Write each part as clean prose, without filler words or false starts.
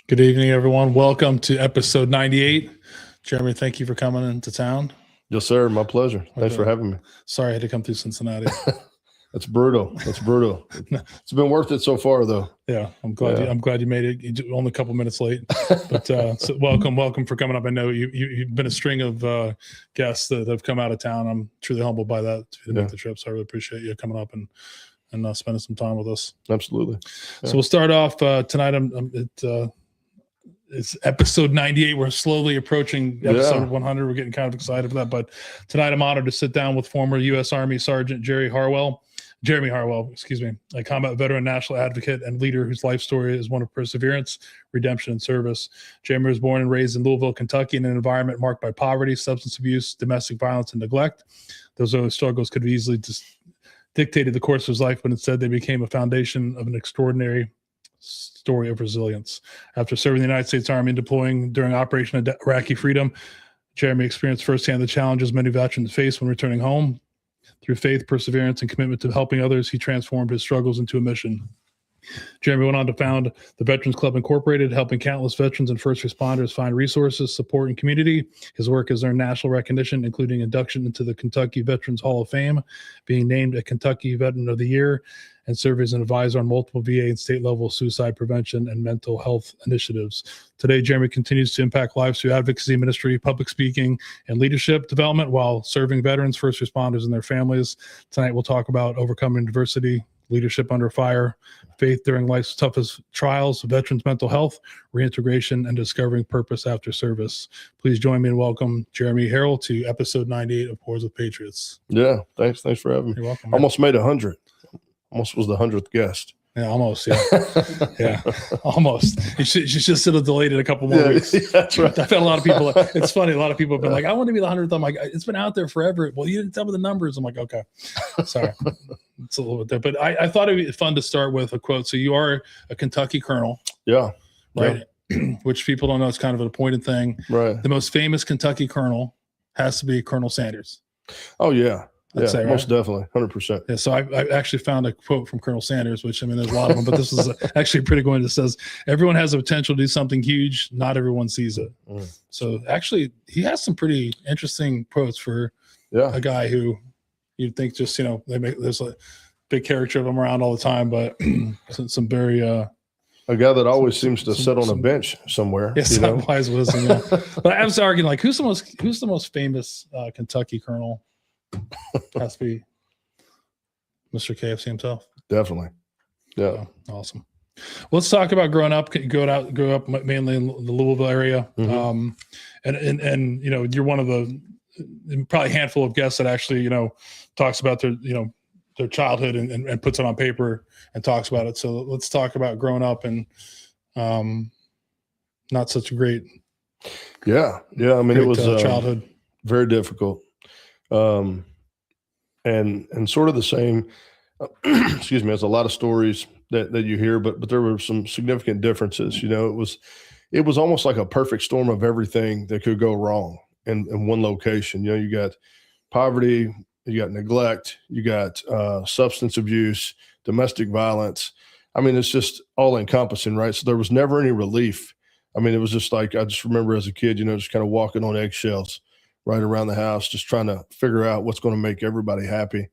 Good evening, everyone. Welcome to episode 98. Jeremy, thank you for coming into town. Yes, sir. My pleasure. Thanks for having me. Sorry I had to come through Cincinnati. That's brutal. It's been worth it so far, though. Yeah, I'm glad you made it. You're only a couple minutes late, but so welcome for coming up. I know you've been a string of guests that have come out of town. I'm truly humbled by that to make the trip. So I really appreciate you coming up and spending some time with us. Absolutely. Yeah. So we'll start off tonight. It's episode 98. We're slowly approaching episode 100. We're getting kind of excited for that. But tonight I'm honored to sit down with former U.S. Army Sergeant Jeremy Harrell, a combat veteran, national advocate, and leader whose life story is one of perseverance, redemption, and service. Jeremy was born and raised in Louisville, Kentucky, in an environment marked by poverty, substance abuse, domestic violence, and neglect. Those early struggles could have easily dictated the course of his life, but instead they became a foundation of an extraordinary story of resilience. After serving the United States Army and deploying during Operation Iraqi Freedom, Jeremy experienced firsthand the challenges many veterans face when returning home. Through faith, perseverance, and commitment to helping others, he transformed his struggles into a mission. Jeremy went on to found the Veterans Club Incorporated, helping countless veterans and first responders find resources, support, and community. His work has earned national recognition, including induction into the Kentucky Veterans Hall of Fame, being named a Kentucky Veteran of the Year, and served as an advisor on multiple VA and state-level suicide prevention and mental health initiatives. Today, Jeremy continues to impact lives through advocacy, ministry, public speaking, and leadership development while serving veterans, first responders, and their families. Tonight, we'll talk about overcoming diversity, leadership under fire, faith during life's toughest trials, veterans' mental health, reintegration, and discovering purpose after service. Please join me and welcome Jeremy Harrell to episode 98 of Wars with Patriots. Yeah, thanks for having me. You're welcome. Almost made 100. Almost was the 100th guest. Yeah, almost. Yeah, yeah, almost. You should just have delayed it a couple more weeks. Yeah, that's right. I've had a lot of people. It's funny. A lot of people have been like, "I want to be the 100th." I'm like, "It's been out there forever." Well, you didn't tell me the numbers. I'm like, "Okay, sorry." It's a little bit there, but I thought it'd be fun to start with a quote. So you are a Kentucky colonel, yeah, right? Yeah. Which people don't know. It's kind of an appointed thing, right? The most famous Kentucky colonel has to be Colonel Sanders. Oh yeah. I'd say, right? Most definitely, 100%. Yeah, so I actually found a quote from Colonel Sanders, which, I mean, there's a lot of them, but this is actually pretty good one. It says, "Everyone has the potential to do something huge. Not everyone sees it." So actually, he has some pretty interesting quotes for a guy who you'd think just, there's a big caricature of him around all the time, but some very a guy that always seems to sit on a bench somewhere. Yes, wise wisdom. Yeah. But I was arguing, like, who's the most famous Kentucky colonel? Has to be Mr. KFC himself. Definitely. Yeah. Awesome. Well, let's talk about growing up. Grew up mainly in the Louisville area. And you're one of the probably handful of guests that actually, talks about their childhood and puts it on paper and talks about it. So let's talk about growing up and not such a great. Yeah. I mean, it was childhood. Very difficult. And sort of the same, excuse me, there's a lot of stories that you hear, but there were some significant differences. It was almost like a perfect storm of everything that could go wrong in one location. You got poverty, you got neglect, you got substance abuse, domestic violence. I mean, it's just all encompassing, right? So there was never any relief. I mean, it was just like, I just remember as a kid, just kind of walking on eggshells right around the house, just trying to figure out what's going to make everybody happy,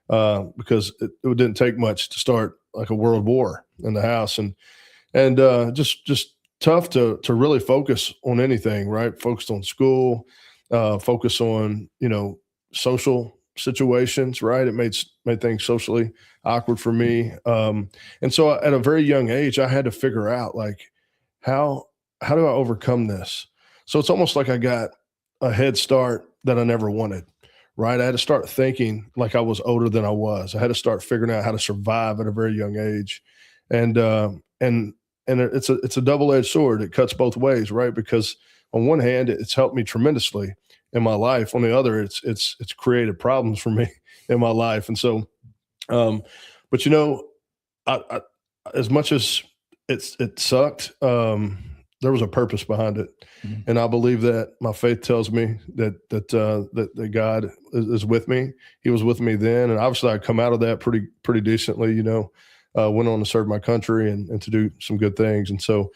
because it didn't take much to start like a world war in the house, and just tough to really focus on anything, right? Focused on school, focus on social situations, right? It made things socially awkward for me, and so at a very young age, I had to figure out, like, how do I overcome this? So it's almost like I got a head start that I never wanted, right? I had to start thinking like I was older than I was. I had to start figuring out how to survive at a very young age. And it's a double-edged sword. It cuts both ways, right? Because on one hand, it's helped me tremendously in my life. On the other, it's created problems for me in my life. And so, but I as much as it sucked, there was a purpose behind it. Mm-hmm. And I believe that my faith tells me that God is with me. He was with me then. And obviously I come out of that pretty decently, went on to serve my country and to do some good things. And so,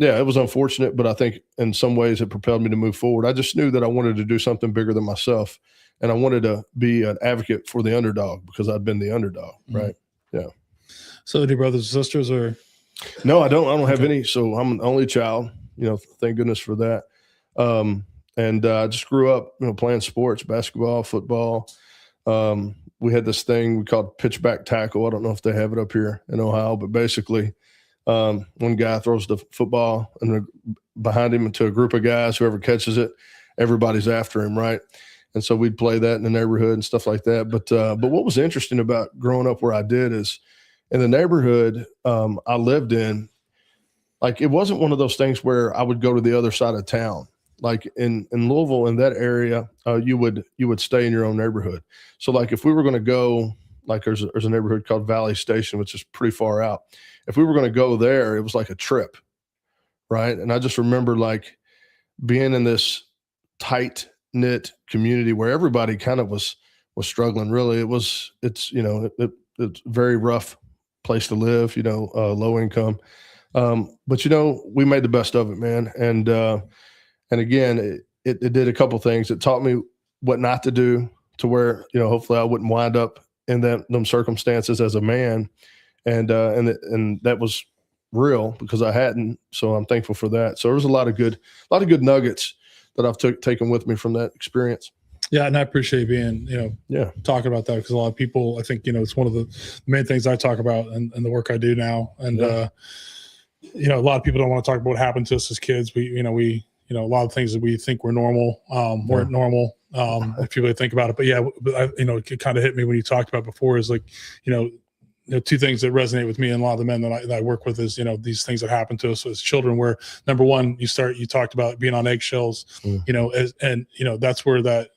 Yeah, it was unfortunate, but I think in some ways it propelled me to move forward. I just knew that I wanted to do something bigger than myself, and I wanted to be an advocate for the underdog because I'd been the underdog, right? Yeah. So, do brothers and sisters or? No, I don't have any. So I'm an only child. Thank goodness for that. And I just grew up, playing sports, basketball, football. We had this thing we called pitchback tackle. I don't know if they have it up here in Ohio, but basically, one guy throws the football and behind him into a group of guys. Whoever catches it, everybody's after him, right? And so we'd play that in the neighborhood and stuff like that. But what was interesting about growing up where I did is in the neighborhood I lived in, like, it wasn't one of those things where I would go to the other side of town. Like in Louisville, in that area, you would stay in your own neighborhood. So like if we were going to go, like there's a neighborhood called Valley Station, which is pretty far out. If we were going to go there, it was like a trip, right? And I just remember like being in this tight knit community where everybody kind of was struggling. Really, it's very rough place to live. Low income, but we made the best of it, man. And again, it did a couple things. It taught me what not to do to where, hopefully I wouldn't wind up in them circumstances as a man. And that was real because I hadn't. So I'm thankful for that. So there was a lot of good nuggets that I've taken with me from that experience. Yeah. And I appreciate being, talking about that because a lot of people, I think, it's one of the main things I talk about and the work I do now. And, a lot of people don't want to talk about what happened to us as kids. A lot of things that we think were normal weren't normal if you really think about it. But yeah, it kind of hit me when you talked about before is like, two things that resonate with me and a lot of the men that I work with is, these things that happen to us as children where number one, you talked about being on eggshells, that's where that,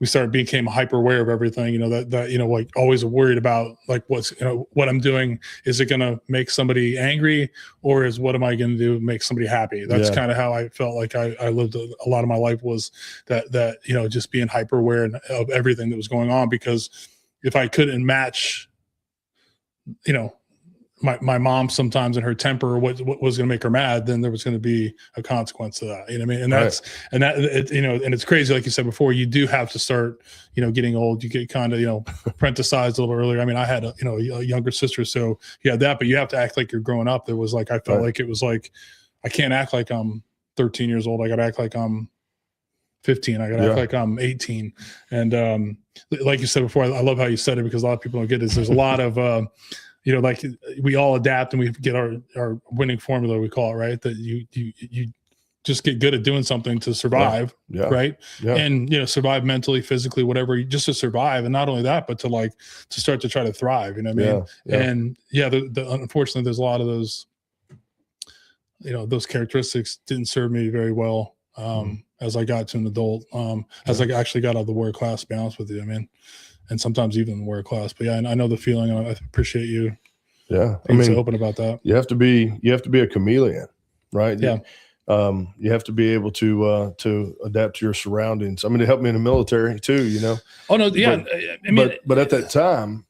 we became hyper aware of everything, like always worried about like what's, what I'm doing. Is it going to make somebody angry or what am I going to do to make somebody happy? That's kind of how I felt like I lived a lot of my life was that, just being hyper aware of everything that was going on, because if I couldn't match, my mom sometimes in her temper or what was going to make her mad, then there was going to be a consequence to that. You know what I mean? And that's, and that, and it's crazy. Like you said before, you do have to start, getting old. You get kind of, apprenticized a little earlier. I mean, I had a younger sister, so you had that, but you have to act like you're growing up. There was like, I felt like it was like, I can't act like I'm 13 years old. I got to act like I'm 15. I got to act like I'm 18. And like you said before, I love how you said it because a lot of people don't get this. There's a lot of, like we all adapt and we get our winning formula, we call it, right? That you just get good at doing something to survive, right? Yeah. And, survive mentally, physically, whatever, just to survive. And not only that, but to start to try to thrive, you know what I mean? Yeah. And unfortunately, there's a lot of those, those characteristics didn't serve me very well as I got to an adult, as I actually got out of the warrior class, to be honest with you. I mean, and sometimes even the warrior class. But yeah, and I know the feeling. And I appreciate you. Yeah, being so open about that. You have to be a chameleon, right? Yeah. You have to be able to adapt to your surroundings. I mean, it helped me in the military too. Oh no, yeah. But at that time,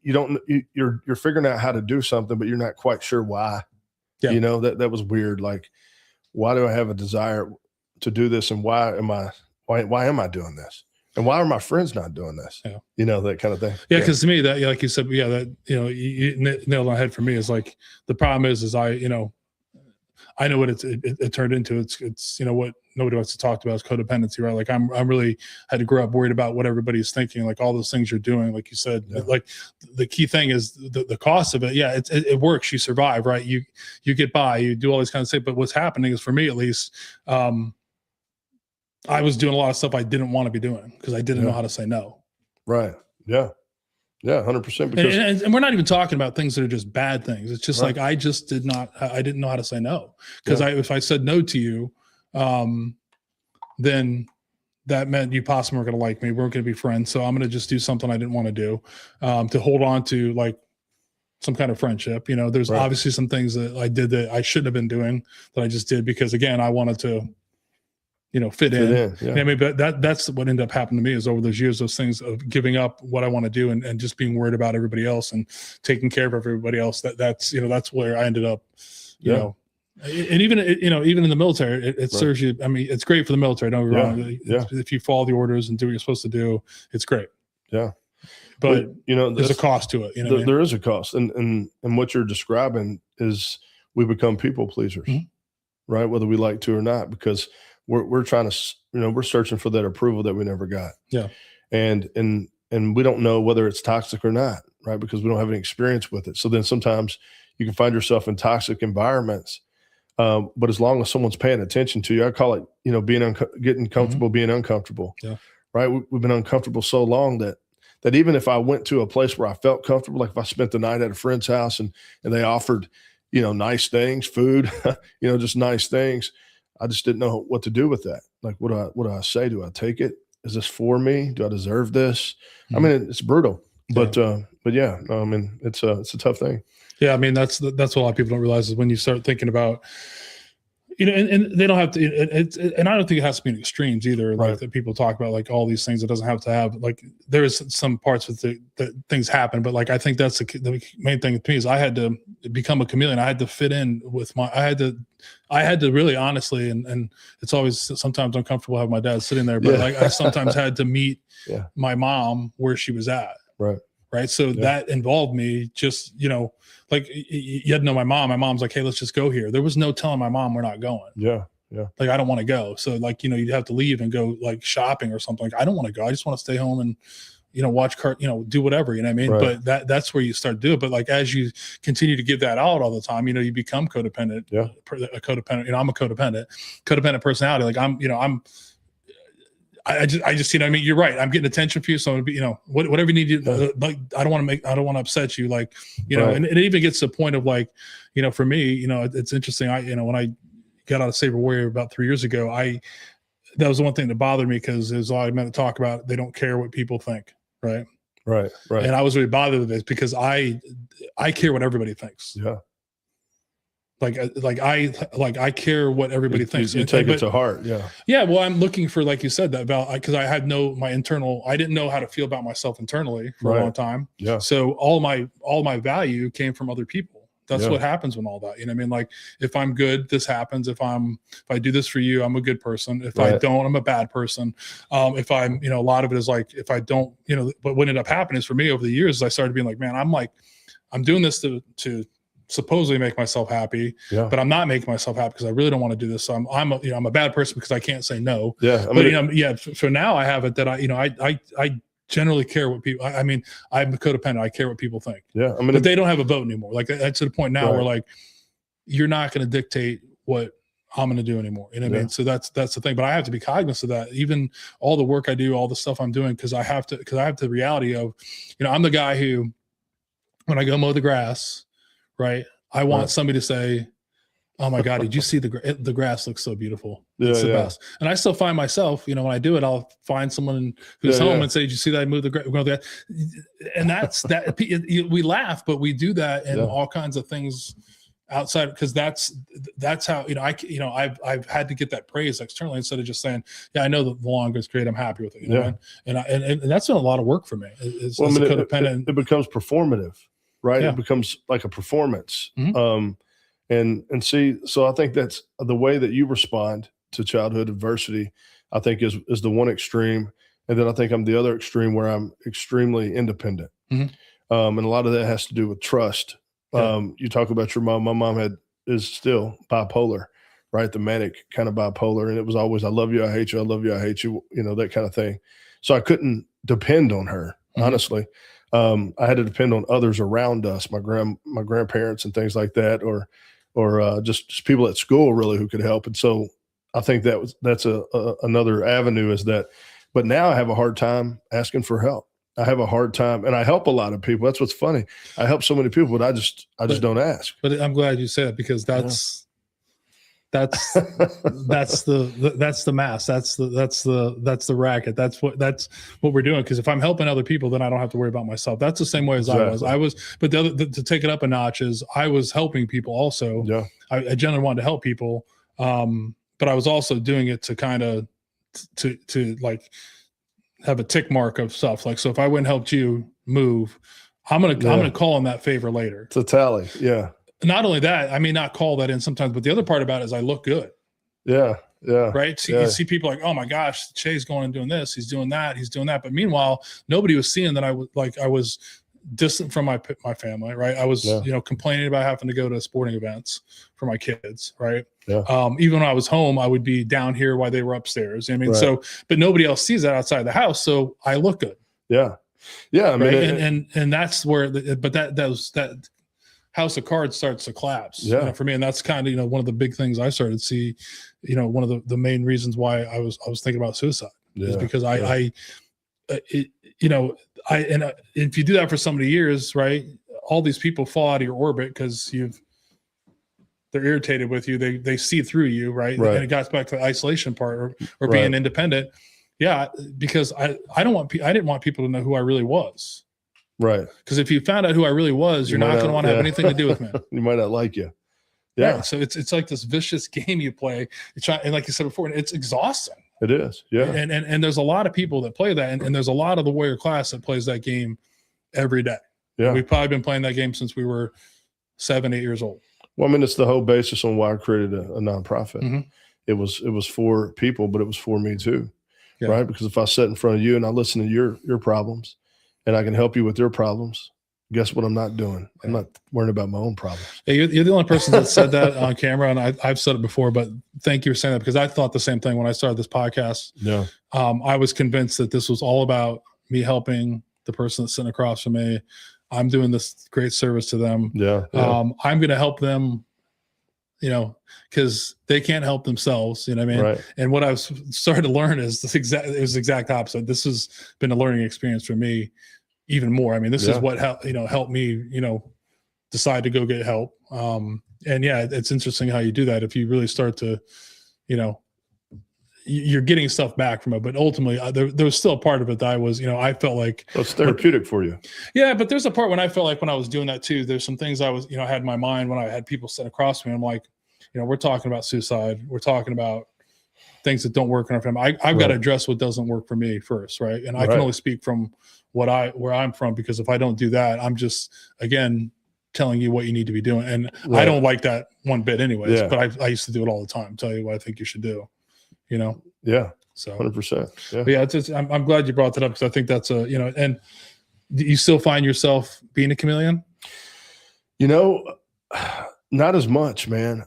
you're figuring out how to do something, but you're not quite sure why. Yeah. That was weird. Like, why do I have a desire to do this, and why am I doing this? And why are my friends not doing this? Yeah. That kind of thing. Yeah. Cause to me that, like you said, that, you nailed on the head for me is like, the problem is I know what it turned into. It's, what nobody wants to talk about is codependency, right? Like I'm really had to grow up worried about what everybody's thinking, like all those things you're doing, like you said, like the key thing is the cost of it. Yeah. It works. You survive, right? You get by, you do all these kinds of things, but what's happening is, for me at least, I was doing a lot of stuff I didn't want to be doing because I didn't know how to say no. Right. Yeah. Yeah. 100%. Because and we're not even talking about things that are just bad things. It's just like, I didn't know how to say no. Because if I said no to you, then that meant you possibly weren't going to like me. We weren't going to be friends. So I'm going to just do something I didn't want to do, to hold on to like some kind of friendship. There's obviously some things that I did that I shouldn't have been doing that I just did because, again, I wanted to, fit in. Yeah. I mean, but that's what ended up happening to me is over those years, those things of giving up what I want to do and just being worried about everybody else and taking care of everybody else. That's where I ended up, And even, even in the military, it serves you. I mean, it's great for the military. Don't get me wrong. Yeah. If you follow the orders and do what you're supposed to do, it's great. Yeah. But there's a cost to it. There is a cost. And what you're describing is we become people pleasers, right? Whether we like to or not, because we're trying to, we're searching for that approval that we never got. Yeah. And we don't know whether it's toxic or not, right? Because we don't have any experience with it. So then sometimes you can find yourself in toxic environments. But as long as someone's paying attention to you, I call it, getting comfortable, being uncomfortable. Yeah. Right. We've been uncomfortable so long that even if I went to a place where I felt comfortable, like if I spent the night at a friend's house and they offered, nice things, food, just nice things, I just didn't know what to do with that. Like, what do I say? Do I take it? Is this for me? Do I deserve this? I mean, it's brutal, but yeah, I mean, it's a tough thing. Yeah. I mean, that's what a lot of people don't realize is when you start thinking about, and they don't have to, and I don't think it has to be in extremes either. Right. Like that people talk about, like all these things. It doesn't have to have, like, there's some parts with that things happen, but like I think that's the main thing to me is I had to become a chameleon. I had to fit in with I had to really honestly, and it's always sometimes uncomfortable having my dad sitting there, but like I sometimes had to meet my mom where she was at. Right. So that involved me just, like you had to know my mom. My mom's like, hey, let's just go here. There was no telling my mom we're not going. Yeah. Yeah. Like, I don't want to go. So like, you'd have to leave and go like shopping or something. Like, I don't want to go. I just want to stay home and, watch do whatever, you know what I mean? Right. But that's where you start to do it. But like, as you continue to give that out all the time, you become codependent. Yeah. A codependent, I'm a codependent personality. Like I just, I mean, you're right. I'm getting attention for you. So, whatever you need to, like, I don't want to upset you. Like, right. and it even gets to the point of like, for me, it's interesting. When I got out of Saber Warrior about 3 years ago, that was the one thing that bothered me because it was all I meant to talk about. They don't care what people think. Right. Right. Right. And I was really bothered with this because I care what everybody thinks. Yeah. I care what everybody thinks. You take it to heart. Yeah. Yeah. Well, I'm looking for, like you said, that about, because I had I didn't know how to feel about myself internally for a long time. Yeah. So all my value came from other people. That's what happens when all that, I mean? Like, if I'm good, this happens. If I do this for you, I'm a good person. If I don't, I'm a bad person. If I'm, a lot of it is like, if I don't, but what ended up happening is for me over the years, I started being like, man, I'm doing this to supposedly make myself happy, but I'm not making myself happy because I really don't want to do this. So I'm a bad person because I can't say no. Yeah. I mean, for now I have it that I generally care what people, I'm a codependent. I care what people think. Yeah. I mean, but they don't have a vote anymore. Like, that's to the point now where like, you're not going to dictate what I'm going to do anymore. You know what I mean? So that's the thing, but I have to be cognizant of that. Even all the work I do, all the stuff I'm doing, because I have the reality of, I'm the guy who, when I go mow the grass, right, I want somebody to say, oh my God, did you see the grass looks so beautiful? It's the best. And I still find myself, when I do it, I'll find someone who's home and say, did you see that I moved the grass? And that's that. We laugh, but we do that in all kinds of things outside, because that's how, I've had to get that praise externally instead of just saying, yeah, I know that the longer it's great, I'm happy with it. And that's been a lot of work for me. It becomes performative, right? It becomes like a performance. And see, so I think that's the way that you respond to childhood adversity, I think is the one extreme. And then I think I'm the other extreme where I'm extremely independent. And a lot of that has to do with trust. You talk about your mom. My mom is still bipolar, right? The manic kind of bipolar. And it was always, I love you, I hate you, I love you, I hate you, that kind of thing. So I couldn't depend on her, honestly. I had to depend on others around us, my grandparents and things like that, or just people at school really who could help. And so I think that's another avenue is that, but now I have a hard time asking for help. I have a hard time, and I help a lot of people. That's what's funny. I help so many people, but I just don't ask. But I'm glad you said it, because that's the mass. That's the racket. That's what we're doing. Because if I'm helping other people, then I don't have to worry about myself. That's the same way as I was. But to take it up a notch is I was helping people also. Yeah. I generally wanted to help people. But I was also doing it to kind of to like have a tick mark of stuff. Like, so if I went and helped you move, I'm gonna call on that favor later. It's a tally. Yeah. not only that, I may not call that in sometimes, but the other part about it is I look good. Yeah. Yeah. Right. So you see people like, oh my gosh, Shay's going and doing this. He's doing that. He's doing that. But meanwhile, nobody was seeing that I was distant from my family. Right. I was, complaining about having to go to sporting events for my kids. Right. Yeah. Even when I was home, I would be down here while they were upstairs. I mean, right. but nobody else sees that outside the house. So I look good. Yeah. Yeah. I mean, right? And that's where, that house of cards starts to collapse for me. And that's kind of, one of the big things I started to see, one of the main reasons why I was thinking about suicide is because if you do that for so many years, right, all these people fall out of your orbit because they're irritated with you. They see through you. Right. And it got back to the isolation part or being independent. Yeah. Because I didn't want people to know who I really was. Right. Because if you found out who I really was, you're not going to want to have anything to do with me. You might not like you. Yeah. Right. So it's like this vicious game you play. And like you said before, it's exhausting. It is. Yeah. And there's a lot of people that play that. And there's a lot of the warrior class that plays that game every day. Yeah. We've probably been playing that game since we were 7, 8 years old. Well, I mean, it's the whole basis on why I created a nonprofit. Mm-hmm. It was for people, but it was for me too. Yeah. Right. Because if I sit in front of you and I listen to your problems and I can help you with your problems, guess what I'm not doing? I'm not worrying about my own problems. Yeah, you're the only person that said that on camera, and I've said it before, but thank you for saying that because I thought the same thing when I started this podcast. Yeah. I was convinced that this was all about me helping the person that's sitting across from me. I'm doing this great service to them. Yeah. I'm going to help them, because they can't help themselves. You know what I mean? Right. And what I've started to learn is it was the exact opposite. This has been a learning experience for me. Even more. I mean, this is what helped me, decide to go get help. And it's interesting how you do that. If you really start to, you're getting stuff back from it, but ultimately there was still a part of it that I was, I felt like it's therapeutic for you. Yeah. But there's a part when I felt like when I was doing that too, there's some things I was, I had in my mind when I had people sit across from me. I'm like, we're talking about suicide. We're talking about things that don't work in our family. I've got to address what doesn't work for me first. Right. And I can only speak from where I'm from, because if I don't do that, I'm just, again, telling you what you need to be doing. And I don't like that one bit anyways, but I used to do it all the time. Tell you what I think you should do, Yeah. So 100%. Yeah. But I'm glad you brought that up, because I think that's and do you still find yourself being a chameleon? Not as much, man.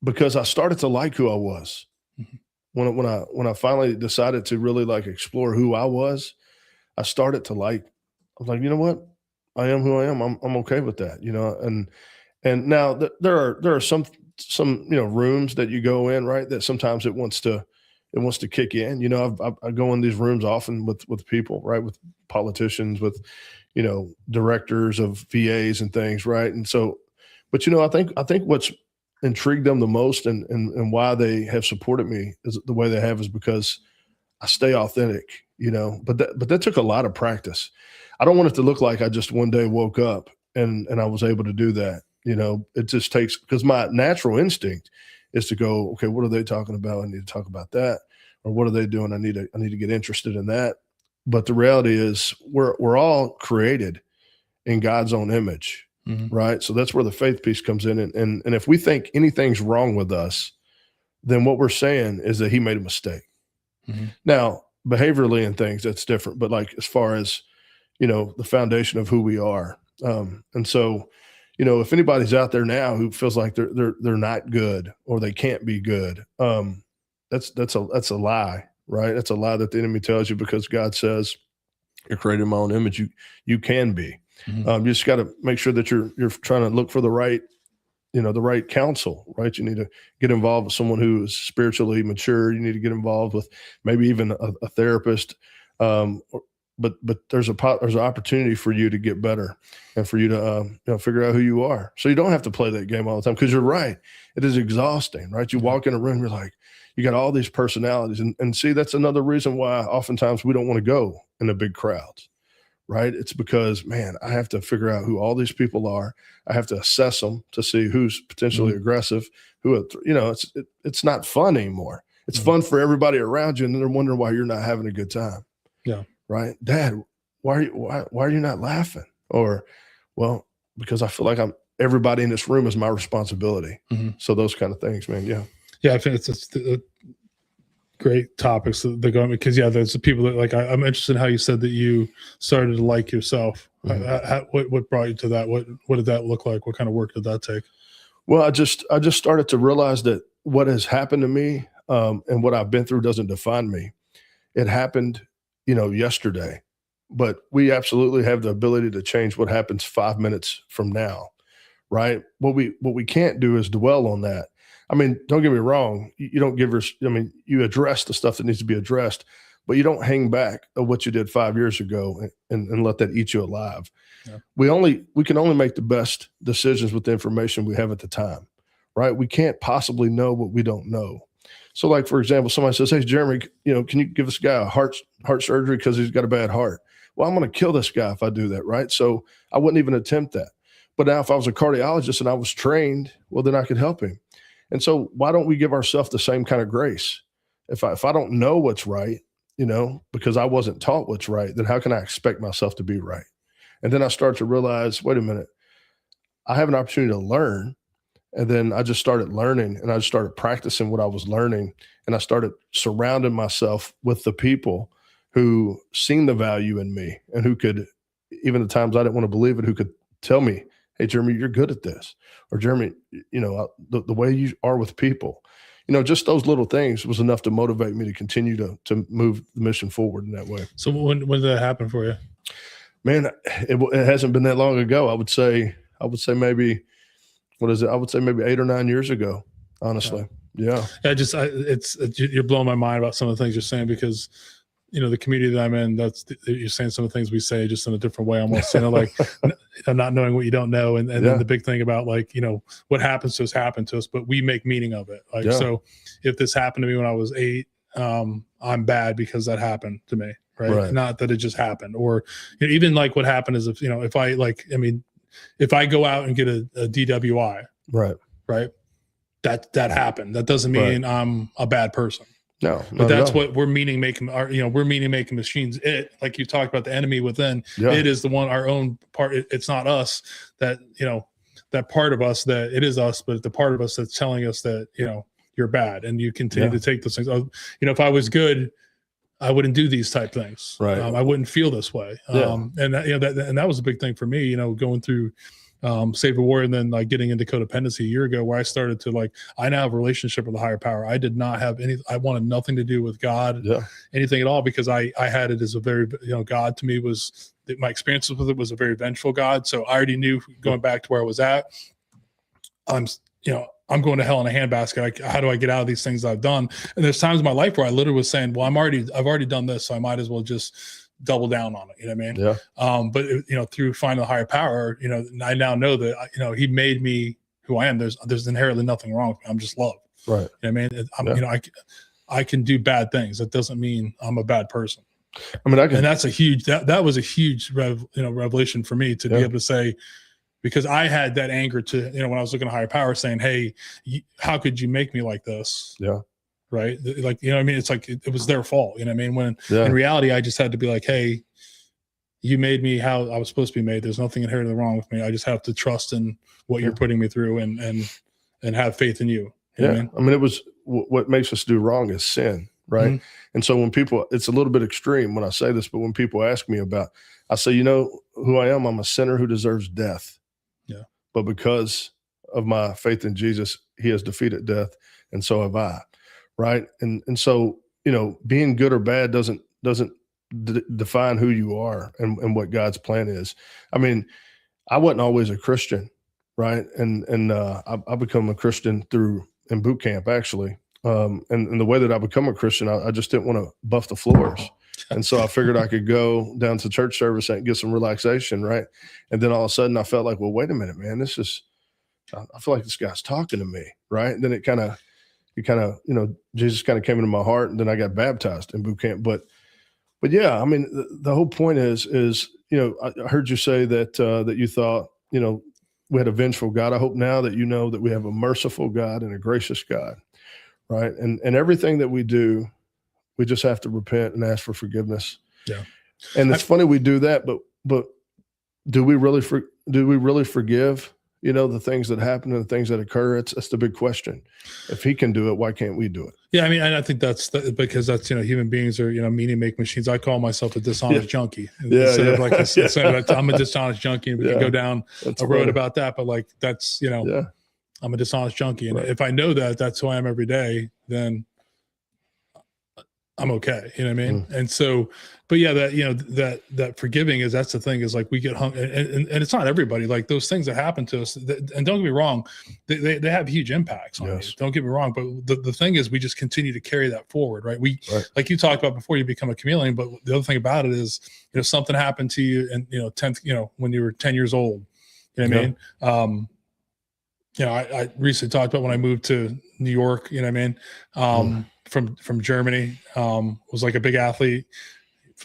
Because I started to like who I was. Mm-hmm. When I finally decided to really explore who I was, I started to I was like, you know what? I am who I am. I'm okay with that, and now there are some rooms that you go in, right, that sometimes it wants to kick in. I go in these rooms often with people, right, with politicians, with, directors of VAs and things, right. And so, but I think what's intrigued them the most and why they have supported me is the way they have is because I stay authentic, but that took a lot of practice. I don't want it to look like I just one day woke up and I was able to do that. It just takes, because my natural instinct is to go, okay, what are they talking about? I need to talk about that. Or what are they doing? I need to get interested in that. But the reality is we're all created in God's own image, right? So that's where the faith piece comes in. And if we think anything's wrong with us, then what we're saying is that he made a mistake. Mm-hmm. Now, behaviorally and things, that's different. But as far as, the foundation of who we are. And so, if anybody's out there now who feels like they're not good or they can't be good, that's a lie, right? That's a lie that the enemy tells you, because God says you're created in my own image. You can be. Mm-hmm. You just got to make sure that you're trying to look for the right counsel, right? You need to get involved with someone who is spiritually mature. You need to get involved with maybe even a therapist. But there's an opportunity for you to get better and for you to figure out who you are. So you don't have to play that game all the time, because you're right. It is exhausting, right? You walk in a room, you're like, you got all these personalities. And see, that's another reason why oftentimes we don't want to go in the big crowds, right? It's because, man, I have to figure out who all these people are. I have to assess them to see who's potentially aggressive, it's not fun anymore. It's fun for everybody around you, and they're wondering why you're not having a good time. Yeah. Right. Dad, why are you not laughing? Or, well, because I feel like everybody in this room is my responsibility. Mm-hmm. So those kind of things, man. Yeah. Yeah. I think it's great topics that they're going, because there's the people that I'm interested in how you said that you started to like yourself. Mm-hmm. What brought you to that? What did that look like? What kind of work did that take? Well, I just started to realize that what has happened to me and what I've been through doesn't define me. It happened, yesterday, but we absolutely have the ability to change what happens 5 minutes from now, right? What we can't do is dwell on that. I mean, don't get me wrong. You don't you address the stuff that needs to be addressed, but you don't hang back of what you did 5 years ago and let that eat you alive. Yeah. We can only make the best decisions with the information we have at the time, right? We can't possibly know what we don't know. So like, for example, somebody says, "Hey, Jeremy, can you give this guy a heart surgery because he's got a bad heart?" Well, I'm going to kill this guy if I do that, right? So I wouldn't even attempt that. But now if I was a cardiologist and I was trained, well, then I could help him. And so why don't we give ourselves the same kind of grace? If I don't know what's right, because I wasn't taught what's right, then how can I expect myself to be right? And then I start to realize, wait a minute, I have an opportunity to learn. And then I just started learning, and I just started practicing what I was learning. And I started surrounding myself with the people who seen the value in me and who could, even at times I didn't want to believe it, who could tell me, "Hey, Jeremy, you're good at this." Or, "Jeremy, the way you are with people," just those little things was enough to motivate me to continue to move the mission forward in that way. So when did that happen for you? Man, it hasn't been that long ago. I would say maybe, what is it? I would say maybe 8 or 9 years ago, honestly. Yeah. You're blowing my mind about some of the things you're saying, because the community that I'm in, you're saying some of the things we say just in a different way, almost, not knowing what you don't know. And then the big thing about what happens to us happened to us, but we make meaning of it. So if this happened to me when I was 8, I'm bad because that happened to me. Right. Not that it just happened. Or even what happened is if I go out and get a DWI, right. That happened. That doesn't mean I'm a bad person. No, but that's what we're meaning making we're meaning making machines. It, like you talked about the enemy within, it is the one, our own part. It's not us that, that part of us that it is us, but the part of us that's telling us that, you're bad and you continue to take those things. If I was good, I wouldn't do these type things. Right. I wouldn't feel this way. And that was a big thing for me, going through Save the War, and then getting into codependency a year ago, where I started to I now have a relationship with a higher power. I did not have I wanted nothing to do with God, anything at all, because I had it as a very, God to me was, my experiences with it was a very vengeful God. So I already knew, going back to where I was at, I'm going to hell in a handbasket. How do I get out of these things I've done? And there's times in my life where I literally was saying, well, I've already done this, so I might as well just double down on it. You know what I mean? Yeah. But through finding the higher power, I now know that, he made me who I am. There's inherently nothing wrong with me. I'm just love. Right. You know what I mean? I can do bad things. That doesn't mean I'm a bad person. I mean, and that's a huge, that was a huge revelation for me to be able to say, because I had that anger to, when I was looking at higher power, saying, "Hey, how could you make me like this?" Yeah. Right. What I mean? It's it was their fault. You know what I mean? When in reality, I just had to be like, "Hey, you made me how I was supposed to be made. There's nothing inherently wrong with me. I just have to trust in what you're putting me through and have faith in you." You know what I mean, it was what makes us do wrong is sin. Right. Mm-hmm. And so when people, it's a little bit extreme when I say this, but when people ask me about, I say, who I am, I'm a sinner who deserves death. Yeah. But because of my faith in Jesus, he has defeated death, and so have I. Right. And so, being good or bad doesn't define who you are and what God's plan is. I mean, I wasn't always a Christian. Right. And I become a Christian in boot camp, actually. And the way that I become a Christian, I just didn't want to buff the floors. And so I figured I could go down to church service and get some relaxation, right? And then all of a sudden I felt like, well, wait a minute, man, I feel like this guy's talking to me, right? And then it kind of, Jesus kind of came into my heart, and then I got baptized in boot camp. But yeah, I mean, the whole point is, I heard you say that you thought, we had a vengeful God. I hope now that you know that we have a merciful God and a gracious God, right? And everything that we do, we just have to repent and ask for forgiveness. Yeah. And it's funny we do that, but do we really forgive? you know, the things that happen and the things that occur, that's the big question. If he can do it, why can't we do it? Yeah, I mean, and I think that's because that's, you know, human beings are, you know, meaning make machines. I call myself a dishonest junkie. Instead of like I'm a dishonest junkie, and we can go down a road about that. But like that's, you know, I'm a dishonest junkie, and if I know that that's who I am every day, then I'm okay. You know what I mean? And so, but yeah, that, you know, that forgiving that's the thing, is like we get hung, and it's not everybody. Like those things that happen to us, and don't get me wrong, they have huge impacts on you. Don't get me wrong, but the thing is, we just continue to carry that forward, right? Like you talked about before, you become a chameleon. But the other thing about it is, you know, something happened to you, and you know, when you were 10 years old. You know what I mean? You know, I recently talked about when I moved to New York. You know what I mean? From Germany, was like a big athlete.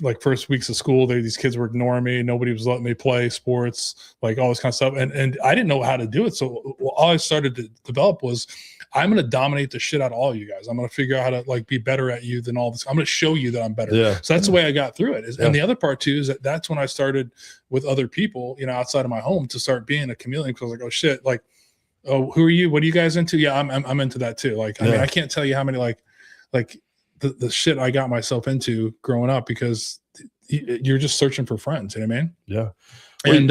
Like first weeks of school, these kids were ignoring me. Nobody was letting me play sports, like all this kind of stuff. And I didn't know how to do it. So all I started to develop was, I'm going to dominate the shit out of all you guys. I'm going to figure out how to like be better at you than all this. I'm going to show you that I'm better. So that's the way I got through it. And the other part too, is that's when I started with other people, you know, outside of my home, to start being a chameleon. Because I was like, oh shit, like, oh, who are you? What are you guys into? Yeah, I'm into that too. Like, I mean, I can't tell you how many like the shit I got myself into growing up, because you're just searching for friends. You know what I mean? Yeah. And,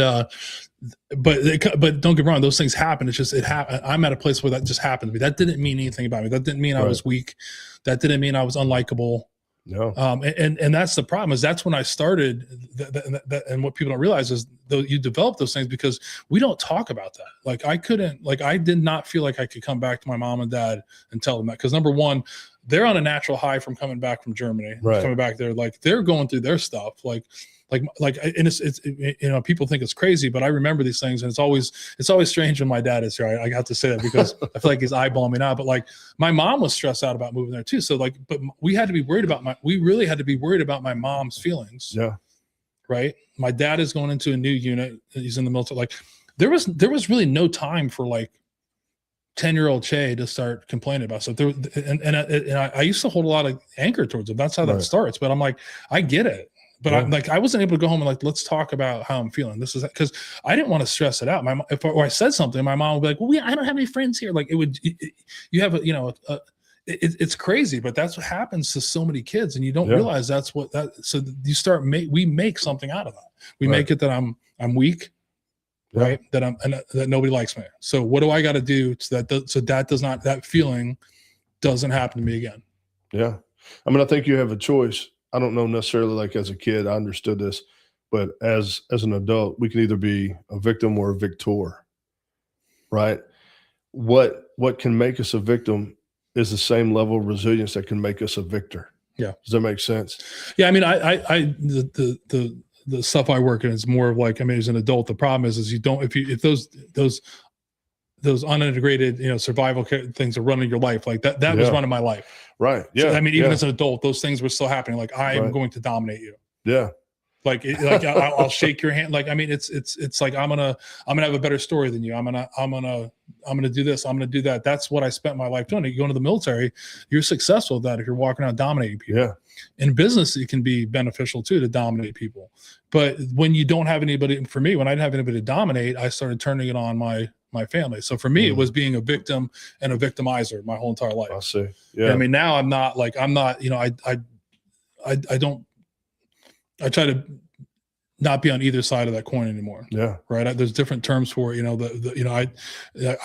but don't get me wrong, those things happen. It's just, I'm at a place where that just happened to me. That didn't mean anything about me. That didn't mean I was weak. That didn't mean I was unlikable. No. And that's the problem, is that's when I started and what people don't realize is, though, you develop those things because we don't talk about that. Like I did not feel like I could come back to my mom and dad and tell them that. Cause number one, they're on a natural high from coming back from Germany, coming back there. Like they're going through their stuff. And it's you know, people think it's crazy, but I remember these things, and it's always strange when my dad is here. I got to say that because I feel like he's eyeballing me now. But like my mom was stressed out about moving there too. So like, but we had to be worried about we really had to be worried about my mom's feelings. Yeah. Right. My dad is going into a new unit. He's in the military. Like there was really no time for like 10-year-old Che to start complaining about stuff. I used to hold a lot of anger towards him. That's how that starts. But I'm like, I get it. But I wasn't able to go home and like, let's talk about how I'm feeling. This is because I didn't want to stress it out. If I said something, my mom would be like, well, I don't have any friends here. Like you have it's crazy, but that's what happens to so many kids. And you don't realize so you start, we make something out of that. We make it that I'm weak. Right. That nobody likes me. So what do I got to do so that feeling doesn't happen to me again? Yeah. I mean, I think you have a choice. I don't know necessarily like as a kid, I understood this, but as an adult, we can either be a victim or a victor, right? What can make us a victim is the same level of resilience that can make us a victor. Yeah. Does that make sense? Yeah. I mean, the stuff I work in is more of like, I mean, as an adult, the problem is you don't, if those unintegrated, you know, survival things are running your life, like that was running my life. Right. Yeah. So, I mean, even as an adult, those things were still happening. Like I am going to dominate you. Yeah. Like I'll shake your hand. Like, I mean, it's like, I'm gonna have a better story than you. I'm gonna do this. I'm gonna do that. That's what I spent my life doing. You go into the military, you're successful at that if you're walking out dominating people. Yeah. In business, it can be beneficial too to dominate people. But when you don't have anybody, for me, when I didn't have anybody to dominate, I started turning it on my family. So for me, it was being a victim and a victimizer my whole entire life. I see. Yeah. And I mean, now I'm not, you know, I try to not be on either side of that coin anymore. Yeah. Right. There's different terms for it. You know,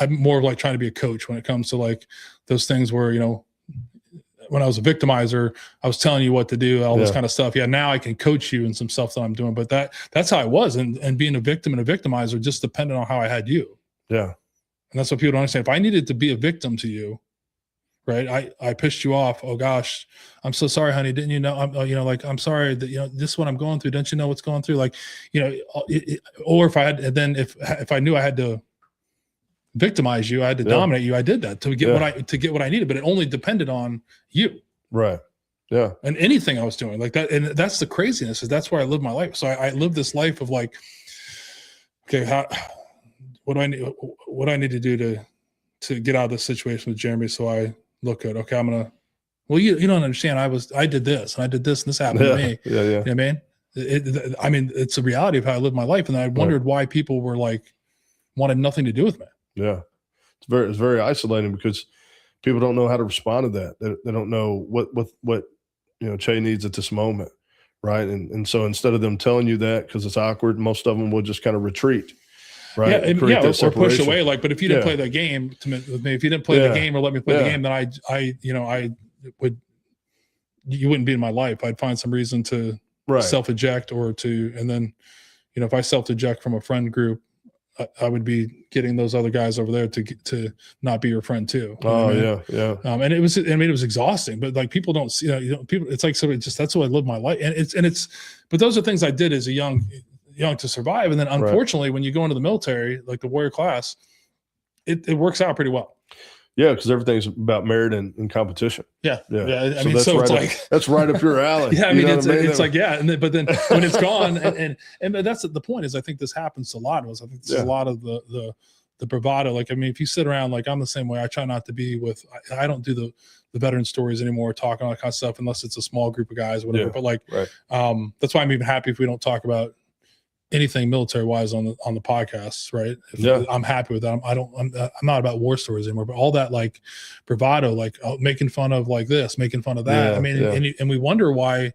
I'm more of like trying to be a coach when it comes to like those things where, you know, when I was a victimizer, I was telling you what to do, all this kind of stuff. Yeah. Now I can coach you in some stuff that I'm doing, but that's how I was. And being a victim and a victimizer just depended on how I had you. Yeah. And that's what people don't understand. If I needed to be a victim to you, right? I pissed you off. Oh gosh, I'm so sorry, honey. Didn't you know? I'm sorry that, you know, this is what I'm going through. Don't you know what's going through? Like, you know, or if I had, and then if I knew I had to victimize you, I had to dominate you, I did that to get what I needed, but it only depended on you. Right. Yeah. And anything I was doing like that. And that's the craziness, is that's where I live my life. So I live this life of like, okay, what do I need to do to get out of this situation with Jeremy so I look good? Okay, I'm gonna. Well, you don't understand. I did this and I did this and this happened to me. Yeah, yeah. You know what I mean? I mean, it's a reality of how I live my life, and I wondered why people were like wanted nothing to do with me. Yeah. It's very isolating because people don't know how to respond to that. They don't know what Che needs at this moment. Right. And so instead of them telling you that, because it's awkward, most of them will just kind of retreat. Right. Yeah. Or push away. Like, but if you didn't play the game with me, if you didn't play the game or let me play the game, then I would, you wouldn't be in my life. I'd find some reason to self-eject and then, if I self-eject from a friend group, I would be getting those other guys over there to not be your friend too. Yeah. And it was exhausting, but like people don't see, people, it's like, that's how I live my life. But those are things I did as a young to survive. And then unfortunately, when you go into the military, like the warrior class, it works out pretty well. Yeah, because everything's about merit and competition. Yeah. I mean, so it's like that's right up your alley. Yeah, I mean, it's like but then when it's gone, and that's the point is I think this happens a lot. I think this is a lot of the bravado. Like, I mean, if you sit around, like I'm the same way. I try not to be with. I don't do the veteran stories anymore, talking all that kind of stuff, unless it's a small group of guys, or whatever. But like, that's why I'm even happy if we don't talk about anything military wise on the podcasts, right? I'm happy with that. I'm not about war stories anymore, but all that like bravado, like making fun of like this, making fun of that. And we wonder why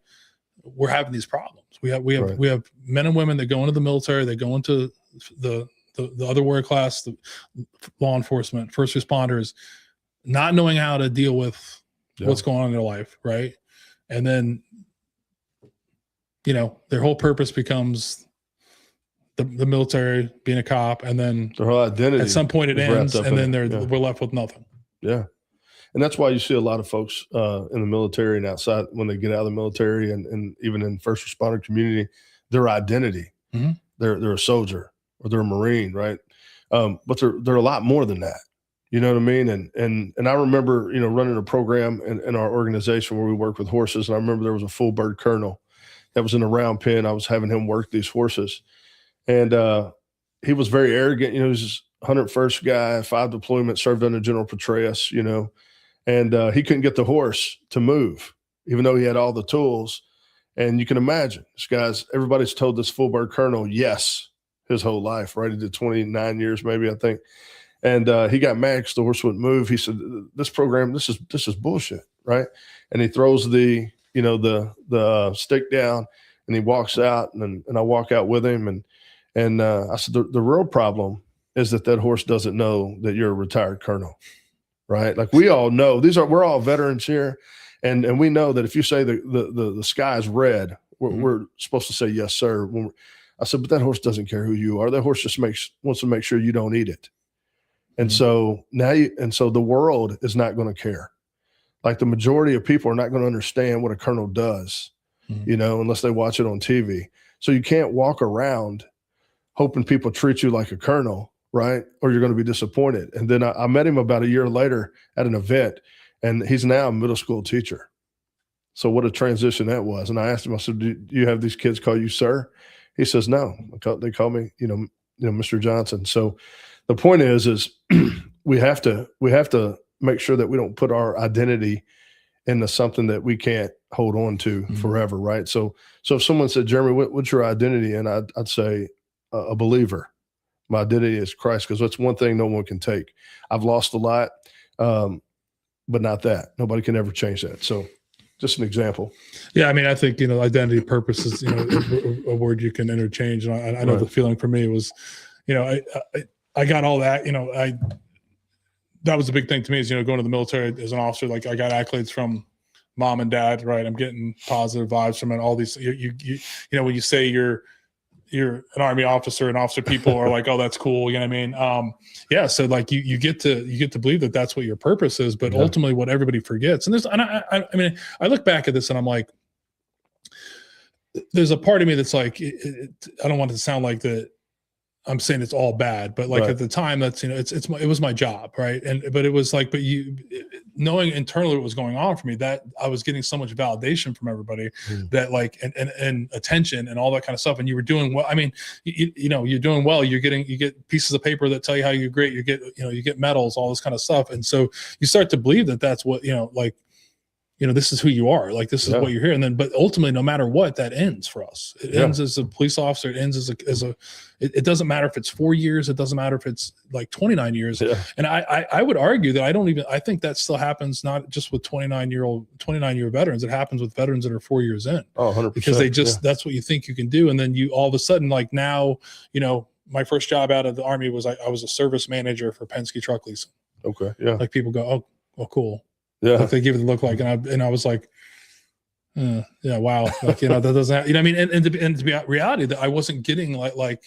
we're having these problems. We have men and women that go into the military, they go into the other warrior class, the law enforcement, first responders, not knowing how to deal with what's going on in their life, right? And then their whole purpose becomes the military, being a cop, and then their whole identity. At some point it ends, and then we're left with nothing. Yeah, and that's why you see a lot of folks in the military and outside when they get out of the military, and even in first responder community, their identity. Mm-hmm. They're a soldier or they're a Marine, right? But they're a lot more than that. You know what I mean? And I remember running a program in our organization where we worked with horses, and I remember there was a full bird colonel that was in a round pen. I was having him work these horses. And he was very arrogant. He was 101st guy, 5 deployments, served under General Petraeus, and he couldn't get the horse to move, even though he had all the tools. And you can imagine, everybody's told this full bird colonel yes his whole life, right? He did 29 years maybe, I think. And he got mad because the horse wouldn't move. He said, this program, this is bullshit, right? And he throws the stick down, and he walks out, and I walk out with him, and I said, the real problem is that horse doesn't know that you're a retired colonel, right? Like we all know we're all veterans here. And we know that if you say the sky is red, we're supposed to say, yes, sir. I said, but that horse doesn't care who you are. That horse just wants to make sure you don't eat it. And so so the world is not going to care. Like the majority of people are not going to understand what a colonel does, unless they watch it on TV. So you can't walk around hoping people treat you like a colonel, right? Or you're going to be disappointed. And then I met him about a year later at an event, and he's now a middle school teacher. So what a transition that was. And I asked him, I said, do you have these kids call you sir? He says, no, they call me, Mr. Johnson. So the point is we have to make sure that we don't put our identity into something that we can't hold on to forever, right? So if someone said, Jeremy, what's your identity? And I'd say, a believer. My identity is Christ, because that's one thing no one can take. I've lost a lot, but not that. Nobody can ever change that. So just an example. Yeah, I mean, I think, identity, purpose is, a word you can interchange. And I know the feeling for me was, I got all that, that was a big thing to me is, going to the military as an officer. Like I got accolades from mom and dad, right? I'm getting positive vibes from it. All these, when you say you're an Army officer and officer people are like, oh, that's cool. You know what I mean? Yeah. So like you get to believe that that's what your purpose is, but ultimately what everybody forgets. And I mean, I look back at this and I'm like, there's a part of me that's like, I don't want it to sound like that I'm saying it's all bad, but like at the time that's, it was my job. Right. But it was like, knowing internally what was going on for me, that I was getting so much validation from everybody that like, and attention and all that kind of stuff. And you were doing well. I mean, you're doing well, you get pieces of paper that tell you how you're great. You get medals, all this kind of stuff. And so you start to believe that that's what, this is who you are. Like, this is what you're here. And then, but ultimately, no matter what, that ends for us. It ends as a police officer. It ends it doesn't matter if it's 4 years. It doesn't matter if it's like 29 years. Yeah. And I would argue that I think that still happens, not just with 29-year veterans. It happens with veterans that are 4 years in. Oh, 100%. Because they just, that's what you think you can do. And then you all of a sudden, like now, my first job out of the Army was I was a service manager for Penske Truck Leasing. Okay. Yeah. Like people go, oh, well, cool. Yeah. Like they give it the look like, and I was like, yeah, wow. Like, that doesn't, I mean, and to be reality that I wasn't getting like,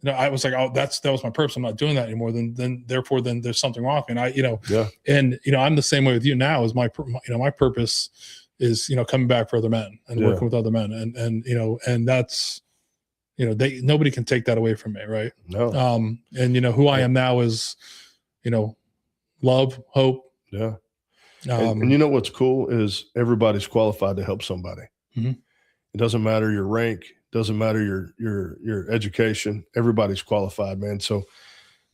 I was like, oh, that was my purpose. I'm not doing that anymore. Then there's something wrong with me. And I'm the same way with you now. Is my purpose is, coming back for other men and working with other men. And that's, nobody can take that away from me. Right. No. And who I am now is, love, hope. Yeah. And what's cool is everybody's qualified to help somebody. Mm-hmm. It doesn't matter your rank, doesn't matter your education. Everybody's qualified, man. So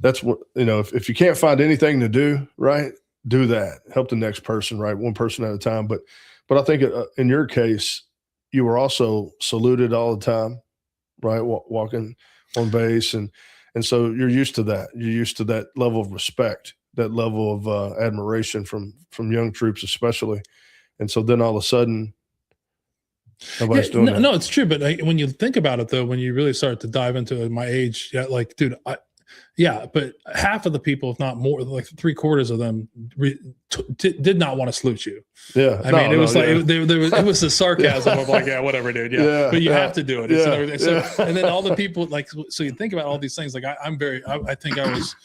that's what, if you can't find anything to do, right, do that. Help the next person, right, one person at a time. But I think in your case, you were also saluted all the time, right, walking on base, and so you're used to that. You're used to that level of respect, that level of admiration from young troops, especially. And so then all of a sudden, nobody's doing that. No, it's true. But when you think about it, though, when you really start to dive into my age, like, dude, but half of the people, if not more, like 3/4 of them did not want to salute you. Yeah. I mean, it was like, it was the sarcasm of like, yeah, whatever, dude. Yeah. But you have to do it. It's another thing. So, and then all the people, like, so you think about all these things, like I think I was,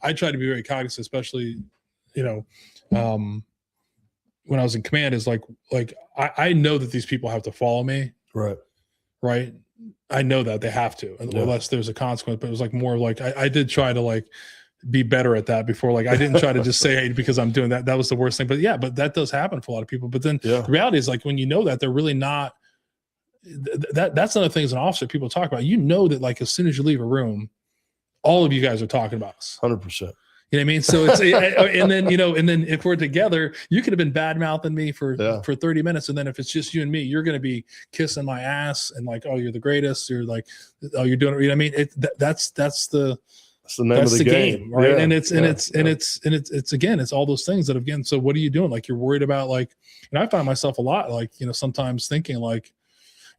I try to be very cognizant, especially, when I was in command, is like I know that these people have to follow me. Right. I know that they have to, unless there's a consequence. But it was like more like I did try to like be better at that before. Like I didn't try to just say, hey, because I'm doing that. That was the worst thing. But but that does happen for a lot of people. But then the reality is, like, when that they're really not. That's another thing as an officer people talk about. That, like, as soon as you leave a room, all of you guys are talking about us. 100%. You know what I mean? So it's, and then if we're together, you could have been bad mouthing me for 30 minutes. And then if it's just you and me, you're going to be kissing my ass and like, oh, you're the greatest. You're like, oh, you're doing it. You know what I mean? That's the name of the game, right? Yeah. And it's again, it's all those things that, again, so what are you doing? Like, you're worried about, like, and I find myself a lot, like, sometimes thinking like,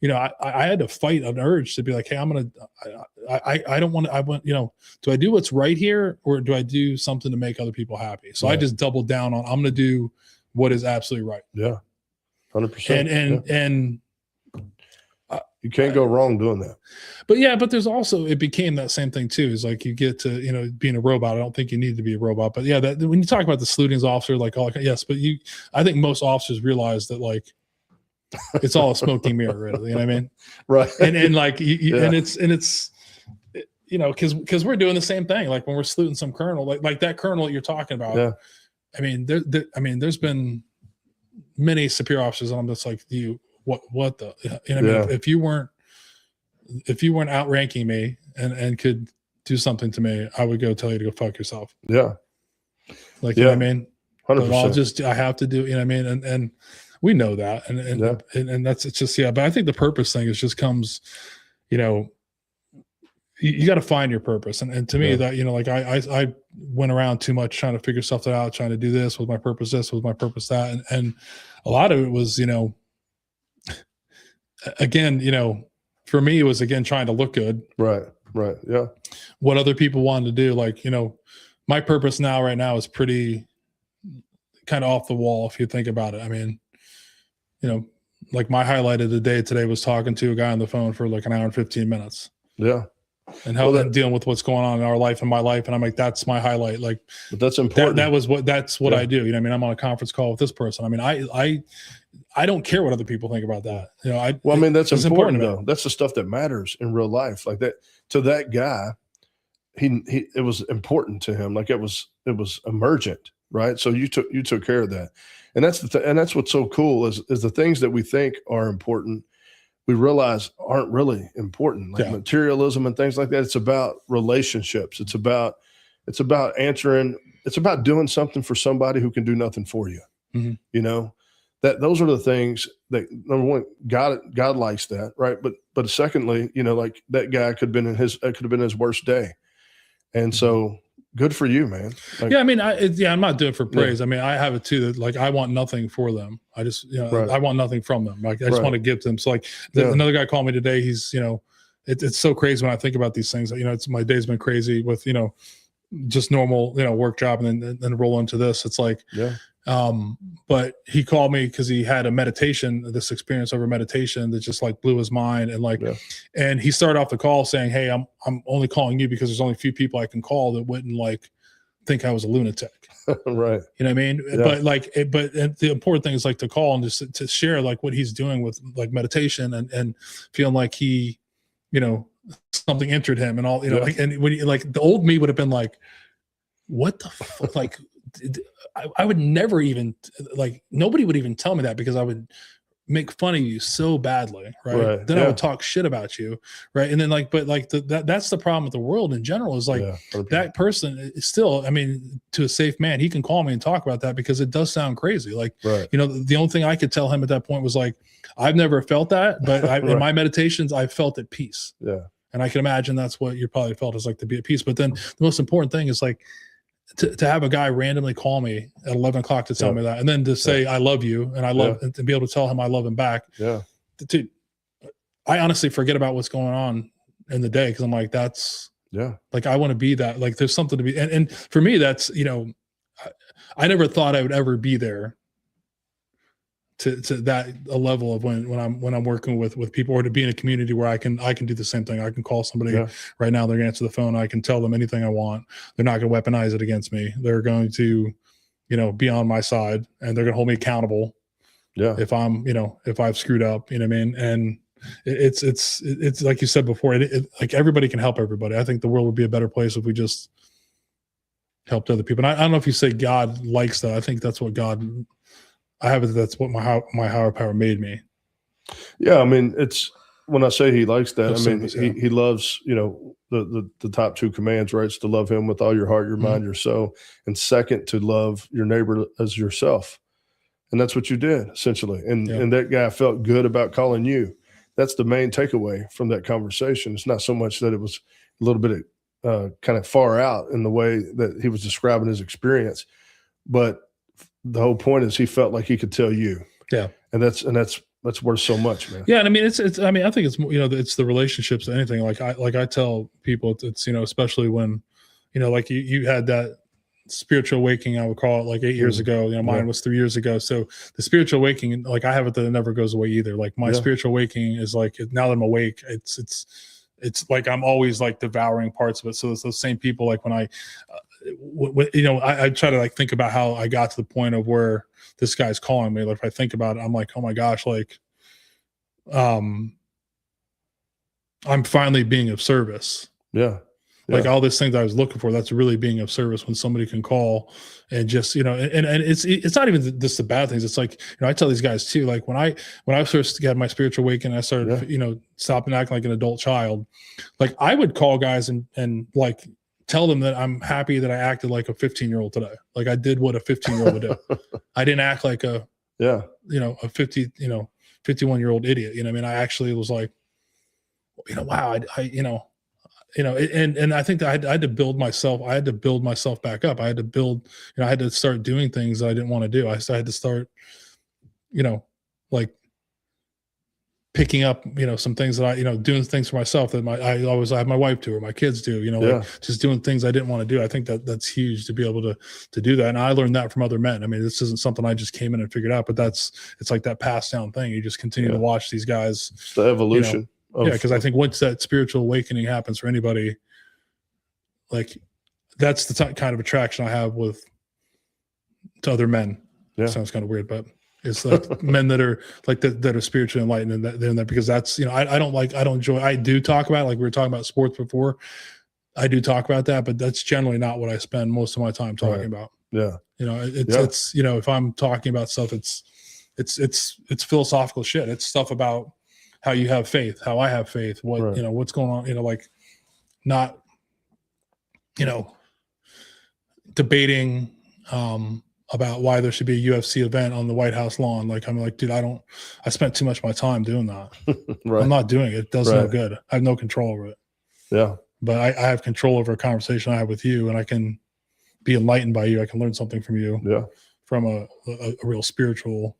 I had to fight an urge to be like, hey, I don't want to, do I do what's right here, or do I do something to make other people happy? So I just doubled down on, I'm going to do what is absolutely right. Yeah. 100%. And you can't go wrong doing that. But there's also, it became that same thing too. Is like, you get to, being a robot. I don't think you need to be a robot, but that when you talk about the saluting as officer, like, oh, yes, but I think most officers realize that, like, it's all a smoking mirror, really. You know what I mean? Right. And like, and it's, cause we're doing the same thing. Like when we're saluting some colonel, like that colonel that you're talking about. Yeah. I mean, there's been many superior officers, and I'm just like, what the, I mean, if you weren't outranking me and could do something to me, I would go tell you to go fuck yourself. Yeah. Like, you know what I mean? 100%. I have to do, you know what I mean? And we know that. And that's, it's just, but I think the purpose thing is just comes, you got to find your purpose. And to me that, like I went around too much trying to figure stuff out, trying to do this was my purpose, this was my purpose, that. And a lot of it was, again, for me, it was, again, trying to look good. Right. Yeah. What other people wanted to do. Like, my purpose right now is pretty kind of off the wall, if you think about it. I mean, like my highlight of the day today was talking to a guy on the phone for like an hour and 15 minutes. Yeah. And dealing with what's going on in our life and my life. And I'm like, that's my highlight. Like, but that's important. That's what I do. You know what I mean? I'm on a conference call with this person. I mean, I don't care what other people think about that. That's important though. That's the stuff that matters in real life. Like that, to that guy, it was important to him. Like it was emergent. Right. So you took care of that. And that's and that's what's so cool is the things that we think are important, we realize aren't really important, like materialism and things like that. It's about relationships. It's about answering. It's about doing something for somebody who can do nothing for you. You know, those are the things that, number one, God likes that, right? But secondly, you know, like that guy could have been his worst day, and so good for you, man. Like, yeah, I mean, I'm not doing it for praise. I mean, I have it too. That like I want nothing for them. I just, you know, I want nothing from them. Like I just want to give to them. So like another guy called me today. He's, you know, it's so crazy when I think about these things. You know, my day's been crazy with, you know, just normal, you know, work job, and then roll into this. It's like, but he called me because he had this experience over meditation that just like blew his mind. And like, and he started off the call saying, "Hey, I'm only calling you because there's only a few people I can call that wouldn't like think I was a lunatic." Right. You know what I mean? But like, but the important thing is like to call and just to share like what he's doing with like meditation and feeling like he, you know, something entered him and all, you know, like, and when like the old me would have been like, what the fuck? Like, I would never even like, nobody would even tell me that because I would make fun of you so badly. Right. Then I would talk shit about you. Right. And then like, but like that's the problem with the world in general is like that person is still, I mean, to a safe man, he can call me and talk about that because it does sound crazy. Like, you know, the only thing I could tell him at that point was like, I've never felt that, but in my meditations, I felt at peace. Yeah. And I can imagine that's what you probably felt, is like to be at peace. But then the most important thing is like, to have a guy randomly call me at 11 o'clock to tell me that, and then to say, I love you. And I love, and to be able to tell him I love him back. Yeah. Dude, I honestly forget about what's going on in the day. Cause I'm like, that's like, I want to be that, like, there's something to be. And for me, that's, you know, I never thought I would ever be there to that a level of when I'm working with people, or to be in a community where I can do the same thing. I can call somebody right now. They're gonna answer the phone. I can tell them anything I want. They're not going to weaponize it against me. They're going to, you know, be on my side, and they're going to hold me accountable. Yeah. If if I've screwed up, you know what I mean? And it's like you said before, like everybody can help everybody. I think the world would be a better place if we just helped other people. And I don't know if you say God likes that. I think that's what that's what my higher power made me. Yeah, I mean, it's when I say he likes that, I mean he loves, you know, the top two commands, right? It's to love him with all your heart, your mind, your soul, and second, to love your neighbor as yourself. And that's what you did essentially. And that guy felt good about calling you. That's the main takeaway from that conversation. It's not so much that it was a little bit kind of far out in the way that he was describing his experience, but the whole point is he felt like he could tell you. Yeah. And that's worth so much, man. Yeah. And I mean, I mean, I think it's, you know, it's the relationships, anything. Like I tell people, it's, you know, especially when, you know, like you had that spiritual awakening, I would call it, like 8 years ago, you know, mine was 3 years ago. So the spiritual awakening, like I have it that it never goes away either. Like my spiritual awakening is like, now that I'm awake, it's like, I'm always like devouring parts of it. So it's those same people, like when I, you know, I try to like think about how I got to the point of where this guy's calling me. Like if I think about it, I'm like, oh my gosh, like, I'm finally being of service. Yeah. Like all these things I was looking for, that's really being of service when somebody can call and just, you know, and it's not even just the bad things. It's like, you know, I tell these guys too, like when I first got my spiritual awakening, I started, you know, stopping acting like an adult child. Like I would call guys and like tell them that I'm happy that I acted like a 15-year-old today. Like I did what a 15-year-old would do. I didn't act like a, you know, a 51-year-old idiot. You know what I mean? I actually was like, you know, wow, I you know, and I think that I had to build myself. I had to build myself back up. I had to build, you know, I had to start doing things that I didn't want to do. I had to start, you know, like picking up, you know, some things that I, you know, doing things for myself that I have my wife do, or my kids do, you know, like just doing things I didn't want to do. I think that's huge to be able to do that. And I learned that from other men. I mean, this isn't something I just came in and figured out, but it's like that passed down thing. You just continue to watch these guys. It's the evolution. You know, because I think once that spiritual awakening happens for anybody, like that's the kind of attraction I have to other men. Yeah. Sounds kind of weird, but it's like men that are like that are spiritually enlightened, and that because that's, you know, I do talk about, like we were talking about sports before. I do talk about that, but that's generally not what I spend most of my time talking about. Yeah. You know, it's, you know, if I'm talking about stuff, it's philosophical shit. It's stuff about how you have faith, how I have faith, what, you know, what's going on, you know, like not, you know, debating, about why there should be a UFC event on the White House lawn. Like, I'm like, dude, I spent too much of my time doing that. Right. I'm not doing it. It does no good. I have no control over it. Yeah. But I have control over a conversation I have with you, and I can be enlightened by you. I can learn something from you. Yeah. From a real spiritual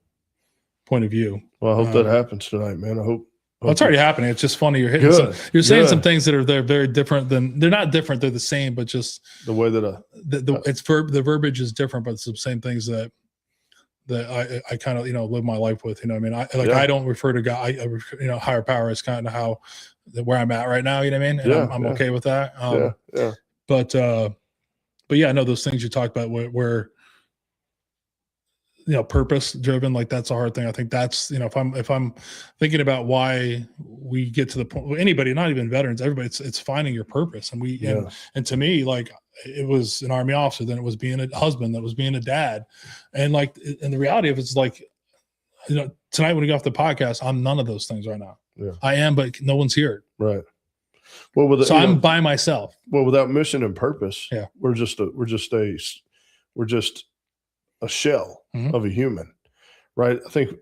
point of view. Well, I hope that happens tonight, man. I hope well, it's already happening. It's just funny. You're hitting you're saying some things that are they're very different than they're not different. They're the same, but just the way that the verbiage is different, but it's the same things that I kind of, live my life with, I mean, I don't refer to God, higher power is kind of where I'm at right now. You know what I mean? And I'm okay with that. But yeah, I know those things you talked about where purpose driven, like that's a hard thing. I think that's, if I'm thinking about why we get to the point, anybody, not even veterans, everybody, it's finding your purpose. And and to me, like it was an Army officer, then it was being a husband, that was being a dad. And the reality of it's like, tonight when we get off the podcast, I'm none of those things right now. Yeah. I am, but no one's here. Right. Well, I'm by myself. Well, without mission and purpose, yeah, we're just a shell of a human, right? I think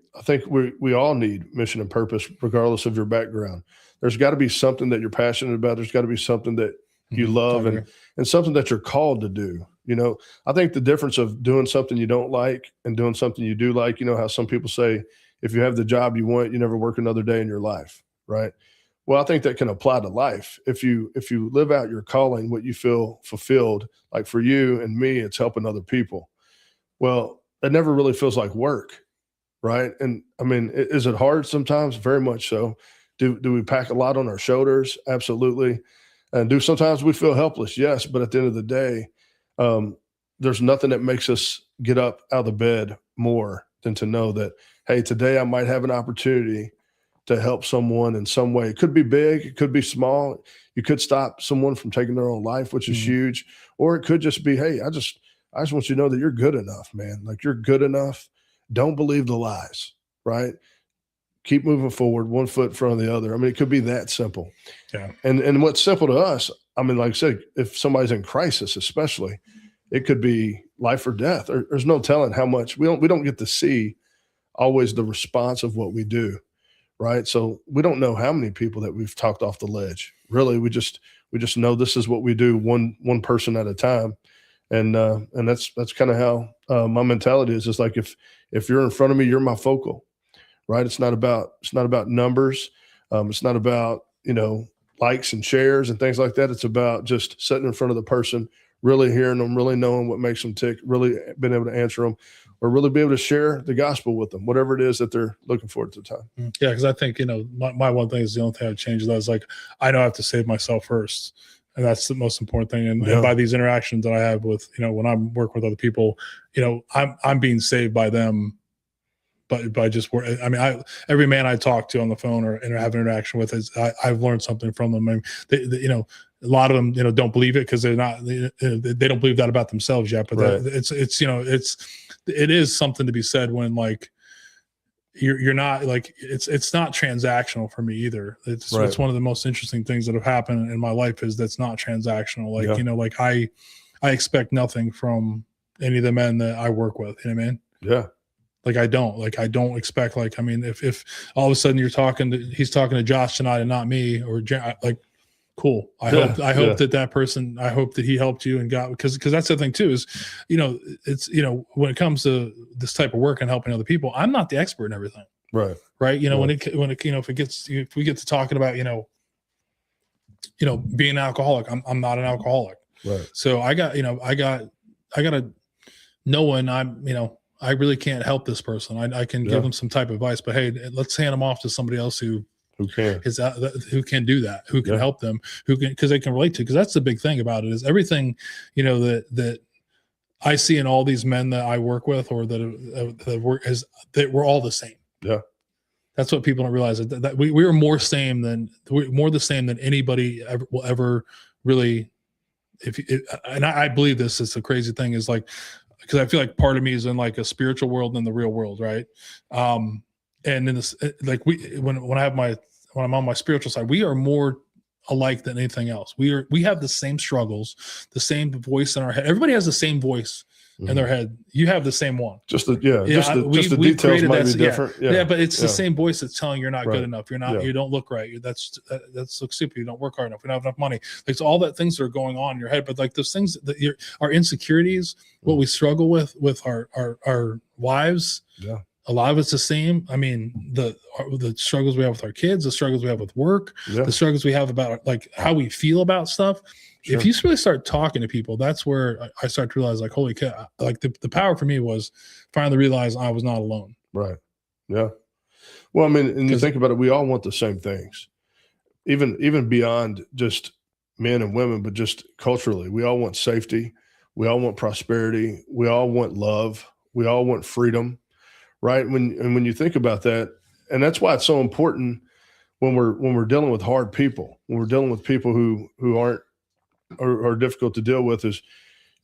we all need mission and purpose, regardless of your background. There's got to be something that you're passionate about. There's got to be something that you love and something that you're called to do. I think the difference of doing something you don't like and doing something you do like, how some people say, if you have the job you want, you never work another day in your life, right? Well, I think that can apply to life. If you live out your calling, what you feel fulfilled, like for you and me, it's helping other people. Well, it never really feels like work, right? And I mean, is it hard sometimes? Very much so. Do we pack a lot on our shoulders? Absolutely. And do sometimes we feel helpless? Yes. But at the end of the day, there's nothing that makes us get up out of the bed more than to know that, hey, today I might have an opportunity to help someone in some way. It could be big, it could be small. You could stop someone from taking their own life, which is huge. Or it could just be, hey, I just want you to know that you're good enough, man. Like you're good enough. Don't believe the lies, right? Keep moving forward, one foot in front of the other. I mean, it could be that simple. Yeah. And what's simple to us, I mean, like I said, if somebody's in crisis, especially, it could be life or death. There's no telling how much we don't get to see always the response of what we do, right? So we don't know how many people that we've talked off the ledge. Really, we just know this is what we do, one person at a time. And that's kind of how my mentality is. It's like if you're in front of me, you're my focal, right? It's not about numbers. It's not about likes and shares and things like that. It's about just sitting in front of the person, really hearing them, really knowing what makes them tick, really being able to answer them, or really be able to share the gospel with them, whatever it is that they're looking for at the time. Yeah, because I think my one thing is the only thing I've changed. That is like I know I have to save myself first. And that's the most important thing. And by these interactions that I have with, when I'm working with other people, I'm being saved by them, but by just work. I mean, every man I talk to on the phone or have an interaction with I've learned something from them. I mean, a lot of them, don't believe it because they don't believe that about themselves yet. But it is something to be said when like, you're not like it's not transactional for me either. It's one of the most interesting things that have happened in my life is that's not transactional. Like like I expect nothing from any of the men that I work with. You know what I mean? Yeah. Like I don't expect like I mean if all of a sudden he's talking to Josh tonight and not me or like cool. I hope that person, I hope that he helped you and got, because that's the thing too, is, it's, when it comes to this type of work and helping other people, I'm not the expert in everything. Right. Right. If we get to talking about, being an alcoholic, I'm not an alcoholic. Right. So I got to know when I really can't help this person. I can give them some type of advice, but hey, let's hand them off to somebody else who can do that, who can help them, because they can relate to, because that's the big thing about it is everything, that I see in all these men that I work with or that work is that we're all the same. Yeah. That's what people don't realize, that we are more the same than anybody will ever really, and I believe this is the crazy thing is like, because I feel like part of me is in like a spiritual world and the real world. Right. And in this, like when I'm on my spiritual side, we are more alike than anything else. We have the same struggles, the same voice in our head. Everybody has the same voice in their head, you have the same one. Just the details might be different. Yeah, but it's the same voice that's telling you're not good enough. You're not. Yeah. You don't look right. That's so stupid. You don't work hard enough. You don't have enough money. It's all that things that are going on in your head. But like those things that our insecurities, what we struggle with our wives. Yeah. A lot of it's the same. I mean, the struggles we have with our kids, the struggles we have with work, the struggles we have about like how we feel about stuff. Sure. If you really start talking to people, that's where I start to realize, like, holy cow! Like the power for me was finally realize I was not alone. Right. Yeah. Well, I mean, and you think about it, we all want the same things, even beyond just men and women, but just culturally, we all want safety, we all want prosperity, we all want love, we all want freedom. Right. When you think about that, and that's why it's so important when we're dealing with hard people, when we're dealing with people who aren't or are difficult to deal with, is,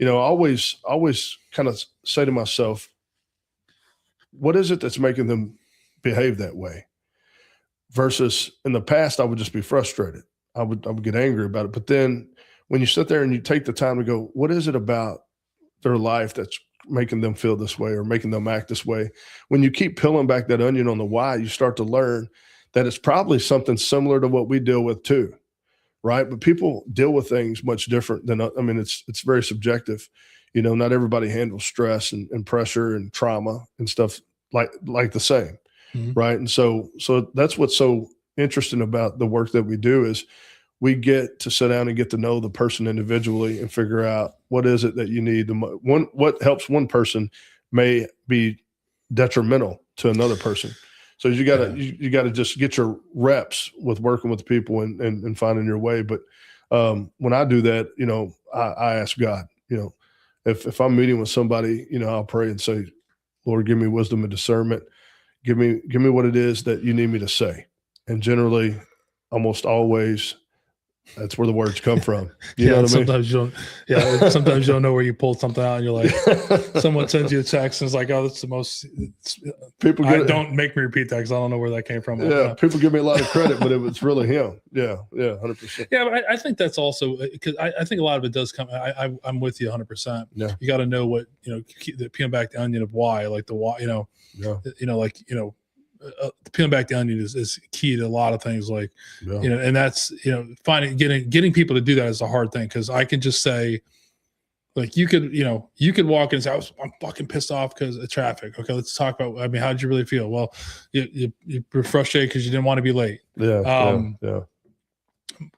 I always kind of say to myself, what is it that's making them behave that way? Versus in the past, I would just be frustrated. I would get angry about it. But then when you sit there and you take the time to go, what is it about their life that's making them feel this way or making them act this way? When you keep peeling back that onion on the why, you start to learn that it's probably something similar to what we deal with too, right? But people deal with things much different than, I mean, it's very subjective. Not everybody handles stress and pressure and trauma and stuff like the same, right? And so that's what's so interesting about the work that we do is we get to sit down and get to know the person individually and figure out what is it that you need. What helps one person may be detrimental to another person. So you gotta just get your reps with working with people and finding your way. But when I do that, I ask God, if I'm meeting with somebody, I'll pray and say, Lord, give me wisdom and discernment. Give me what it is that you need me to say. And generally, almost always, that's where the words come from. You know what I mean? Sometimes you don't know where you pulled something out and you're like, someone sends you a text and it's like, oh, that's the most don't make me repeat that because I don't know where that came from. Yeah. People give me a lot of credit, but it was really him. Yeah. 100%. Yeah. But I think that's also because I think a lot of it does come. I'm with you 100%. Yeah. You got to know what, peeling back the onion of why, like the why, peeling back the onion is key to a lot of things, like, and that's, getting people to do that is a hard thing. Cause I can just say, like, you could walk in and say, I'm fucking pissed off because of traffic. Okay. Let's talk about, how did you really feel? Well, you were frustrated because you didn't want to be late.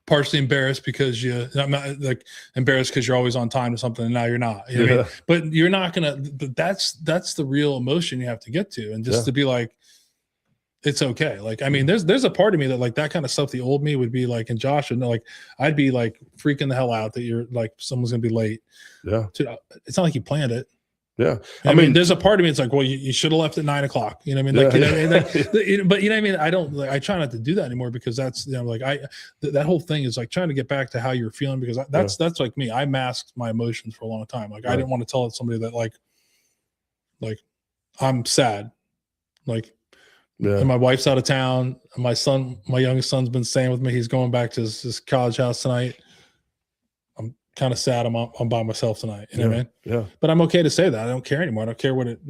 Partially embarrassed because embarrassed because you're always on time to something and now you're not, what I mean? But you're not going to, that's the real emotion you have to get to. And just to be like, it's okay. Like, I mean, there's a part of me that, like, that kind of stuff, the old me would be like, and Josh would know, like, I'd be like freaking the hell out that you're like, someone's going to be late. Yeah. It's not like you planned it. Yeah. I mean, there's a part of me, it's like, well, you should have left at 9 o'clock. You know what I mean? But you know what I mean? I try not to do that anymore because that's, that whole thing is like trying to get back to how you're feeling, because that's like me. I masked my emotions for a long time. Like, I didn't want to tell somebody that like I'm sad. Like, and my wife's out of town. My youngest son's been staying with me. He's going back to his college house tonight. I'm kind of sad. I'm by myself tonight. You know what I mean? Yeah. But I'm okay to say that. I don't care anymore. I don't care what it,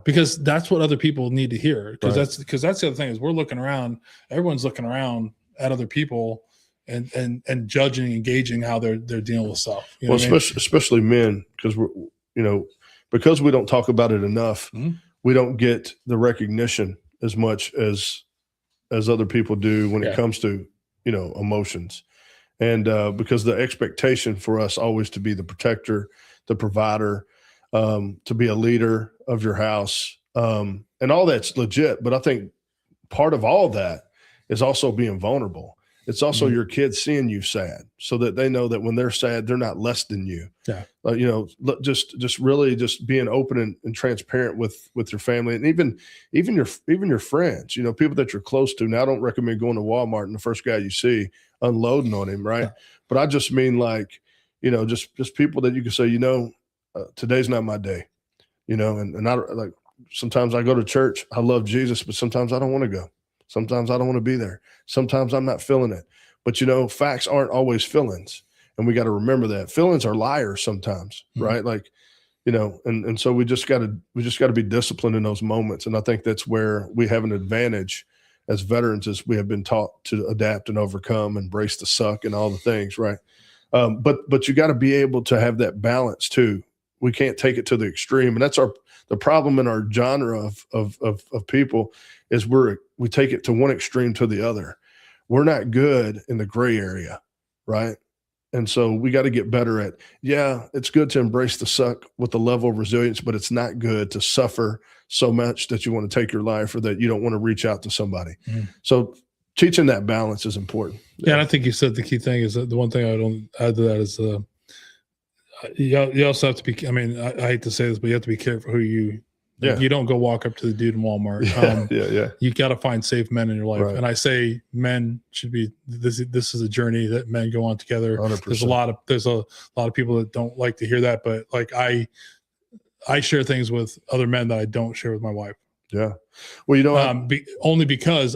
because that's what other people need to hear. Because that's the other thing is we're looking around. Everyone's looking around at other people and judging, engaging how they're dealing with stuff. You know especially men, because because we don't talk about it enough. Mm-hmm. We don't get the recognition as much as other people do when it comes to, emotions. And because the expectation for us always to be the protector, the provider, to be a leader of your house, and all that's legit. But I think part of all that is also being vulnerable. It's also your kids seeing you sad so that they know that when they're sad, they're not less than you. Yeah. Just really just being open and transparent with your family, and even your friends, people that you're close to. Now, I don't recommend going to Walmart and the first guy you see unloading on him. Right. Yeah. But I just mean just people that you can say, today's not my day, and I like, sometimes I go to church. I love Jesus, but sometimes I don't want to go. Sometimes I don't want to be there. Sometimes I'm not feeling it. But, facts aren't always feelings. And we got to remember that. Feelings are liars sometimes, right? Like, and so we just got to be disciplined in those moments. And I think that's where we have an advantage as veterans, as we have been taught to adapt and overcome, embrace the suck and all the things, right? But you got to be able to have that balance too. We can't take it to the extreme, and that's the problem in our genre of people is we take it to one extreme to the other. We're not good in the gray area, right? And so we got to get better at, it's good to embrace the suck with the level of resilience, but it's not good to suffer so much that you want to take your life or that you don't want to reach out to somebody. So teaching that balance is important. Yeah, and I think you said the key thing is that the one thing I don't add to that is you also have to be, I mean, I hate to say this, but you have to be careful who you don't go walk up to the dude in Walmart. You got to find safe men in your life. Right. And I say men should be, this is a journey that men go on together. 100%. There's a lot of people that don't like to hear that, but like I share things with other men that I don't share with my wife. Yeah. Well, only because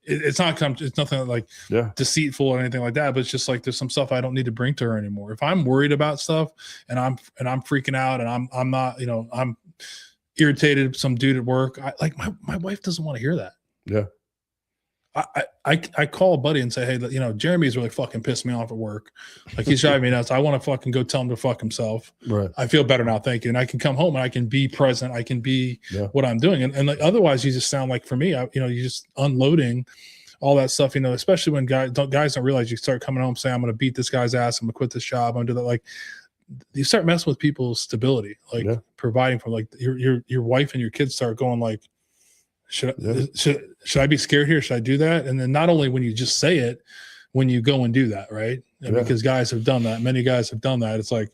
it's nothing like deceitful or anything like that, but it's just like there's some stuff I don't need to bring to her anymore. If I'm worried about stuff and I'm freaking out and I'm not, I'm irritated, some dude at work, my wife doesn't want to hear that. Yeah. I call a buddy and say, hey, Jeremy's really fucking pissed me off at work. Like he's driving me nuts. I want to fucking go tell him to fuck himself. Right. I feel better now. Thank you. And I can come home and I can be present. I can be what I'm doing. And like, otherwise you just sound like, for me, you're just unloading all that stuff, especially when guys don't realize you start coming home saying, I'm going to beat this guy's ass. I'm gonna quit this job. I'm going to do that. Like you start messing with people's stability, like providing for like your wife and your kids start going like, should I be scared here? Should I do that? And then not only when you just say it, when you go and do that, right? And because guys have done that, many guys have done that. It's like,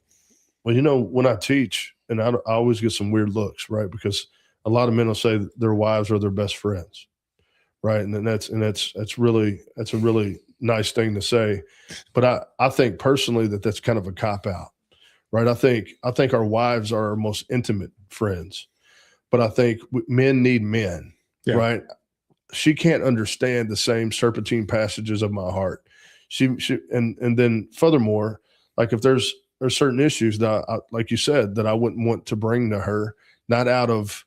well, when I teach, and I always get some weird looks, right? Because a lot of men will say that their wives are their best friends, right? And then that's a really nice thing to say. But I think personally that's kind of a cop out, right? I think our wives are our most intimate friends, but I think men need men. Yeah. Right. She can't understand the same serpentine passages of my heart. And then furthermore, like if there's certain issues that like you said, that I wouldn't want to bring to her, not out of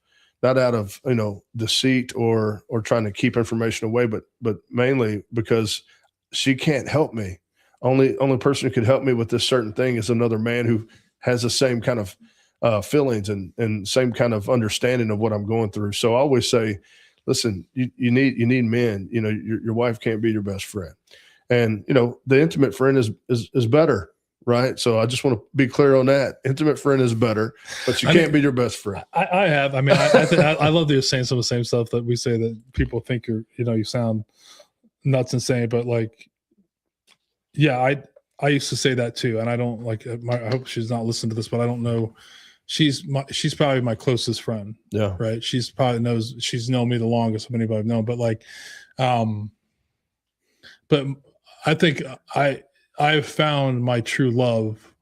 deceit or trying to keep information away, but mainly because she can't help me. Only person who could help me with this certain thing is another man who has the same kind of feelings and same kind of understanding of what I'm going through. So I always say, listen, you need men. Your wife can't be your best friend, and the intimate friend is better, right? So I just want to be clear on that. Intimate friend is better, but you can't be your best friend. I love that you're saying some of the same stuff that we say that people think you sound nuts and saying, but like, I used to say that too, and I don't like. I hope she's not listening to this, but I don't know. She's probably my closest friend. Yeah. Right. She's known me the longest of anybody I've known, but like, but I think I've found my true love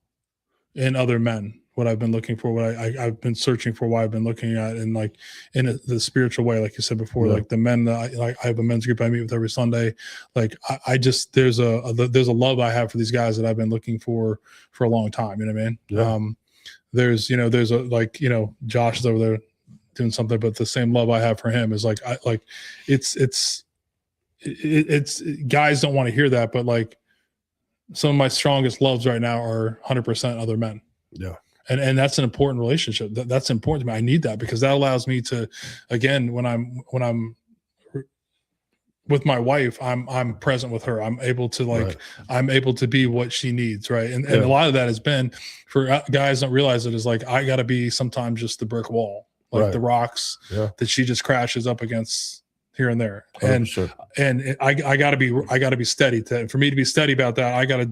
in other men, what I've been looking for, what I've been searching for, what I've been looking at, and like in the spiritual way, like you said before, like the men that I have a men's group I meet with every Sunday. Like I just, there's a love I have for these guys that I've been looking for a long time. You know what I mean? Yeah. There's Josh is over there doing something, but the same love I have for him is like, it's guys don't want to hear that, but like some of my strongest loves right now are 100% other men. Yeah. And that's an important relationship. That's important to me. I need that because that allows me to, again, when I'm with my wife, I'm present with her. I'm able to I'm able to be what she needs. Right. And a lot of that has been for guys don't realize it is like, I gotta be sometimes just the brick wall, like the rocks that she just crashes up against here and there. 100%. And I gotta be steady for me to be steady about that. I gotta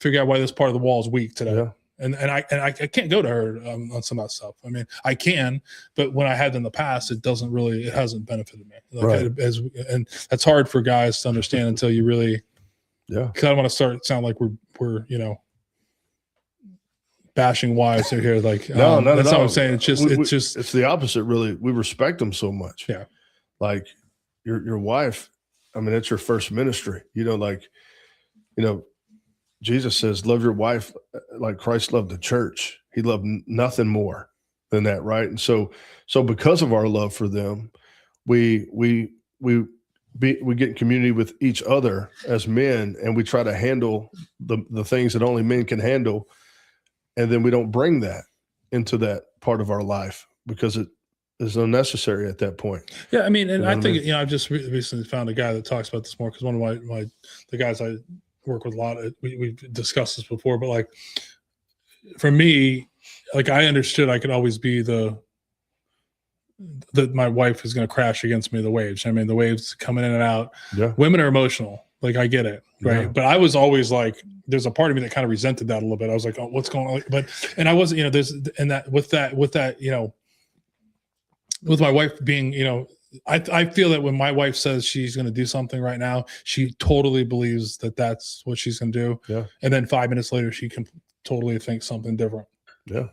figure out why this part of the wall is weak today. Yeah. And I can't go to her on some of that stuff. I mean, I can, but when I had in the past, it hasn't benefited me. And that's hard for guys to understand until you really, because I don't want to sound like we're bashing wives here. Like, no, that's not what I'm saying. It's the opposite. Really, we respect them so much. Yeah, like your wife. I mean, it's your first ministry. Jesus says, love your wife like Christ loved the church. He loved nothing more than that, right? And so because of our love for them, we get in community with each other as men, and we try to handle the things that only men can handle, and then we don't bring that into that part of our life because it is unnecessary at that point. Yeah, I mean, and I think I just recently found a guy that talks about this more, because one of the guys I work with a lot, we've discussed this before, but like for me, like I understood I could always be that my wife is going to crash against me, the waves. I mean, the waves coming in and out. Yeah. Women are emotional. Like I get it. Right. Yeah. But I was always like, there's a part of me that kind of resented that a little bit. I was like, oh, what's going on? And I wasn't, with that, with my wife being, I feel that when my wife says she's going to do something right now, she totally believes that that's what she's going to do. Yeah. And then 5 minutes later, she can totally think something different. Yeah.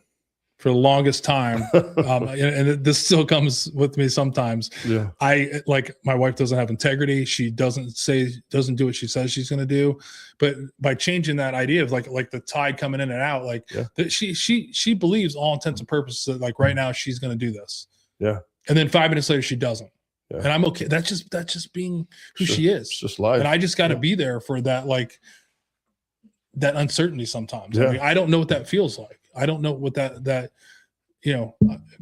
For the longest time, and this still comes with me sometimes. Yeah, my wife doesn't have integrity. She doesn't do what she says she's going to do. But by changing that idea of like the tide coming in and out, that she believes all intents and purposes that like right now she's going to do this. Yeah, and then 5 minutes later she doesn't. Yeah. And I'm okay. That's just being who she is. It's just life. And I just got to be there for that, like that uncertainty sometimes. Yeah. I mean, I don't know what that feels like. I don't know what that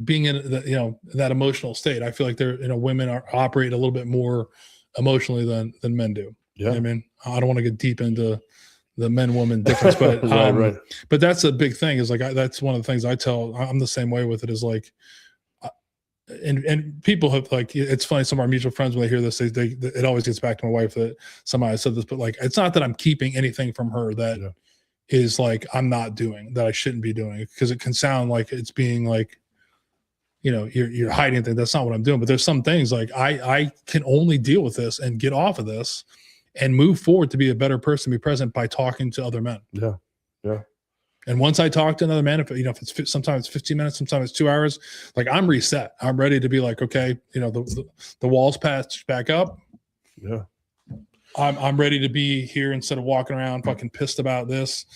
being in that emotional state. I feel like women operate a little bit more emotionally than men do. Yeah. I mean, I don't want to get deep into the men-woman difference, but right. But that's a big thing. Is like that's one of the things I tell. I'm the same way with it. Is like, and people have like, it's funny. Some of our mutual friends, when they hear this, it always gets back to my wife that somebody said this, but like, it's not that I'm keeping anything from her that. Yeah. Is like I'm not doing that I shouldn't be doing, because it can sound like it's being like, you're hiding things. That's not what I'm doing. But there's some things like I can only deal with this and get off of this and move forward to be a better person, be present by talking to other men. Yeah. Yeah. And once I talk to another man, if it's sometimes it's 15 minutes, sometimes it's 2 hours, like I'm reset. I'm ready to be like, okay, the walls patched back up. Yeah. I'm ready to be here instead of walking around fucking pissed about this,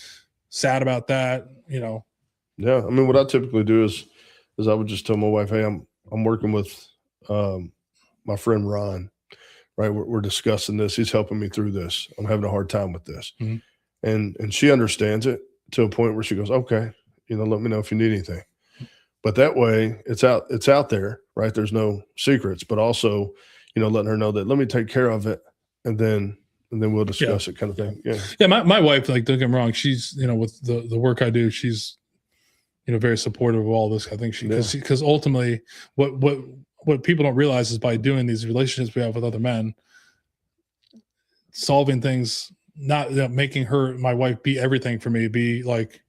sad about that, Yeah. I mean, what I typically do is I would just tell my wife, hey, I'm working with my friend Ron, right? We're discussing this. He's helping me through this. I'm having a hard time with this. Mm-hmm. And she understands it to a point where she goes, okay, let me know if you need anything. But that way it's out there, right? There's no secrets, but also, letting her know that let me take care of it. And then we'll discuss it, kind of thing. Yeah. Yeah. My wife, like, don't get me wrong. She's, with the work I do, she's, very supportive of all this. I think because ultimately what people don't realize is by doing these relationships we have with other men, solving things, not making my wife be everything for me, be like,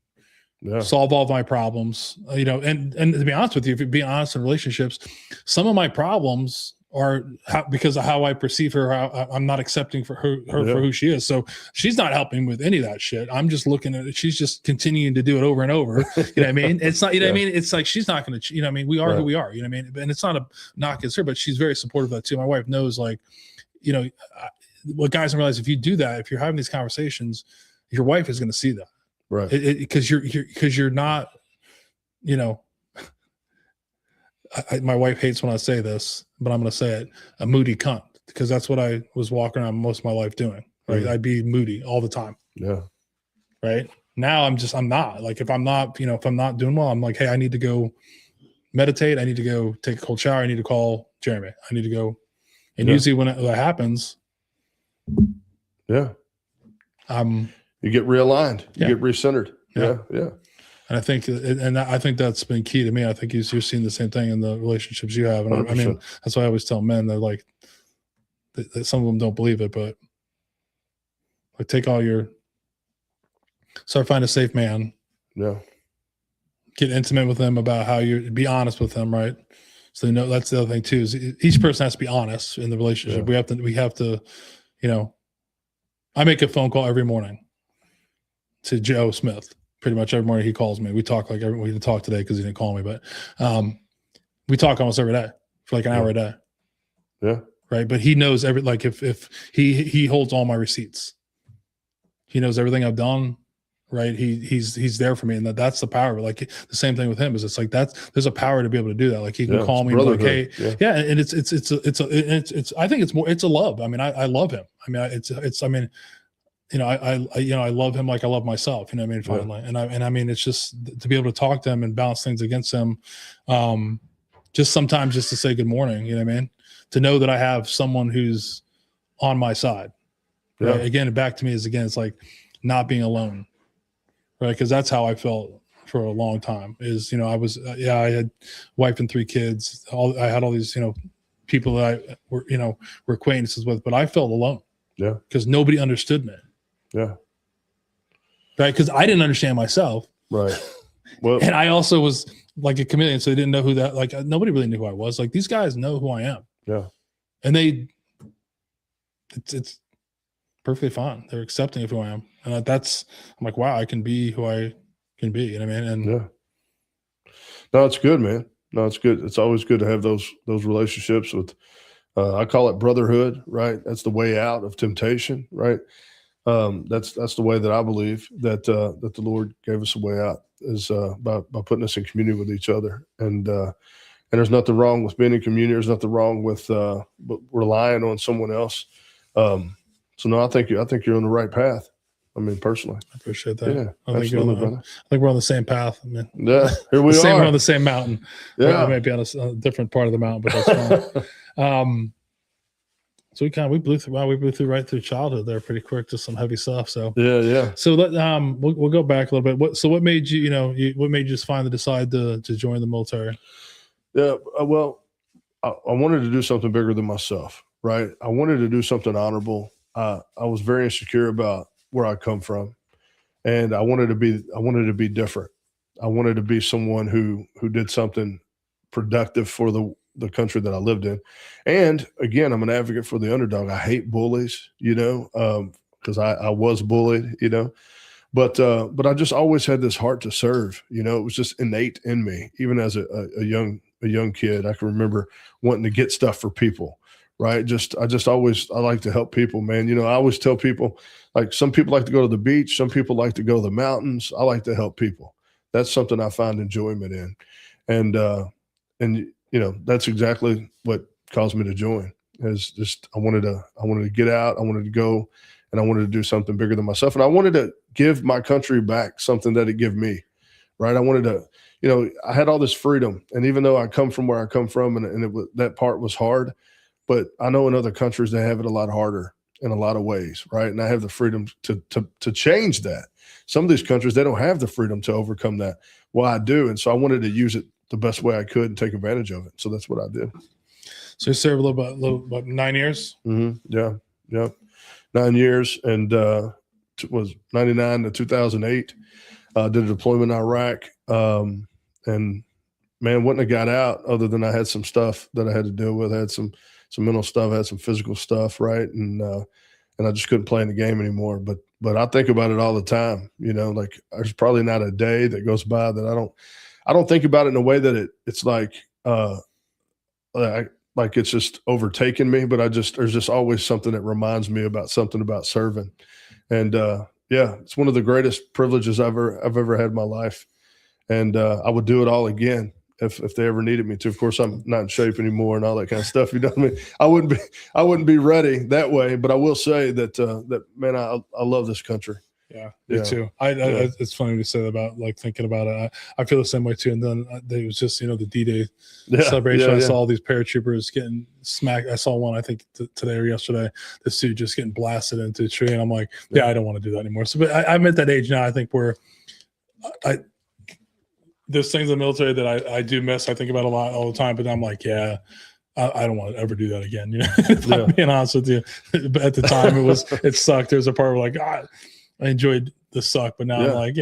solve all of my problems, and to be honest with you, if you're being honest in relationships, some of my problems are because of how I perceive her, how I'm not accepting for her for who she is. So she's not helping with any of that shit. I'm just looking at it. She's just continuing to do it over and over. You know what I mean? It's not, what I mean? It's like, she's not going to, we are who we are, what I mean? And it's not a knock against her, but she's very supportive of that too. My wife knows, like, what guys don't realize, if you do that, if you're having these conversations, your wife is going to see that. Right. Because you're not, my wife hates when I say this, but I'm going to say it, a moody cunt, because that's what I was walking around most of my life doing. Right. I'd be moody all the time. Yeah. Right. Now I'm not, like, if I'm not doing well, I'm like, hey, I need to go meditate. I need to go take a cold shower. I need to call Jeremy. I need to go. And usually when that happens. Yeah. You get realigned. You get recentered. Yeah. Yeah. And I think that's been key to me. I think you're seeing the same thing in the relationships you have. And I mean, that's why I always tell men, they're like, that some of them don't believe it, but like start find a safe man. Yeah. Get intimate with them about how be honest with them. Right. So that's the other thing too, is each person has to be honest in the relationship. Yeah. We have to, I make a phone call every morning to Joe Smith. Pretty much every morning he calls me. We talk we didn't talk today because he didn't call me, but we talk almost every day for like an hour a day. Yeah. Right. But he knows if he holds all my receipts. He knows everything I've done. Right. He's there for me. And that's the power. Like the same thing with him is it's like there's a power to be able to do that. Like he can call me and be like, hey, and it's I think it's a love. I mean, I love him. I mean, I mean, I love him like I love myself, you know what I mean? Finally. And I mean, it's just to be able to talk to him and balance things against him. Just sometimes just to say good morning, you know what I mean? To know that I have someone who's on my side. Right? Again, back to me is it's like not being alone. Right. Cause that's how I felt for a long time is, I was, I had wife and 3 kids. I had all these, people that I were acquaintances with, but I felt alone. Yeah. Cause nobody understood me. Yeah. Right. Cause I didn't understand myself. Right. Well, and I also was like a chameleon. So they didn't know who that, like nobody really knew who I was. Like these guys know who I am. Yeah. And it's perfectly fine. They're accepting of who I am. And I'm like, wow, I can be who I can be. You know what I mean? And no, it's good, man. No, it's good. It's always good to have those relationships with, I call it brotherhood, right? That's the way out of temptation, right? That's the way that I believe that the Lord gave us a way out is by putting us in community with each other. And there's nothing wrong with being in community. There's nothing wrong with relying on someone else. So no, I think you're on the right path. I mean, personally, I appreciate that. Yeah, I think we're on the same path. I mean, yeah, here we are. We're on the same mountain. Yeah, we might be on a different part of the mountain, but that's fine. So we blew through right through childhood there pretty quick, just some heavy stuff. So yeah. So we'll go back a little bit. What made you what made you just finally decide to join the military? Yeah, well, I wanted to do something bigger than myself, right? I wanted to do something honorable. I was very insecure about where I come from, and I wanted to be different. I wanted to be someone who did something productive for the country that I lived in. And again, I'm an advocate for the underdog. I hate bullies, because I was bullied, but I just always had this heart to serve. It was just innate in me, even as a young kid. I can remember wanting to get stuff for people. Right. I like to help people, man. I always tell people, like, some people like to go to the beach. Some people like to go to the mountains. I like to help people. That's something I find enjoyment in. And that's exactly what caused me to join, is just, I wanted to get out. I wanted to go, and I wanted to do something bigger than myself. And I wanted to give my country back something that it gave me. Right. I wanted to, I had all this freedom. And even though I come from where I come from, and that part was hard, but I know in other countries they have it a lot harder in a lot of ways, right? And I have the freedom to change that. Some of these countries, they don't have the freedom to overcome that. Well, I do, and so I wanted to use it the best way I could and take advantage of it. So that's what I did. So you served about 9 years? Mm-hmm. Yeah. 9 years, and was 99 to 2008. Did a deployment in Iraq, and man, wouldn't have got out other than I had some stuff that I had to deal with. I had some mental stuff, I had some physical stuff, right? And I just couldn't play in the game anymore. But I think about it all the time, like there's probably not a day that goes by that I don't think about it in a way that it's like it's just overtaken me, but there's just always something that reminds me about something about serving. And it's one of the greatest privileges I've ever had in my life. And I would do it all again if they ever needed me to. Of course, I'm not in shape anymore and all that kind of stuff. You know what I mean? I wouldn't be ready that way, but I will say that man, I love this country. Yeah, me too. It's funny to say about like thinking about it. I feel the same way too. And then it was just the D-Day celebration. I saw all these paratroopers getting smacked. I saw one, I think today or yesterday, this dude just getting blasted into a tree, and I'm like, I don't want to do that anymore. So, but I'm at that age now. I think where there's things in the military that I do miss. I think about a lot all the time, but I'm like, I don't want to ever do that again. If I'm being honest with you, but at the time it sucked. There's a part where like, I enjoyed the suck, but now I'm like,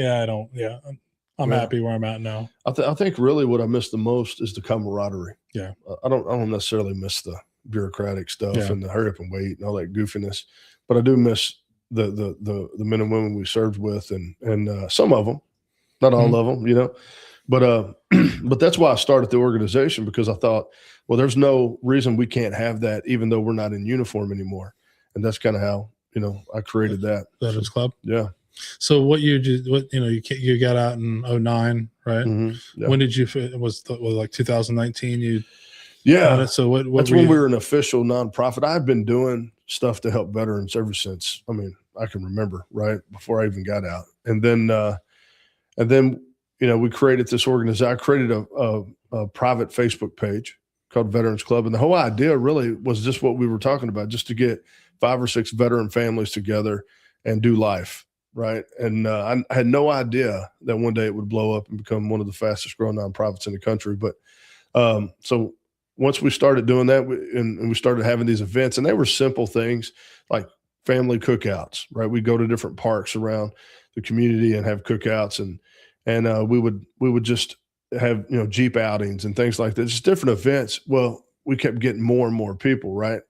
I'm happy where I'm at now. I think really what I miss the most is the camaraderie. Yeah. I don't necessarily miss the bureaucratic stuff and the hurry up and wait and all that goofiness, but I do miss the men and women we served with, and some of them, not all of them, but that's why I started the organization, because I thought, well, there's no reason we can't have that, even though we're not in uniform anymore. And that's kind of how I created that Veterans Club. Yeah. So what year did you got out in 2009, right? Mm-hmm. Yeah. When did you was like 2019? Yeah. So what that's when we were an official nonprofit. I've been doing stuff to help veterans ever since. I mean, I can remember right before I even got out. And then we created this organization. I created a private Facebook page called Veterans Club. And the whole idea really was just what we were talking about, just to get 5 or 6 veteran families together and do life. Right. And I had no idea that one day it would blow up and become one of the fastest growing nonprofits in the country. But so once we started doing that and we started having these events, and they were simple things like family cookouts, right? We'd go to different parks around the community and have cookouts, and we would just have, Jeep outings and things like that, just different events. Well, we kept getting more and more people. Right.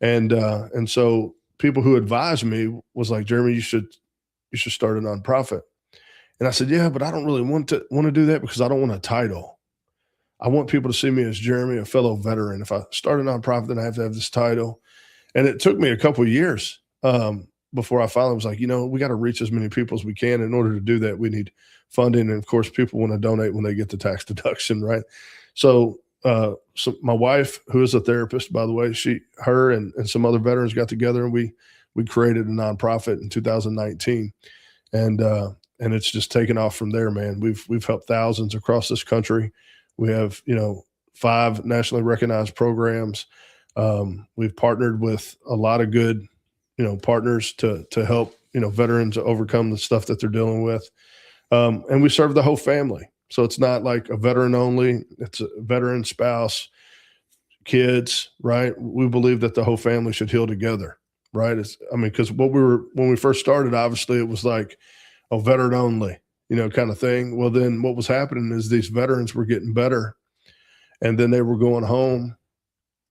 And so people who advised me was like, Jeremy, you should start a nonprofit. And I said, yeah, but I don't really want to do that because I don't want a title. I want people to see me as Jeremy, a fellow veteran. If I start a nonprofit, then I have to have this title. And it took me a couple of years before I finally was like, we got to reach as many people as we can. In order to do that, we need funding. And of course, people want to donate when they get the tax deduction, right? So my wife, who is a therapist, by the way, her and some other veterans got together, and we created a nonprofit in 2019. And it's just taken off from there, man. We've helped thousands across this country. We have, 5 nationally recognized programs. We've partnered with a lot of good, partners to help, veterans overcome the stuff that they're dealing with. And we serve the whole family. So it's not like a veteran only, it's a veteran, spouse, kids, right? We believe that the whole family should heal together, right? Because when we first started, obviously it was like a veteran only, kind of thing. Well, then what was happening is these veterans were getting better, and then they were going home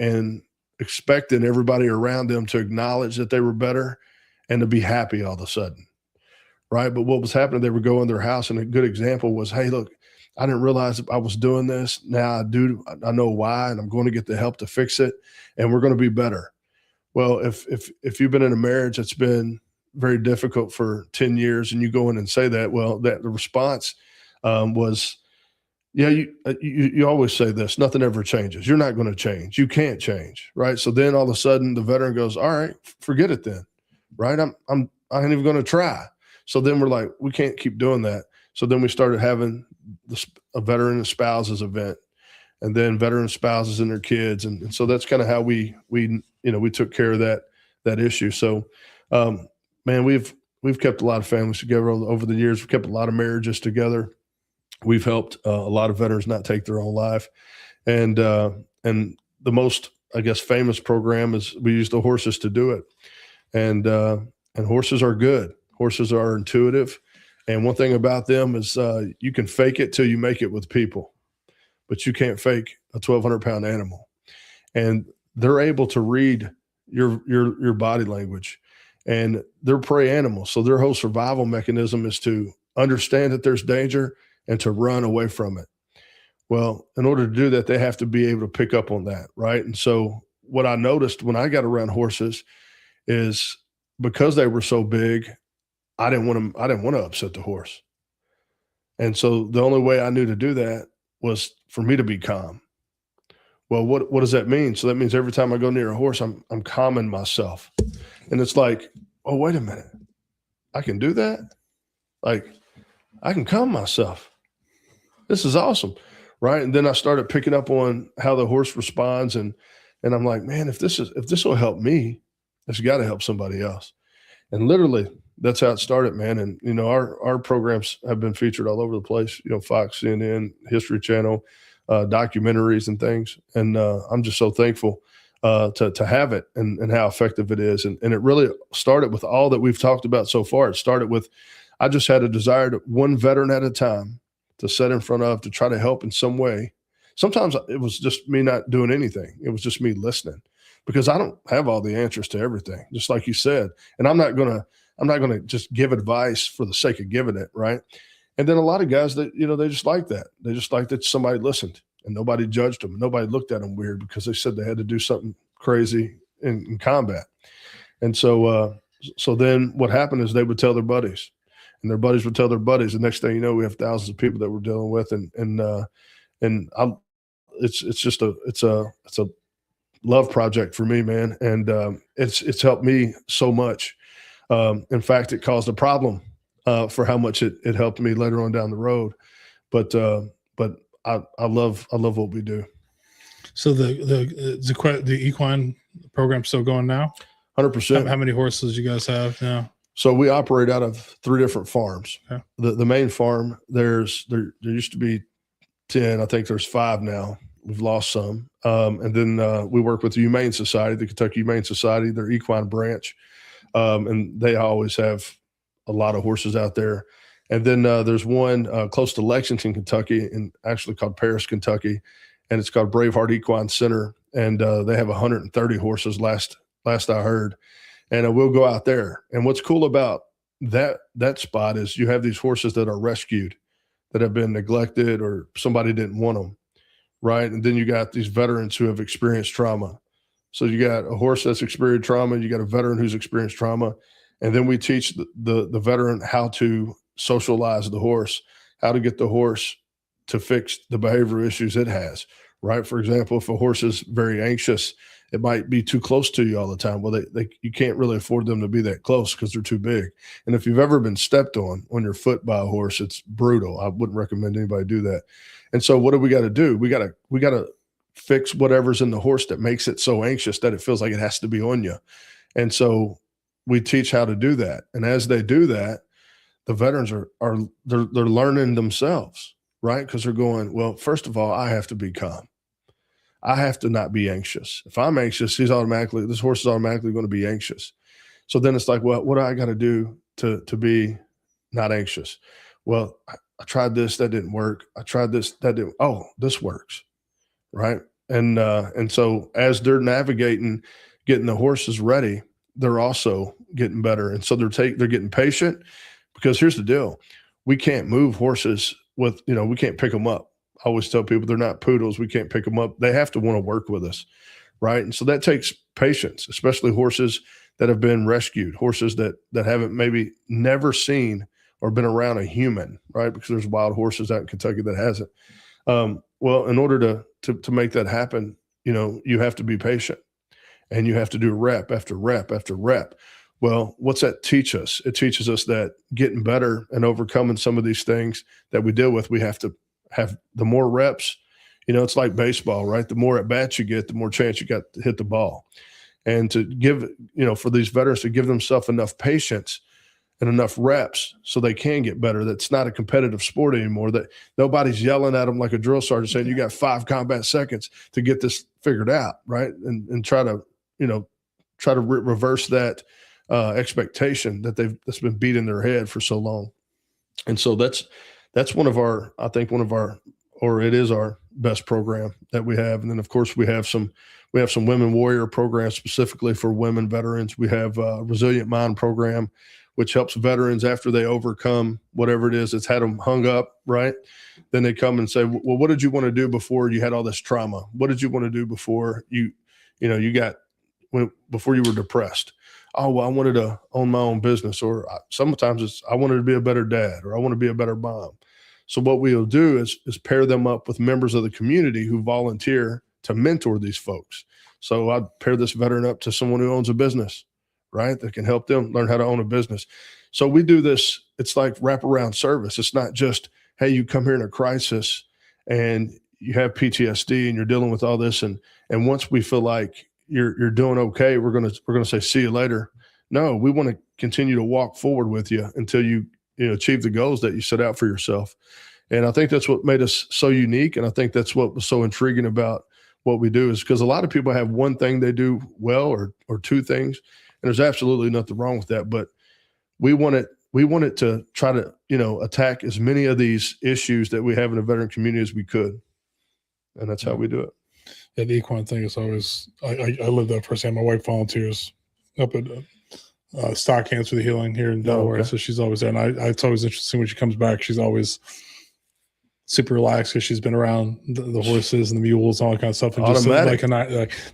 and expecting everybody around them to acknowledge that they were better and to be happy all of a sudden, right? But what was happening, they would go in their house, and a good example was, hey, look, I didn't realize I was doing this. Now I do. I know why, and I'm going to get the help to fix it, and we're going to be better. Well, if you've been in a marriage that's been very difficult for 10 years and you go in and say that, well, that the response was, yeah, you always say this, nothing ever changes. You're not going to change. You can't change. Right. So then all of a sudden the veteran goes, all right, forget it then. Right. I ain't even going to try. So then we're like, we can't keep doing that. So then we started having a veteran and spouses event, and then veteran spouses and their kids. And so that's kind of how we took care of that issue. So, man, we've kept a lot of families together over the years. We've kept a lot of marriages together. We've helped a lot of veterans not take their own life. And the most, I guess, famous program is we use the horses to do it. And horses are good. Horses are intuitive. And one thing about them is you can fake it till you make it with people, but you can't fake a 1,200-pound animal. And they're able to read your body language. And they're prey animals. So their whole survival mechanism is to understand that there's danger and to run away from it. Well, in order to do that, they have to be able to pick up on that, right? And so what I noticed when I got around horses is because they were so big, I didn't want to upset the horse. And so the only way I knew to do that was for me to be calm. Well, what does that mean? So that means every time I go near a horse, I'm calming myself. And it's like, oh, wait a minute. I can do that? Like, I can calm myself. This is awesome, right? And then I started picking up on how the horse responds, and I'm like, man, if this will help me, it's got to help somebody else. And literally, that's how it started, man. And our programs have been featured all over the place. Fox, CNN, History Channel, documentaries and things. And I'm just so thankful to have it and how effective it is. And it really started with all that we've talked about so far. It started with, I just had a desire to one veteran at a time to sit in front of, to try to help in some way. Sometimes it was just me not doing anything. It was just me listening, because I don't have all the answers to everything, just like you said. And I'm not going to just give advice for the sake of giving it. Right. And then a lot of guys that, they just like that. They just like that somebody listened and nobody judged them. Nobody looked at them weird because they said they had to do something crazy in combat. And so So then what happened is they would tell their buddies, and their buddies would tell their buddies. The next thing you know, we have thousands of people that we're dealing with, it's a love project for me, man. And it's helped me so much. In fact, it caused a problem for how much it helped me later on down the road. But I love what we do. So the equine program's still going now? 100%. How many horses you guys have now? So we operate out of 3 different farms. Okay. The main farm, there used to be 10. I think there's 5 now. We've lost some. And then we work with the Humane Society, the Kentucky Humane Society, their equine branch. And they always have a lot of horses out there. And then there's one close to Lexington, Kentucky, and actually called Paris, Kentucky, and it's called Braveheart Equine Center. And they have 130 horses last I heard. And we'll go out there. And what's cool about that spot is you have these horses that are rescued, that have been neglected or somebody didn't want them, right? And then you got these veterans who have experienced trauma. So you got a horse that's experienced trauma, you got a veteran who's experienced trauma, and then we teach the veteran how to socialize the horse, how to get the horse to fix the behavior issues it has, right? For example, if a horse is very anxious, it might be too close to you all the time. Well, you can't really afford them to be that close because they're too big. And if you've ever been stepped on your foot by a horse, it's brutal. I wouldn't recommend anybody do that. And so what do? We got to fix whatever's in the horse that makes it so anxious that it feels like it has to be on you. And so we teach how to do that. And as they do that, the veterans they're learning themselves, right? Because they're going, well, first of all, I have to be calm. I have to not be anxious. If I'm anxious, this horse is automatically going to be anxious. So then it's like, well, what do I got to do to be not anxious? Well, I tried this, that didn't work. I tried this, that didn't. Oh, this works, right? And so as they're navigating, getting the horses ready, they're also getting better. And so they're getting patient, because here's the deal: we can't move horses we can't pick them up. I always tell people they're not poodles. We can't pick them up. They have to want to work with us, right? And so that takes patience, especially horses that have been rescued, horses that haven't maybe never seen or been around a human, right? Because there's wild horses out in Kentucky that hasn't. Well, in order to make that happen, you have to be patient, and you have to do rep after rep after rep. Well, what's that teach us? It teaches us that getting better and overcoming some of these things that we deal with, we have to have the more reps. It's like baseball, right? The more at bats you get, the more chance you got to hit the ball. And to give, for these veterans to give themselves enough patience and enough reps so they can get better. That's not a competitive sport anymore, that nobody's yelling at them like a drill sergeant saying, you got 5 combat seconds to get this figured out, right? And try to reverse that expectation that's been beat in their head for so long. And so that's it is our best program that we have. And then of course we have some women warrior programs specifically for women veterans. We have a Resilient Mind program, which helps veterans after they overcome whatever it is that's had them hung up, right? Then they come and say, well, what did you want to do before you had all this trauma? What did you want to do before before you were depressed? Oh, well, I wanted to own my own business, or sometimes I wanted to be a better dad, or I want to be a better mom. So what we'll do is pair them up with members of the community who volunteer to mentor these folks. So I'd pair this veteran up to someone who owns a business, right? That can help them learn how to own a business. So we do this, it's like wraparound service. It's not just, hey, you come here in a crisis and you have PTSD and you're dealing with all this. And once we feel like you're doing okay, we're going to say, see you later. No, we want to continue to walk forward with you until you achieve the goals that you set out for yourself. And I think that's what made us so unique. And I think that's what was so intriguing about what we do, is because a lot of people have one thing they do well, or 2 things. And there's absolutely nothing wrong with that. But we want it to try to, attack as many of these issues that we have in the veteran community as we could. And that's how we do it. Yeah, the equine thing is always, I live that firsthand. My wife volunteers up at Stock Hands for the Healing here in Delaware. So she's always there. And it's always interesting when she comes back. She's always super relaxed because she's been around the horses and the mules and all that kind of stuff. And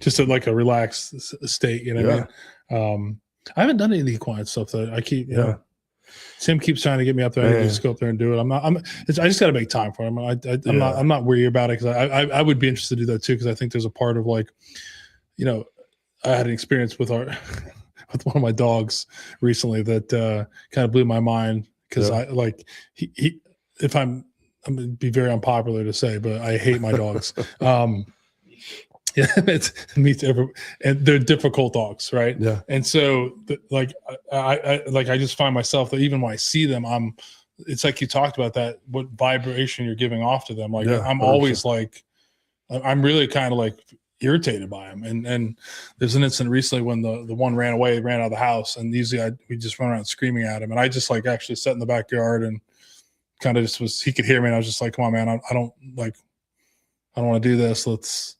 just like a relaxed state, what I mean? I haven't done any of the equine stuff that I keep. Tim keeps trying to get me up there. I need to just go up there and do it. I just got to make time for him. I'm not worried about it because I would be interested to do that too because I think there's a part of like, you know, I had an experience with one of my dogs recently that kind of blew my mind because I like if I'm going to be very unpopular to say, but I hate my dogs. Yeah, and they're difficult dogs, right? Yeah. And so, I just find myself that even when I see them, it's like you talked about that, what vibration you're giving off to them. Like I'm always like, I'm really kind of like irritated by them. And there's an incident recently when the one ran away, ran out of the house, and usually we just run around screaming at him, and I just like actually sat in the backyard and kind of he could hear me, and I was just like, come on, man, I don't want to do this. Let's.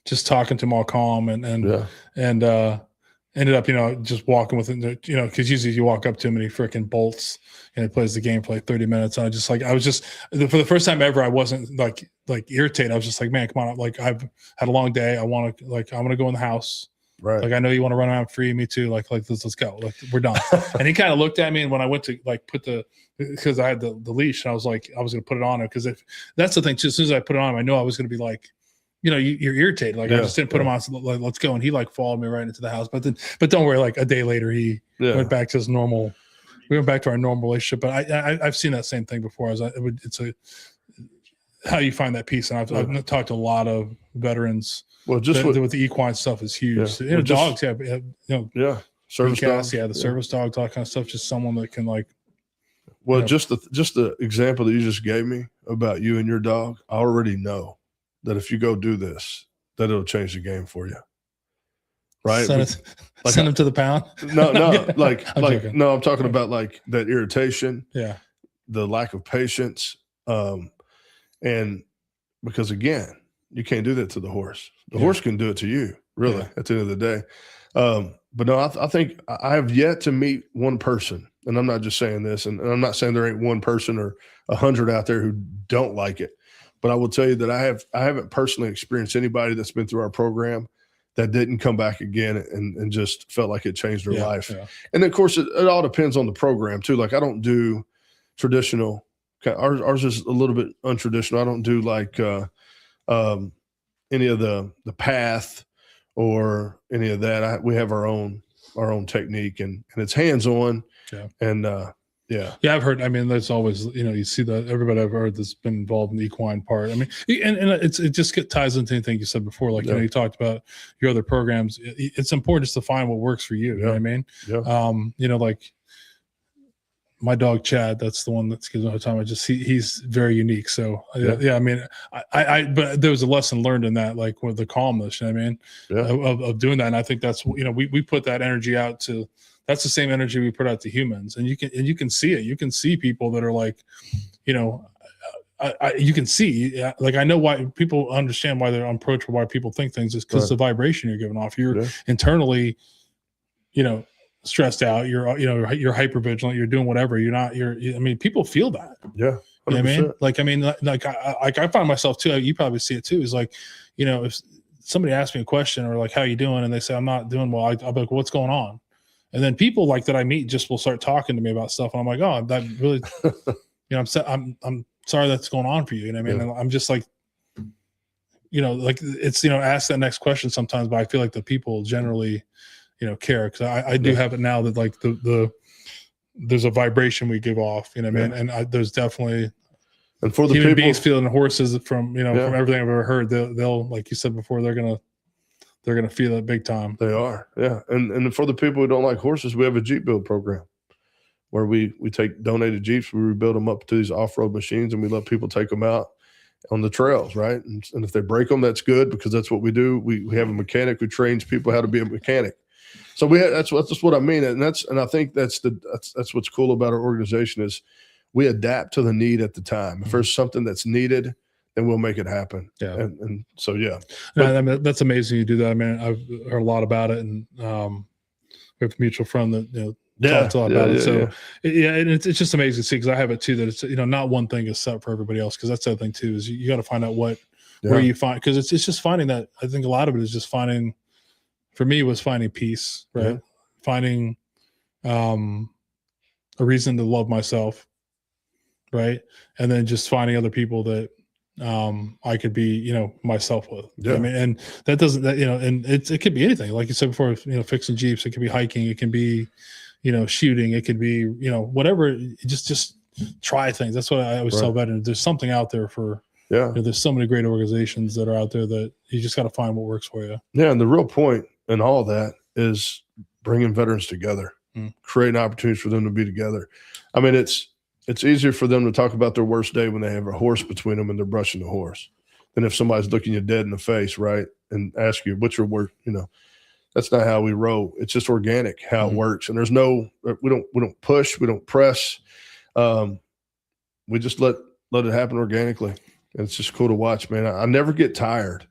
Just talking to him all calm and ended up, just walking with him, because usually you walk up to him and he freaking bolts and he plays the game for like 30 minutes. And for the first time ever, I wasn't like irritated. I was just like, man, come on. Like I've had a long day. I want to go in the house. Right. Like, I know you want to run around free. Me too. Like let's go. Like we're done. And he kind of looked at me. And when I went to like because I had the leash and I was like, I was going to put it on him. Cause if that's the thing too, as soon as I put it on him, I know I was going to be like, you're irritated. Like I just didn't put him on. So like, let's go. And he like followed me right into the house. But don't worry. Like a day later, he went back to his normal. We went back to our normal relationship. But I've seen that same thing before. It's how you find that peace. And I've talked to a lot of veterans. Well, just with the equine stuff is huge. Dogs, service dogs, the service dogs, all that kind of stuff. Just someone that can like. Well, just the example that you just gave me about you and your dog, I already know that if you go do this, that it'll change the game for you. Right? Send him to the pound? No, I'm talking about like that irritation. Yeah. The lack of patience. And because again, you can't do that to the horse. The horse can do it to you, really, at the end of the day. But no, I think I have yet to meet one person, and I'm not just saying this, and I'm not saying there ain't one person or 100 out there who don't like it. But I will tell you that I haven't personally experienced anybody that's been through our program that didn't come back again and just felt like it changed their life. Yeah. And of course, it all depends on the program too. Like I don't do traditional. Ours is a little bit untraditional. I don't do like any of the path or any of that. We have our own technique and it's hands on. Yeah. And Yeah, I've heard. I mean, there's always, you see that everybody I've heard that's been involved in the equine part. I mean, and it just ties into anything you said before. Like, you talked about your other programs. It's important just to find what works for you. You know what I mean? Yeah. Like my dog Chad, that's the one that's gives me all the time. He's very unique. So I mean, but there was a lesson learned in that, like with the calmness. You know what I mean? Of doing that, and I think that's we put that energy out to. That's the same energy we put out to humans, and you can see it. You can see people that are like, you can see, like I know why people understand why they're unapproachable, why people think things is because the vibration you're giving off. You're internally, stressed out. You're hyper vigilant. You're doing whatever. I mean, people feel that. Yeah. 100%. You know what I mean? I find myself too. You probably see it too. Is like, if somebody asks me a question or like, how you doing? And they say, I'm not doing well. I'll be like, what's going on? And then people like that I meet just will start talking to me about stuff. And I'm like, oh, that really, I'm sorry that's going on for you. You know what I mean? And I'm just like, like it's, ask that next question sometimes, but I feel like the people generally, care. Cause I do have it now that like there's a vibration we give off, you know what I mean? And there's definitely, and for the human people beings feeling horses from, from everything I've ever heard, they'll, like you said before, they're going to feel it big time. They are. Yeah. And for the people who don't like horses, we have a Jeep build program where we take donated Jeeps, we rebuild them up to these off-road machines, and we let people take them out on the trails. Right. And if they break them, that's good, because that's what we do. We have a mechanic who trains people how to be a mechanic. So that's what I mean. And I think that's what's cool about our organization is we adapt to the need at the time. If there's something that's needed, then we'll make it happen. Yeah. And so, yeah. I mean, that's amazing you do that. I mean, I've heard a lot about it, and we have a mutual friend that, talks a lot about it. So and it's just amazing to see, because I have it too, that it's, not one thing is set for everybody else. Cause that's the other thing too, is you got to find out where you find, cause it's just finding that. I think a lot of it is just finding, for me, was finding peace, right? finding a reason to love myself, right? And then just finding other people that I could be, myself with. Yeah. I mean, and that doesn't, and it could be anything. Like you said before, fixing Jeeps, it could be hiking, it can be, shooting, it could be, whatever. Just try things. That's what I always tell veterans. There's something out there for, there's so many great organizations that are out there that you just got to find what works for you. Yeah. And the real point in all that is bringing veterans together, creating opportunities for them to be together. I mean, it's easier for them to talk about their worst day when they have a horse between them and they're brushing the horse than if somebody's looking you dead in the face, right, and ask you, what's your worst, that's not how we roll. It's just organic how it works. And there's we don't push, we don't press. We just let it happen organically. And it's just cool to watch, man. I never get tired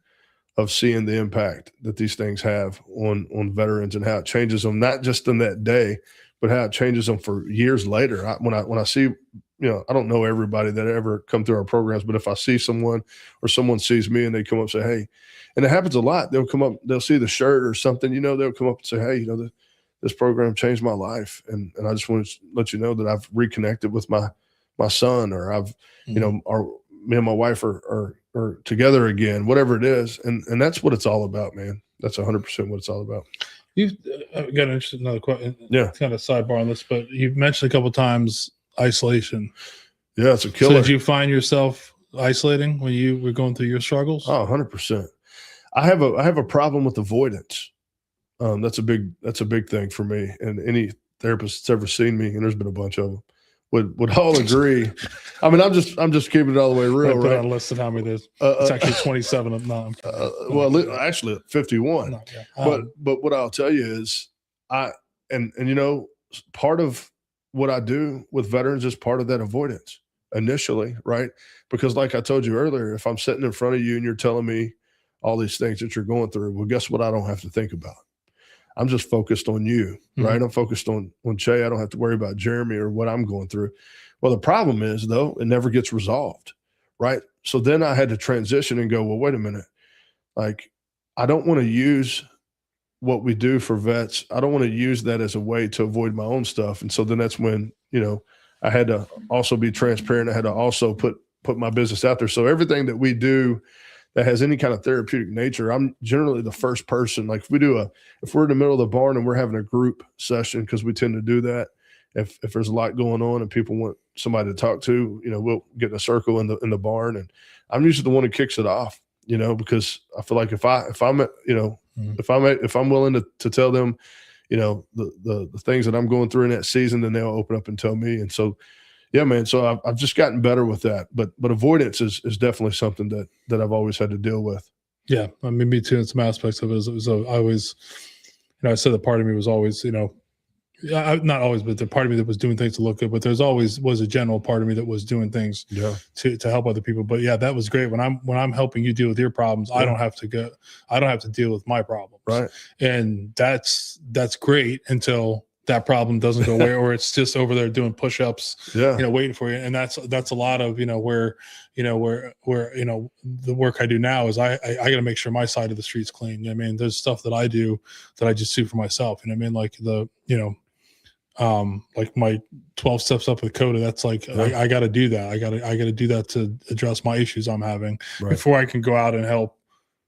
of seeing the impact that these things have on veterans and how it changes them, not just in that day, but how it changes them for years later. When I see, I don't know everybody that ever come through our programs, but if I see someone or someone sees me and they come up and say, hey, and it happens a lot, they'll come up, they'll see the shirt or something, they'll come up and say, hey, this program changed my life. And I just want to let you know that I've reconnected with my son, or I've, or me and my wife are together again, whatever it is. And that's what it's all about, man. That's 100% what it's all about. You've got another question. Yeah. Kind of sidebar on this, but you've mentioned a couple of times isolation. Yeah, it's a killer. So did you find yourself isolating when you were going through your struggles? Oh, 100%. I have a problem with avoidance. That's a big thing for me. And any therapist that's ever seen me, and there's been a bunch of them, would all agree. I mean, I'm just keeping it all the way real, put right? on a list of how many there's. It's actually 27 of them. Well, actually 51. No, yeah. But what I'll tell you is part of what I do with veterans is part of that avoidance initially, right? Because like I told you earlier, if I'm sitting in front of you and you're telling me all these things that you're going through, well, guess what? I don't have to think about. I'm just focused on you, right? I'm focused on Che. I don't have to worry about Jeremy or what I'm going through. Well, the problem is, though, it never gets resolved, right? So then I had to transition and go, well, wait a minute. Like, I don't want to use what we do for vets. I don't want to use that as a way to avoid my own stuff. And so then that's when, I had to also be transparent. I had to also put my business out there. So everything that we do that has any kind of therapeutic nature, I'm generally the first person. Like if we're in the middle of the barn and we're having a group session, because we tend to do that, if there's a lot going on and people want somebody to talk to, we'll get in a circle in the barn, and I'm usually the one who kicks it off, because I feel like if I'm willing to tell them, the things that I'm going through in that season, then they'll open up and tell me. And so, yeah, man. So I've just gotten better with that, but avoidance is definitely something that I've always had to deal with. Yeah. I mean, me too. In some aspects of it was I always, I said that part of me was always, not always, but the part of me that was doing things to look good, but there's always was a general part of me that was doing things to help other people. But yeah, that was great. When I'm helping you deal with your problems, I don't have to deal with my problems. Right. And that's great until that problem doesn't go away, or it's just over there doing push-ups, waiting for you. And that's a lot of, where the work I do now is I got to make sure my side of the street's clean. I mean, there's stuff that I do that I just do for myself. Like like my 12 steps up with Coda, that's like, I got to do that. I got to do that to address my issues I'm having before I can go out and help.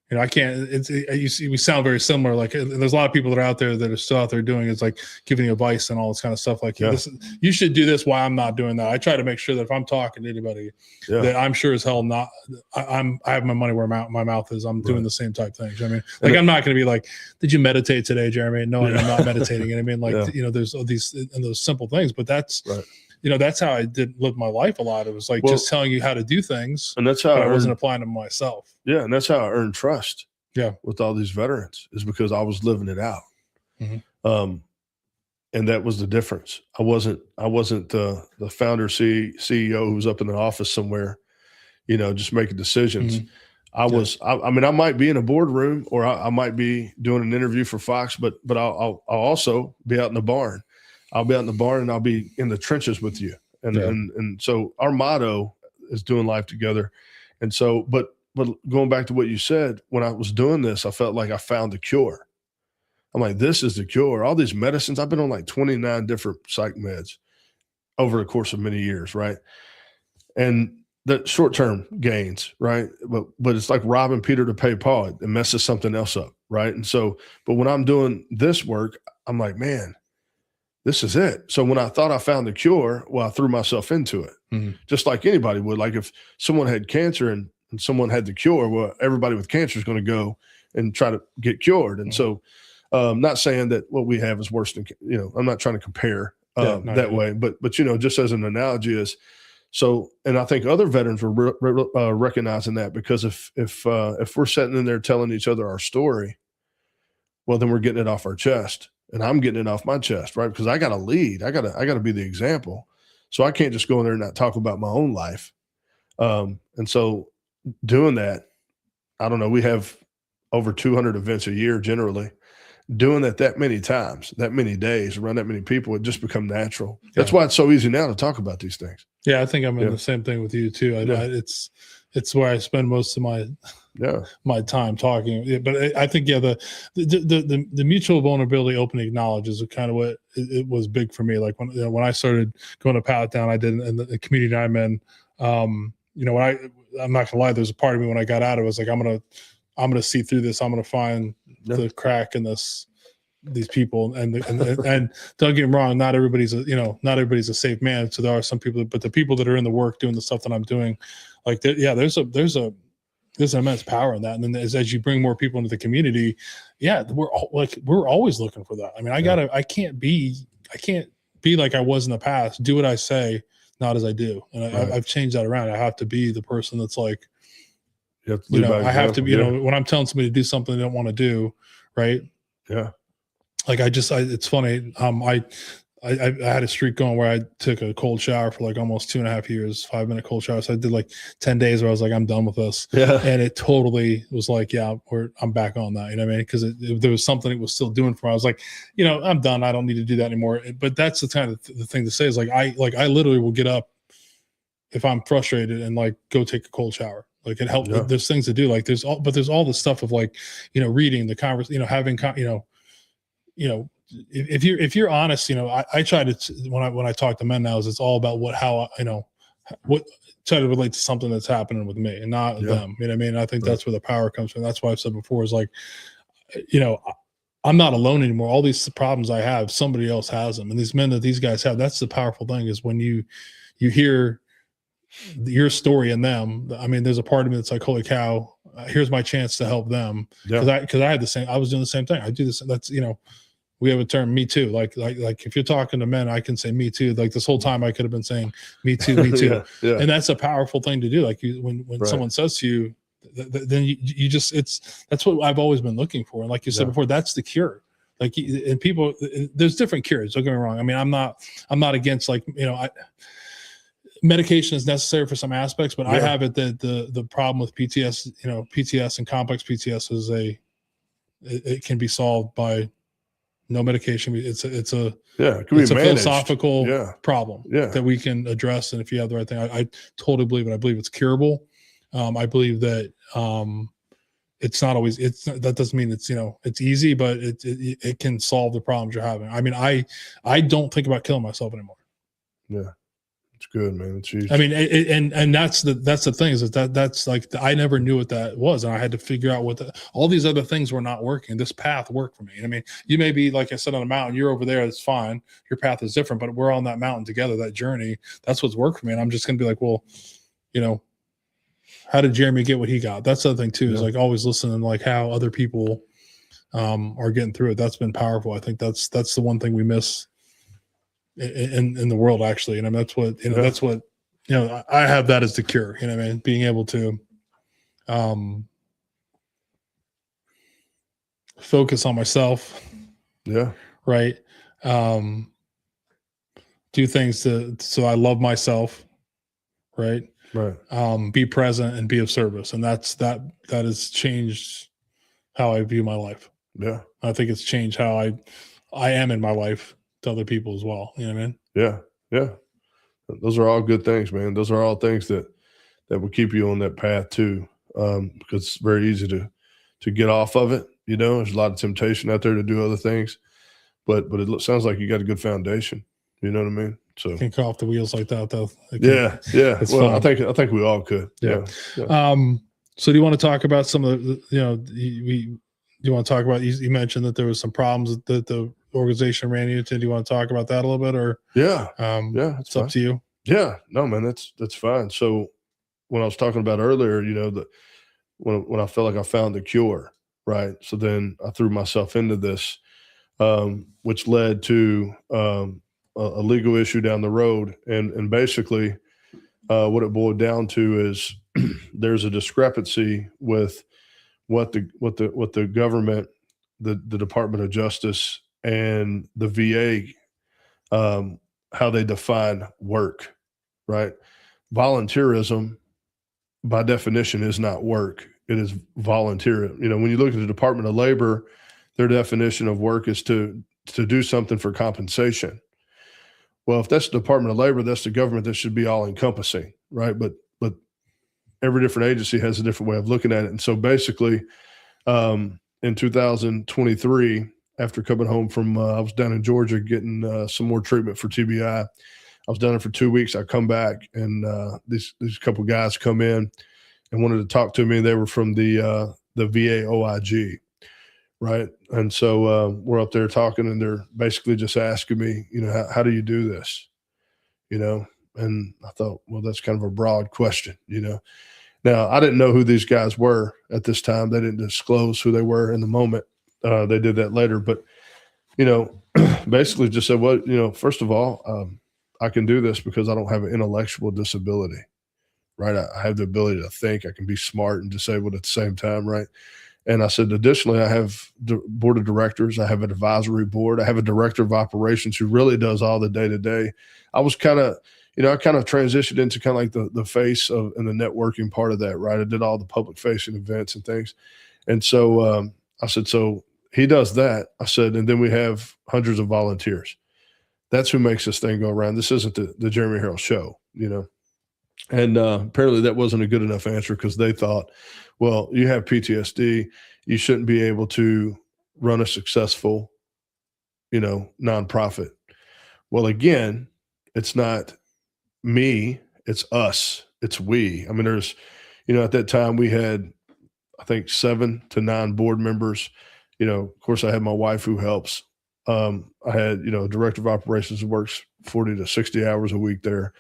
I can't, we sound very similar. Like, there's a lot of people that are out there that are still out there doing it's like giving advice and all this kind of stuff. Like, you should do this. Why I'm not doing that. I try to make sure that if I'm talking to anybody that I'm sure as hell not, I have my money where my mouth is. I'm doing the same type things. I mean, like, I'm not going to be like, did you meditate today, Jeremy? No, I'm not meditating. And I mean, like, there's all these, and those simple things, but that's, that's how I did live my life a lot. It was like just telling you how to do things. And that's how I wasn't applying them myself. Yeah. And that's how I earned trust. Yeah. With all these veterans, is because I was living it out. And that was the difference. I wasn't the founder CEO who's up in the office somewhere, just making decisions. I might be in a boardroom, or I might be doing an interview for Fox, but I'll also be out in the barn. I'll be out in the barn and I'll be in the trenches with you. And so our motto is doing life together. And so, but going back to what you said, when I was doing this, I felt like I found the cure. I'm like, this is the cure. All these medicines, I've been on like 29 different psych meds over the course of many years, right? And the short-term gains, right? But it's like robbing Peter to pay Paul. It messes something else up, right? And so, but when I'm doing this work, I'm like, man, this is it. So when I thought I found the cure, well, I threw myself into it, just like anybody would. Like if someone had cancer and someone had the cure, well, everybody with cancer is going to go and try to get cured. And so not saying that what we have is worse than, I'm not trying to compare that way, but, just as an analogy is, so, and I think other veterans were recognizing that, because if we're sitting in there telling each other our story, well, then we're getting it off our chest, and I'm getting it off my chest, right? Because I got to lead, I got to be the example. So I can't just go in there and not talk about my own life. And so doing that, I don't know, we have over 200 events a year generally. Doing that many times, that many days, around that many people, it just become natural. Yeah. That's why it's so easy now to talk about these things. Yeah, I think I'm in the same thing with you too. It's where I spend most of my time talking. But I think the mutual vulnerability, opening knowledge is kind of what it was big for me. Like when I started going to Pat Down, I did in the community I'm in. I'm not gonna lie, there's a part of me when I got out, it was like I'm gonna see through this. I'm gonna find the crack in these people, and don't get me wrong, not everybody's a safe man. So there are some people, but the people that are in the work doing the stuff that I'm doing, like there's immense power in that. And then as you bring more people into the community, we're always looking for that. I mean, I can't be like I was in the past. Do what I say, not as I do. And I've changed that around. I have to be the person that's like, I have to be, when I'm telling somebody to do something they don't want to do, right? Yeah. Like it's funny. I had a streak going where I took a cold shower for like almost 2.5 years, 5-minute cold shower. So I did like 10 days where I was like, I'm done with this. Yeah. And it totally was like, I'm back on that. You know what I mean? Because there was something it was still doing for me. I was like, I'm done. I don't need to do that anymore. But that's the kind of the thing to say is like, I literally will get up if I'm frustrated and like go take a cold shower. Like it helps. Yeah. There's things to do. Like there's all the stuff of like, reading the conversation, having, if you're honest, I try to, when I talk to men now, is it's all about try to relate to something that's happening with me and not them. You know what I mean? I think that's where the power comes from. That's why I've said before is like, I'm not alone anymore. All these problems I have, somebody else has them. And these men that these guys have, that's the powerful thing is when you hear your story and them. I mean, there's a part of me that's like, holy cow, here's my chance to help them. Because I had I was doing the same thing. I do this. That's, we have a term, me too. Like if you're talking to men, I can say me too. Like this whole time I could have been saying me too, me too. Yeah. And that's a powerful thing to do. Like when someone says to you, then you just, that's what I've always been looking for. And like you said before, that's the cure. Like, and people, there's different cures. Don't get me wrong. I mean, I'm not against like, medication is necessary for some aspects, but I have it that the problem with PTS, PTS and complex PTS is it can be solved by no medication. It's a philosophical problem that we can address. And if you have the right thing, I totally believe it. I believe it's curable. I believe that it's not always, that doesn't mean it's easy, but it can solve the problems you're having. I mean, I don't think about killing myself anymore. Yeah. It's good, man. It's huge. I mean, and that's the thing is that's like, I never knew what that was. And I had to figure out all these other things were not working. This path worked for me. I mean, you may be, like I said, on a mountain, you're over there. It's fine. Your path is different, but we're on that mountain together, that journey. That's what's worked for me. And I'm just going to be like, well, how did Jeremy get what he got? That's the other thing too, is like always listening, like how other people are getting through it. That's been powerful. I think that's the one thing we miss in the world, actually. And I mean, that's what, that's what, I have that as the cure, I mean, being able to focus on myself. Yeah. Right. Do things so I love myself. Right. Right. Be present and be of service. And that has changed how I view my life. Yeah. I think it's changed how I am in my life to other people as well. You know what I mean? Yeah. Yeah. Those are all good things, man. Those are all things that will keep you on that path too. Because it's very easy to get off of it There's a lot of temptation out there to do other things, but it sounds like you got a good foundation. You know what I mean? So can come off the wheels like that, though. Yeah. It's well, fun. I think we all could. Yeah. So do you want to talk about some of the, you want to talk about, you mentioned that there was some problems that the organization ran into. Do you want to talk about that a little bit, or? Yeah. It's up to you. Yeah. No, man, that's fine. So when I was talking about earlier, when I felt like I found the cure, right? So then I threw myself into this, which led to a legal issue down the road. And basically what it boiled down to is there's a discrepancy with what the government, the Department of Justice, and the VA, how they define work, right? Volunteerism, by definition, is not work. It is volunteer. When you look at the Department of Labor, their definition of work is to do something for compensation. Well, if that's the Department of Labor, that's the government that should be all encompassing, right? But every different agency has a different way of looking at it. And so basically, in 2023, after coming home from, I was down in Georgia getting some more treatment for TBI. I was down there for 2 weeks. I come back, and these couple guys come in and wanted to talk to me. They were from the VA OIG, right? And so we're up there talking, and they're basically just asking me, how do you do this? And I thought, well, that's kind of a broad question, Now, I didn't know who these guys were at this time. They didn't disclose who they were in the moment. They did that later. But, basically just said, well, first of all, I can do this because I don't have an intellectual disability, right? I have the ability to think. I can be smart and disabled at the same time, right? And I said, additionally, I have the board of directors. I have an advisory board. I have a director of operations who really does all the day-to-day. I was kind of, I kind of transitioned into kind of like the face of and the networking part of that, right? I did all the public facing events and things. And so I said, so he does that. I said, and then we have hundreds of volunteers. That's who makes this thing go around. This isn't the Jeremy Harrell show, And apparently that wasn't a good enough answer, because they thought, well, you have PTSD. You shouldn't be able to run a successful, nonprofit. Well, again, it's not me, it's us, it's we. I mean, there's, at that time we had, I think, 7 to 9 board members. Of course, I had my wife who helps. I had, a director of operations who works 40 to 60 hours a week there.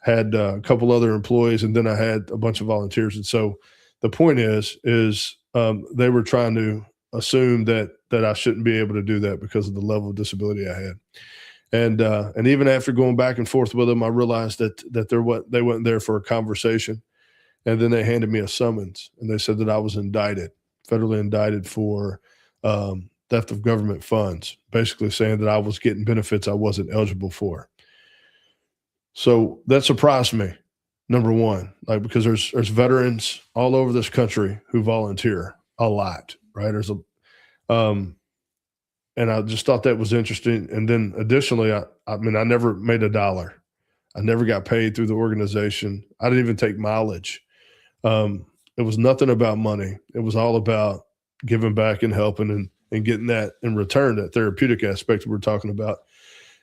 Had a couple other employees, and then I had a bunch of volunteers. And so the point is they were trying to assume that I shouldn't be able to do that because of the level of disability I had. And even after going back and forth with them, I realized that they weren't there for a conversation. And then they handed me a summons, and they said that I was federally indicted for theft of government funds, basically saying that I was getting benefits I wasn't eligible for. So that surprised me, number one, because there's veterans all over this country who volunteer a lot, right? And I just thought that was interesting. And then additionally, I never made a dollar. I never got paid through the organization. I didn't even take mileage. It was nothing about money. It was all about giving back and helping and getting that in return, that therapeutic aspect we're talking about.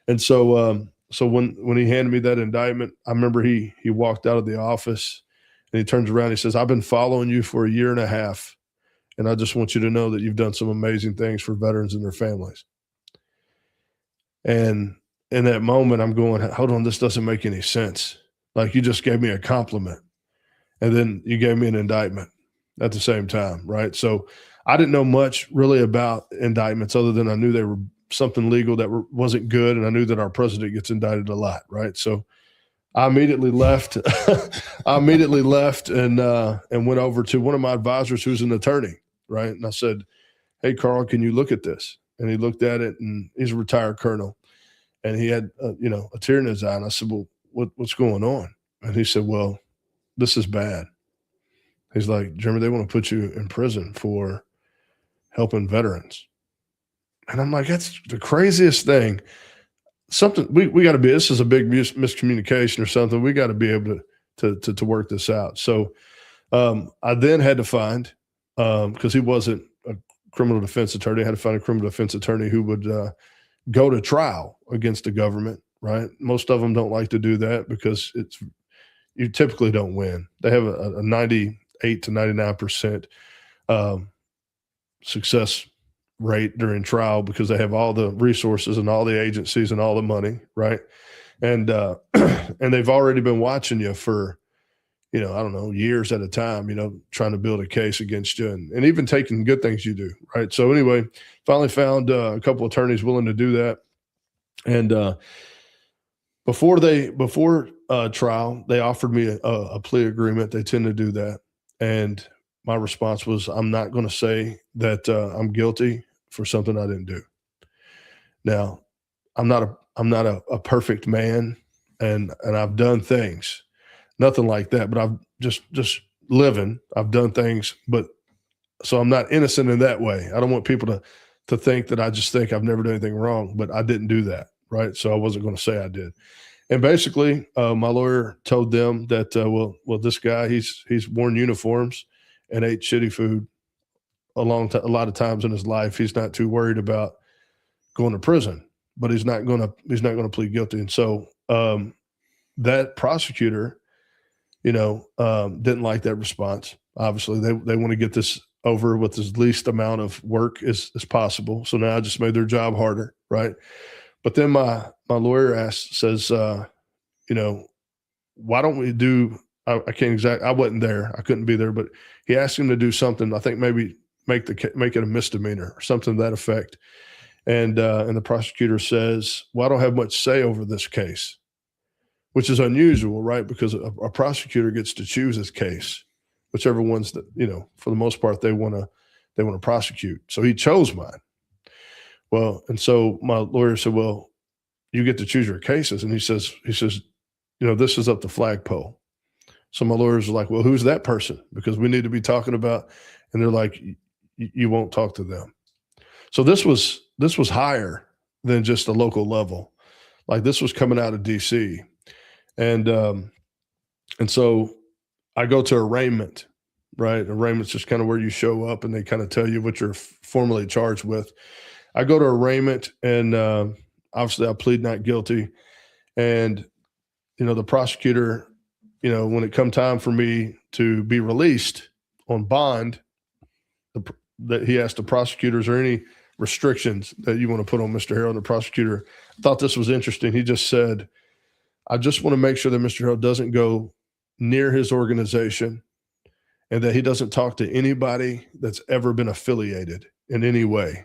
And so, so when he handed me that indictment, I remember he walked out of the office, and he turns around and he says, "I've been following you for 1.5 years. And I just want you to know that you've done some amazing things for veterans and their families." And in that moment, I'm going, hold on, this doesn't make any sense. Like, you just gave me a compliment, and then you gave me an indictment at the same time, right? So I didn't know much really about indictments, other than I knew they were something legal that wasn't good, and I knew that our president gets indicted a lot, right? So I immediately left. And went over to one of my advisors, who's an attorney, right? And I said, "Hey, Carl, can you look at this?" And he looked at it, and he's a retired colonel, and he had a tear in his eye. And I said, "Well, what's going on?" And he said, "Well, this is bad." He's like, "Jeremy, they want to put you in prison for helping veterans." And I'm like, that's the craziest thing. Something we got to be. This is a big miscommunication or something. We got to be able to work this out. So I then had to find, because he wasn't a criminal defense attorney. I had to find a criminal defense attorney who would go to trial against the government, right? Most of them don't like to do that because you typically don't win. They have a 98 to 99% success rate during trial because they have all the resources and all the agencies and all the money, right? And and they've already been watching you for, I don't know, years at a time, trying to build a case against you and even taking good things you do, right? So anyway, finally found a couple attorneys willing to do that. And before trial, they offered me a plea agreement. They tend to do that. And my response was, I'm not going to say that I'm guilty for something I didn't do. Now, I'm not a perfect man, and I've done things, nothing like that, but I've just living. I've done things, but so I'm not innocent in that way. I don't want people to think that I just think I've never done anything wrong, but I didn't do that, right? So I wasn't going to say I did. And basically, my lawyer told them that, well, this guy, he's worn uniforms and ate shitty food a lot of times in his life. He's not too worried about going to prison, but he's not going to plead guilty. And so that prosecutor, didn't like that response. Obviously, they want to get this over with as least amount of work as possible. So now I just made their job harder, right? But then my lawyer says, why don't we do? I wasn't there. I couldn't be there, but he asked him to do something. I think maybe make it a misdemeanor or something to that effect. And the prosecutor says, well, I don't have much say over this case, which is unusual, right? Because a prosecutor gets to choose his case, whichever ones that, for the most part, they want to prosecute. So he chose mine. Well, and so my lawyer said, well, you get to choose your cases. And he says, this is up the flagpole. So my lawyers are like, well, who's that person? Because we need to be talking about, and they're like, you won't talk to them. So this was higher than just a local level. Like this was coming out of DC. And so I go to arraignment, right? Arraignment's just kind of where you show up and they kind of tell you what you're formally charged with. I go to arraignment and obviously I plead not guilty. And, the prosecutor, when it come time for me to be released on bond, that he asked the prosecutors, are any restrictions that you want to put on Mr. Harrell? And the prosecutor thought this was interesting. He just said, I just want to make sure that Mr. Harrell doesn't go near his organization and that he doesn't talk to anybody that's ever been affiliated in any way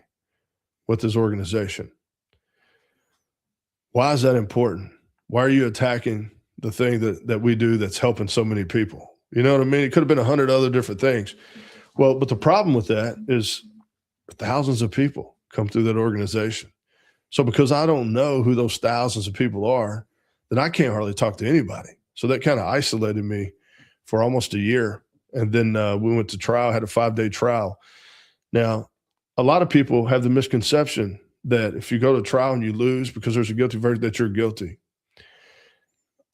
with his organization. Why is that important? Why are you attacking the thing that we do that's helping so many people? You know what I mean? It could have been 100 other different things. Well, but the problem with that is thousands of people come through that organization. So because I don't know who those thousands of people are, then I can't hardly talk to anybody. So that kind of isolated me for almost a year. And then we went to trial, had a 5-day trial. Now, a lot of people have the misconception that if you go to trial and you lose because there's a guilty verdict, that you're guilty.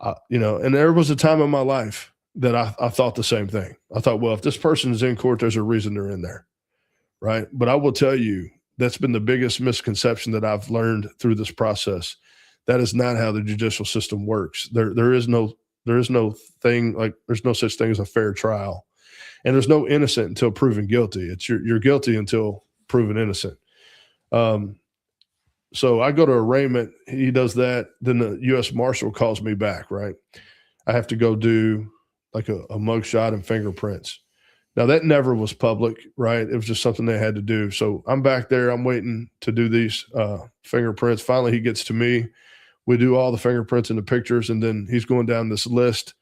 And there was a time in my life that I thought the same thing. I thought, well, if this person is in court, there's a reason they're in there, right? But I will tell you, that's been the biggest misconception that I've learned through this process. That is not how the judicial system works. There is no thing like there's no such thing as a fair trial, and there's no innocent until proven guilty. It's you're guilty until proven innocent. So I go to arraignment. He does that. Then the U.S. Marshal calls me back. Right, I have to go do like a mugshot and fingerprints. Now that never was public, right? It was just something they had to do. So I'm back there. I'm waiting to do these fingerprints. Finally, he gets to me. We do all the fingerprints and the pictures, and then he's going down this list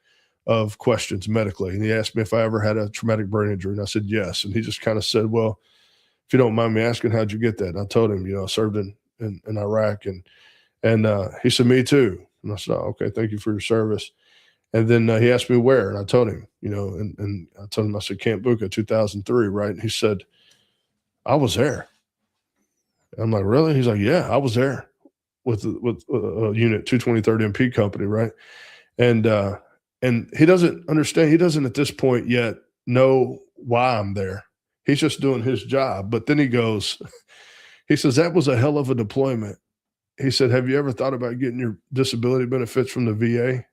of questions medically. And he asked me if I ever had a traumatic brain injury, and I said yes. And he just kind of said, well, if you don't mind me asking, how'd you get that? And I told him, I served in Iraq. And he said, me too. And I said, oh, okay, thank you for your service. And then he asked me where, and I told him, and I told him, I said, Camp Bucca, 2003, right? And he said, I was there. I'm like, really? He's like, yeah, I was there with unit 223rd MP company, right? And he doesn't understand. He doesn't at this point yet know why I'm there. He's just doing his job. But then he says, that was a hell of a deployment. He said, have you ever thought about getting your disability benefits from the VA?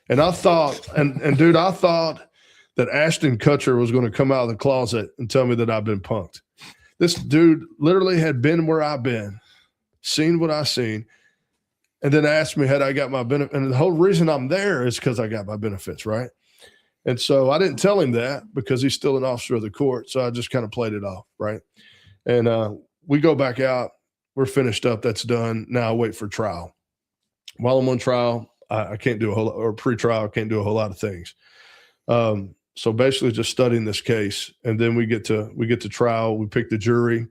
And I thought, and dude, I thought that Ashton Kutcher was going to come out of the closet and tell me that I've been punked. This dude literally had been where I've been, seen what I've seen, and then asked me had I got my benefit. And the whole reason I'm there is because I got my benefits, right? And so I didn't tell him that because he's still an officer of the court. So I just kind of played it off, right? And we go back out. We're finished up. That's done. Now I wait for trial. While I'm on trial, I can't do a whole lot, or pre-trial, I can't do a whole lot of things. So basically just studying this case. And then we get to trial. We pick the jury.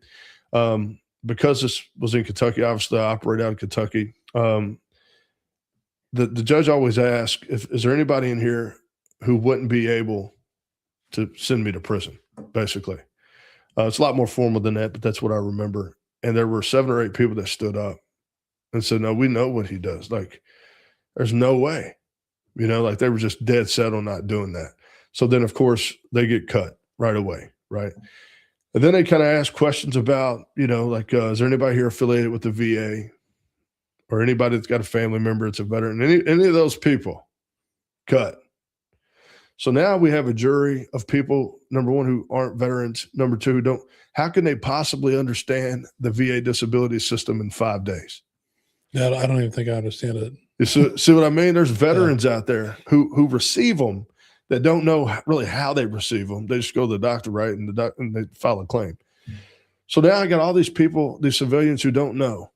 Because this was in Kentucky, obviously I operate out of Kentucky. The judge always asks, is there anybody in here who wouldn't be able to send me to prison, basically. It's a lot more formal than that, but that's what I remember. And there were 7 or 8 people that stood up and said, no, we know what he does. Like, there's no way, like they were just dead set on not doing that. So then, of course, they get cut right away, right? And then they kind of ask questions about, is there anybody here affiliated with the VA or anybody that's got a family member that's a veteran? Any of those people, cut. So now we have a jury of people, number one, who aren't veterans, number two, who don't. How can they possibly understand the VA disability system in 5 days? Yeah, I don't even think I understand it. You see what I mean? There's veterans out there who receive them that don't know really how they receive them. They just go to the doctor, right? And they file a claim. So now I got all these people, these civilians who don't know.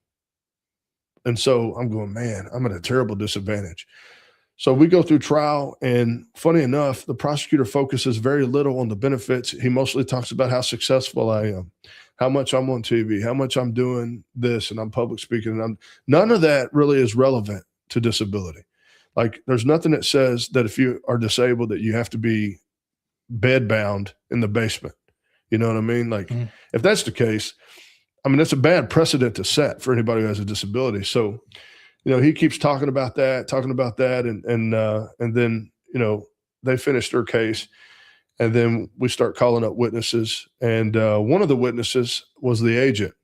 And so I'm going, man, I'm at a terrible disadvantage. So we go through trial, and funny enough, the prosecutor focuses very little on the benefits. He mostly talks about how successful I am, how much I'm on TV, how much I'm doing this, and I'm public speaking. And none of that really is relevant to disability. Like, there's nothing that says that if you are disabled that you have to be bedbound in the basement. You know what I mean? Like, if that's the case, it's a bad precedent to set for anybody who has a disability. So, he keeps talking about that, and then, they finish their case, and then we start calling up witnesses. And one of the witnesses was the agent.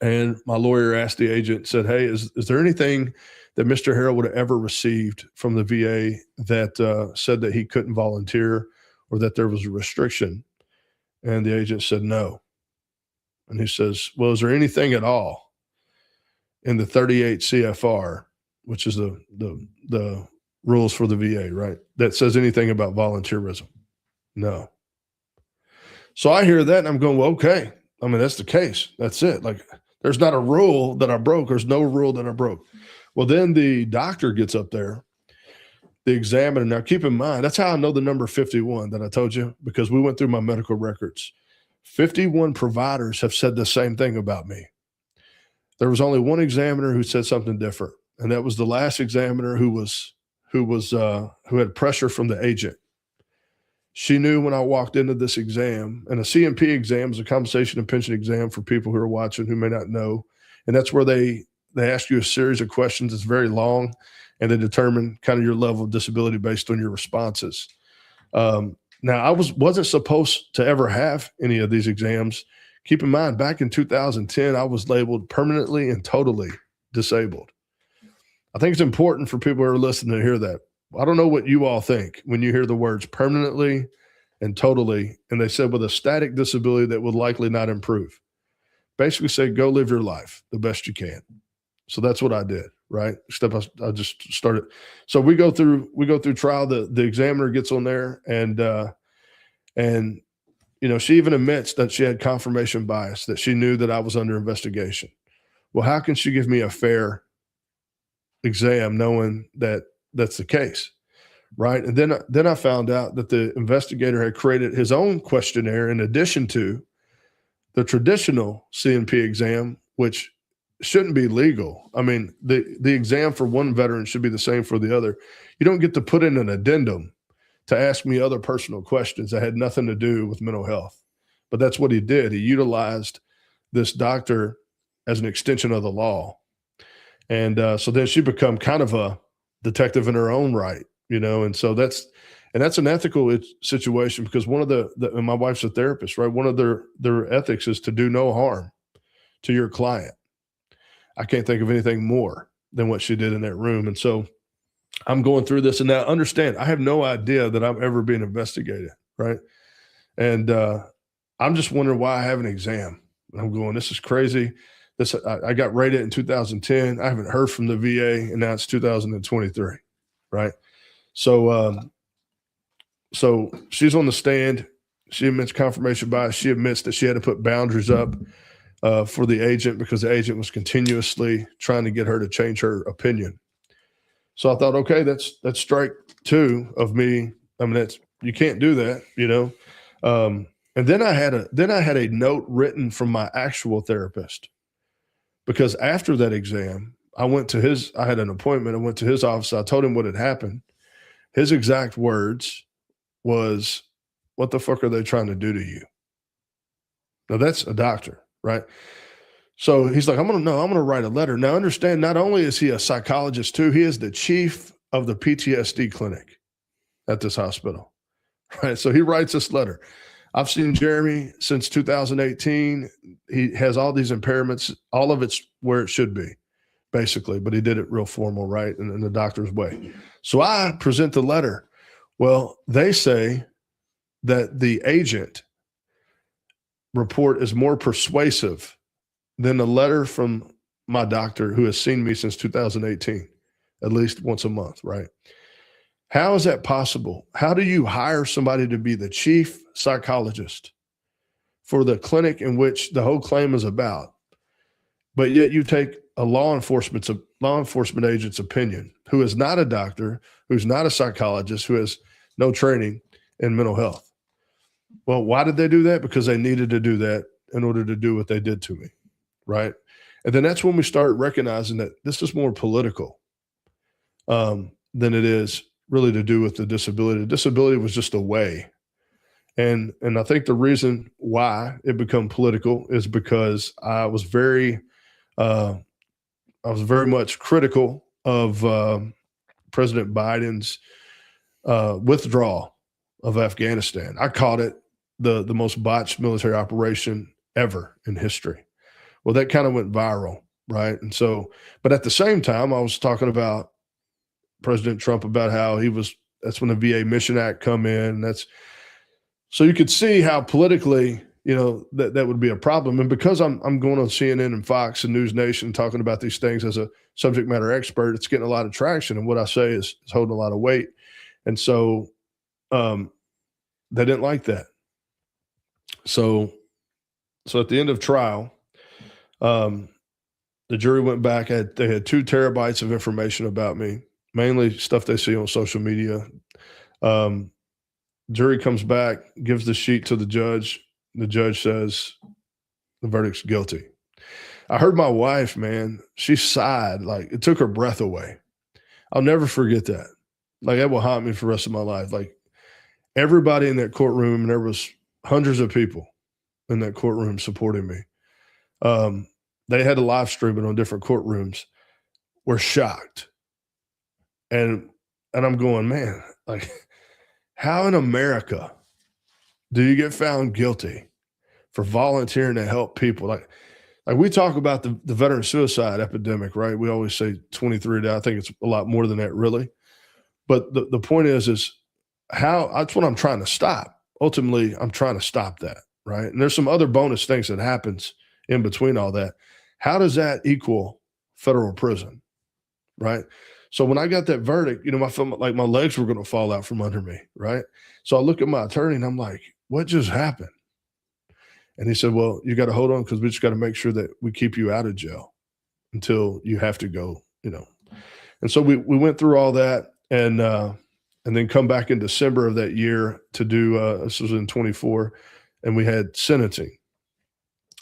And my lawyer asked the agent, said, hey, is there anything that Mr. Harrell would have ever received from the VA that said that he couldn't volunteer or that there was a restriction? And the agent said no. And he says, well, is there anything at all in the 38 CFR, which is the rules for the VA, right, that says anything about volunteerism? No. So I hear that and I'm going, well, okay. That's the case. That's it. Like, there's not a rule that I broke. There's no rule that I broke. Well, then the doctor gets up there, the examiner. Now, keep in mind, that's how I know the number 51 that I told you, because we went through my medical records. 51 providers have said the same thing about me. There was only one examiner who said something different, and that was the last examiner who had pressure from the agent. She knew when I walked into this exam, and a CMP exam is a compensation and pension exam for people who are watching who may not know, and that's where they ask you a series of questions. It's very long, and they determine kind of your level of disability based on your responses. Now, I wasn't supposed to ever have any of these exams. Keep in mind, back in 2010, I was labeled permanently and totally disabled. I think it's important for people who are listening to hear that. I don't know what you all think when you hear the words permanently and totally, and they said with a static disability that would likely not improve. Basically say, go live your life the best you can. So that's what I did, right? I just started. So we go through trial. The examiner gets on there, and she even admits that she had confirmation bias, that she knew that I was under investigation. Well, how can she give me a fair exam knowing that that's the case, right? And then I found out that the investigator had created his own questionnaire in addition to the traditional CNP exam, which shouldn't be legal. The exam for one veteran should be the same for the other. You don't get to put in an addendum to ask me other personal questions that had nothing to do with mental health. But that's what he did. He utilized this doctor as an extension of the law. And so then she become kind of a detective in her own right, and so And that's an ethical situation because one of and my wife's a therapist, right? One of their ethics is to do no harm to your client. I can't think of anything more than what she did in that room. And so I'm going through this, and now understand, I have no idea that I'm ever being investigated, right? And I'm just wondering why I have an exam. And I'm going, this is crazy. I got rated in 2010. I haven't heard from the VA, and now it's 2023, right? So so she's on the stand. She admits confirmation bias. She admits that she had to put boundaries up for the agent because the agent was continuously trying to get her to change her opinion. So I thought, okay, that's strike two of me. I mean, you can't do that, you know. And then I had a note written from my actual therapist, because after that exam, I had an appointment. I went to his office. I told him what had happened. His exact words was, "What the fuck are they trying to do to you?" Now that's a doctor, right? So he's like, I'm going to write a letter. Now understand, not only is he a psychologist too, he is the chief of the PTSD clinic at this hospital, right? So he writes this letter. I've seen Jeremy since 2018. He has all these impairments. All of it's where it should be, basically, but he did it real formal, right? In the doctor's way. So I present the letter. Well, they say that the agent report is more persuasive than the letter from my doctor, who has seen me since 2018, at least once a month, right? How is that possible? How do you hire somebody to be the chief psychologist for the clinic in which the whole claim is about, but yet you take a law enforcement agent's opinion, who is not a doctor, who's not a psychologist, who has no training in mental health? Well, why did they do that? Because they needed to do that in order to do what they did to me, right? And then that's when we start recognizing that this is more political than it is really to do with the disability. The disability was just a way. And I think the reason why it became political is because I was very much critical of President Biden's withdrawal of Afghanistan. I called it the most botched military operation ever in history. Well, that kind of went viral, right? And so, but at the same time, I was talking about President Trump, about how that's when the VA Mission Act come in. So you could see how politically, that would be a problem. And because I'm going on CNN and Fox and News Nation talking about these things as a subject matter expert, it's getting a lot of traction. And what I say is holding a lot of weight. And so they didn't like that. So at the end of trial, the jury went back. They had 2 terabytes of information about me, mainly stuff they see on social media. Jury comes back, gives the sheet to the judge. The judge says the verdict's guilty. I heard my wife, man, she sighed, like it took her breath away. I'll never forget that. Like, that will haunt me for the rest of my life. Like, everybody in that courtroom, and there was hundreds of people in that courtroom supporting me. They had to live stream it on different courtrooms, were shocked. And I'm going, man, like, how in America do you get found guilty for volunteering to help people? Like we talk about the veteran suicide epidemic, right? We always say 23 a day. I think it's a lot more than that, really. But the point is how, that's what I'm trying to stop. Ultimately, I'm trying to stop that, right? And there's some other bonus things that happens in between all that. How does that equal federal prison, right? So when I got that verdict, I felt like my legs were going to fall out from under me, right? So I look at my attorney and I'm like, what just happened? And he said, well, you got to hold on, because we just got to make sure that we keep you out of jail until you have to go, And so we went through all that, and then come back in December of that year to do, this was in 24, and we had sentencing.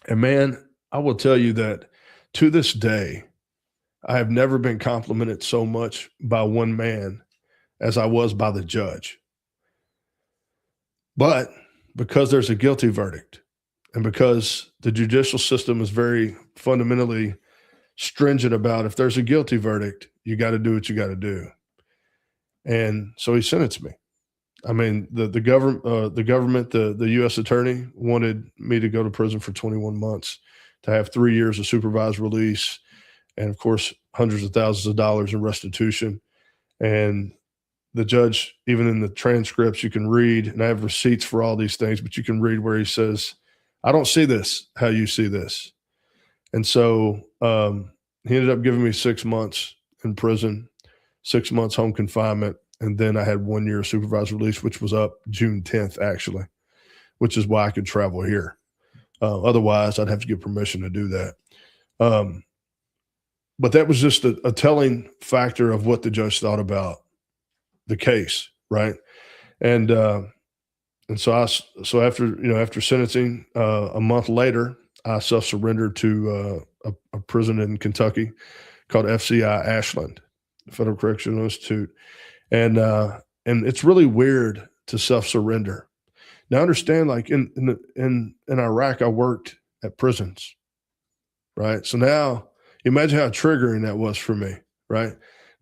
And man, I will tell you that to this day, I have never been complimented so much by one man as I was by the judge. But because there's a guilty verdict, and because the judicial system is very fundamentally stringent about, if there's a guilty verdict, you got to do what you got to do. And so he sentenced me. I mean, the government, the U.S. attorney wanted me to go to prison for 21 months, to have 3 years of supervised release, and of course, hundreds of thousands of dollars in restitution. And the judge, even in the transcripts, you can read, and I have receipts for all these things, but you can read where he says, "I don't see this how you see this." And so he ended up giving me 6 months in prison, 6 months home confinement, and then I had 1 year of supervised release, which was up June 10th, actually, which is why I could travel here. Otherwise, I'd have to get permission to do that. But that was just a telling factor of what the judge thought about the case, right? And so after sentencing, a month later, I self-surrendered to a prison in Kentucky called FCI Ashland, Federal Correctional Institute, and it's really weird to self-surrender. Now, understand, like in Iraq, I worked at prisons, right? So now, imagine how triggering that was for me, right?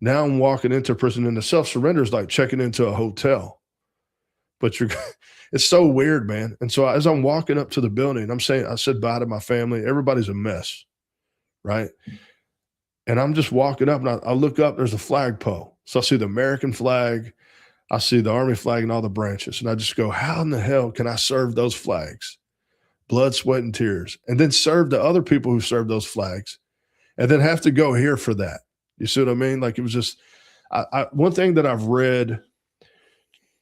Now I'm walking into prison, and the self-surrender is like checking into a hotel. But it's so weird, man. And so as I'm walking up to the building, I said bye to my family. Everybody's a mess, right? And I'm just walking up, and I look up, there's a flagpole. So I see the American flag, I see the Army flag and all the branches. And I just go, how in the hell can I serve those flags? Blood, sweat, and tears. And then serve the other people who serve those flags, and then have to go here for that. You see what I mean? Like, it was just, one thing that I've read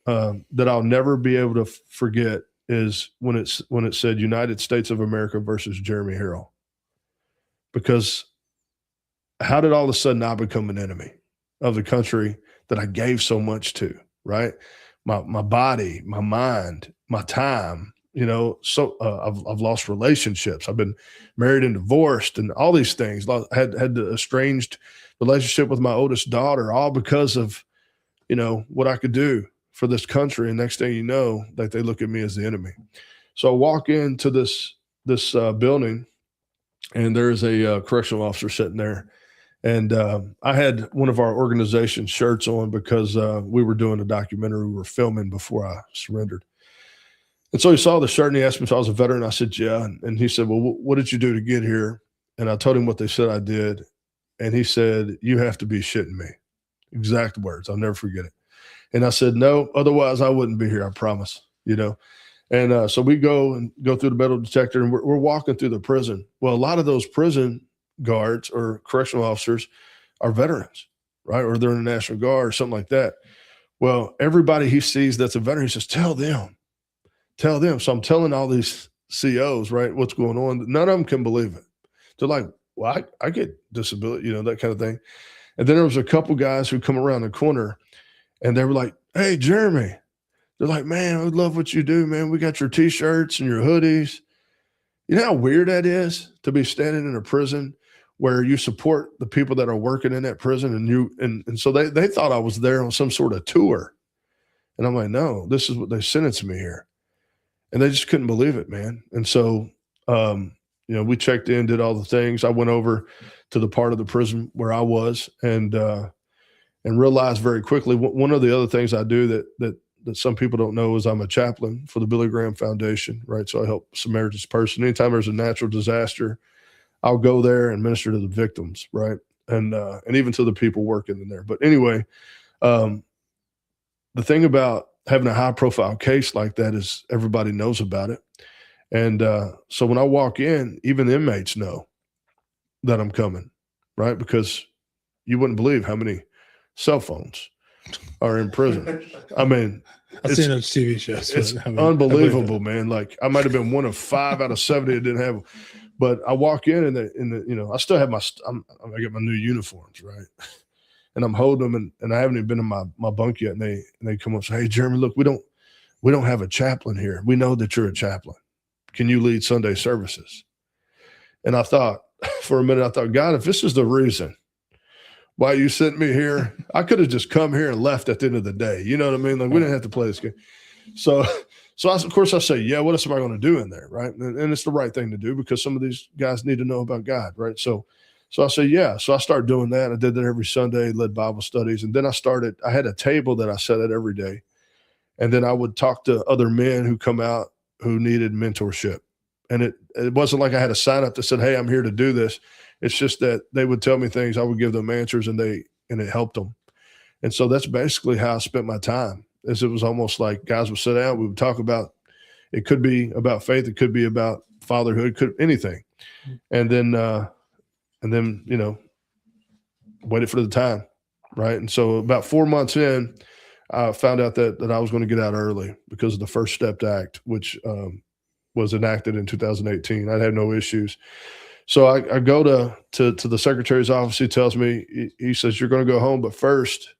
that I'll never be able to forget is when it said United States of America versus Jeremy Harrell. Because how did all of a sudden I become an enemy of the country that I gave so much to, right? My body, my mind, my time, so I've lost relationships. I've been married and divorced and all these things. Had the estranged relationship with my oldest daughter, all because of, what I could do for this country. And next thing you know, that they look at me as the enemy. So I walk into this building, and there's a correctional officer sitting there. And I had one of our organization shirts on because we were doing a documentary we were filming before I surrendered. And so he saw the shirt, and he asked me if I was a veteran. I said, yeah. And he said, well, what did you do to get here? And I told him what they said I did. And he said, you have to be shitting me. Exact words. I'll never forget it. And I said, no, otherwise I wouldn't be here. I promise, And so we go through the metal detector, and we're walking through the prison. Well, a lot of those prison guards or correctional officers are veterans, right? Or they're in the National Guard or something like that. Well, everybody he sees that's a veteran, he says, tell them. So I'm telling all these COs, right, what's going on. None of them can believe it. They're like, well, I get disability, that kind of thing. And then there was a couple guys who come around the corner, and they were like, hey, Jeremy. They're like, man, I love what you do, man. We got your T-shirts and your hoodies. You know how weird that is to be standing in a prison where you support the people that are working in that prison, and so they thought I was there on some sort of tour. And I'm like, no, this is what they sentenced me here. And they just couldn't believe it, man. And so, we checked in, did all the things. I went over to the part of the prison where I was, and realized very quickly, one of the other things I do that some people don't know is I'm a chaplain for the Billy Graham Foundation, right? So I help Samaritan's Purse. Anytime there's a natural disaster, I'll go there and minister to the victims, right? And even to the people working in there. But anyway, the thing about having a high profile case like that is everybody knows about it. And so when I walk in, even the inmates know that I'm coming, right? Because you wouldn't believe how many cell phones are in prison. I mean, I've seen those TV shows. It's unbelievable, man. Like, I might have been one of 5 out of 70 that didn't have them. But I walk in and I still have I get my new uniforms, right? And I'm holding them, and I haven't even been in my bunk yet. And they come up and say, hey, Jeremy, look, we don't have a chaplain here. We know that you're a chaplain. Can you lead Sunday services? And I thought, for a minute, God, if this is the reason why you sent me here, I could have just come here and left at the end of the day. You know what I mean? Like, we didn't have to play this game. So of course I say, yeah, what else am I going to do in there? Right. And it's the right thing to do because some of these guys need to know about God. Right. So I say, yeah. So I started doing that. I did that every Sunday, led Bible studies. And then I had a table that I sat at every day. And then I would talk to other men who come out who needed mentorship. And it wasn't like I had a sign up that said, hey, I'm here to do this. It's just that they would tell me things, I would give them answers, and it helped them. And so that's basically how I spent my time. As it was almost like guys would sit down, we would talk about, it could be about faith, it could be about fatherhood, could anything. And then, you know, waited for the time, right? And so about 4 months in, I found out that I was going to get out early because of the First Step Act, which was enacted in 2018. I had no issues. So I go to the secretary's office. He tells me, he says, you're going to go home, but first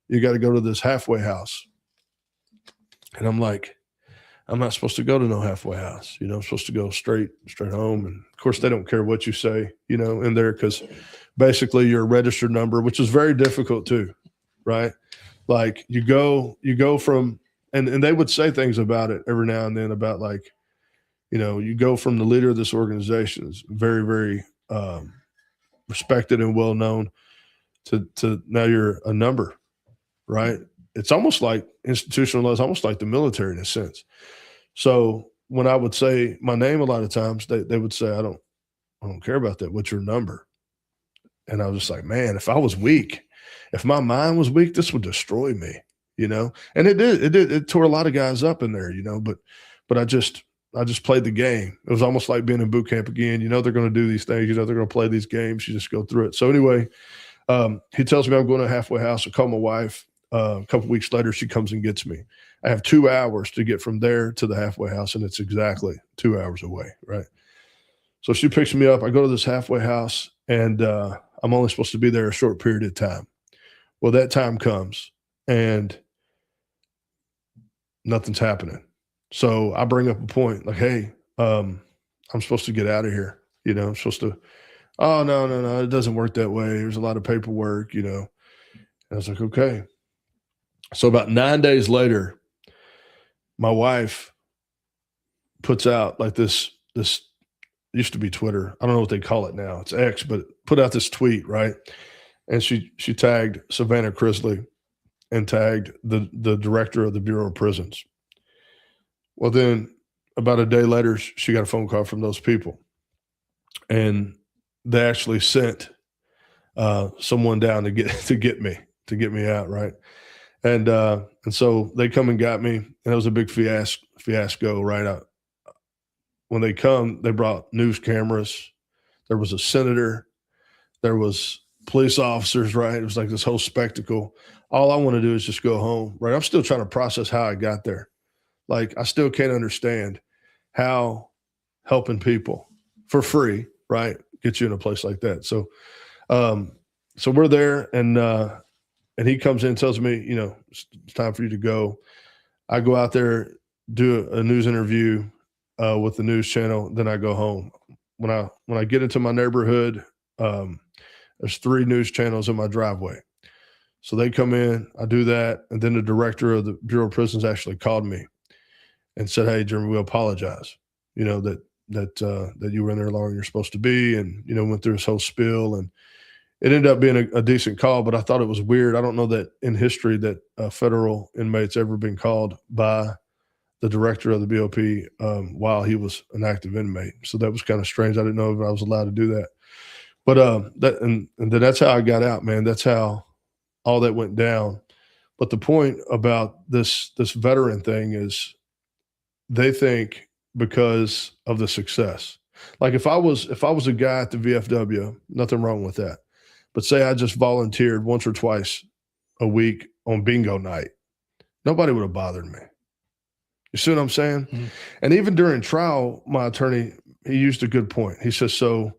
you got to go to this halfway house. And I'm like, I'm not supposed to go to no halfway house. You know, I'm supposed to go straight home. And of course, they don't care what you say, you know, in there, because basically you're a registered number, which is very difficult too, right? Like you go from, and they would say things about it every now and then about, like, you know, you go from the leader of this organization is very, very respected and well known to now you're a number, right? It's almost like institutionalized, almost like the military in a sense. So when I would say my name, a lot of times they would say, I don't care about that. What's your number? And I was just like, man, if I was weak, if my mind was weak, this would destroy me, you know? And it did. It tore a lot of guys up in there, you know, but I just played the game. It was almost like being in boot camp again. You know, they're going to do these things. You know, they're going to play these games. You just go through it. So anyway, he tells me I'm going to a halfway house. I call my wife. A couple of weeks later, she comes and gets me. I have 2 hours to get from there to the halfway house, and it's exactly 2 hours away, right? So she picks me up. I go to this halfway house, and I'm only supposed to be there a short period of time. Well, that time comes, and nothing's happening. So I bring up a point like, hey, I'm supposed to get out of here. You know, I'm supposed to, oh, no, it doesn't work that way. There's a lot of paperwork, you know. And I was like, okay. So about 9 days later, my wife puts out like this used to be Twitter. I don't know what they call it now. It's X, but put out this tweet, right? And she tagged Savannah Crisley and tagged the director of the Bureau of Prisons. Well, then about a day later, she got a phone call from those people, and they actually sent someone down to get me out, right? And so they come and got me, and it was a big fiasco, right? When they come, they brought news cameras. There was a senator. There was police officers, right? It was like this whole spectacle. All I want to do is just go home, right? I'm still trying to process how I got there. Like, I still can't understand how helping people for free, right, get you in a place like that. So, so we're there, and he comes in and tells me, you know, it's time for you to go. I go out there, do a news interview with the news channel, then I go home. When I get into my neighborhood, there's 3 news channels in my driveway. So they come in, I do that, and then the director of the Bureau of Prisons actually called me and said, hey, Jeremy, we apologize, you know, that you were in there longer than you're supposed to be, and, you know, went through this whole spiel. And it ended up being a decent call, but I thought it was weird. I don't know that in history that federal inmates ever been called by the director of the BOP while he was an active inmate. So that was kind of strange. I didn't know if I was allowed to do that. But and then that's how I got out, man. That's how all that went down. But the point about this veteran thing is they think because of the success. Like if I was a guy at the VFW, nothing wrong with that. But say I just volunteered once or twice a week on bingo night, nobody would have bothered me. You see what I'm saying? Mm-hmm. And even during trial, my attorney, he used a good point. He says, so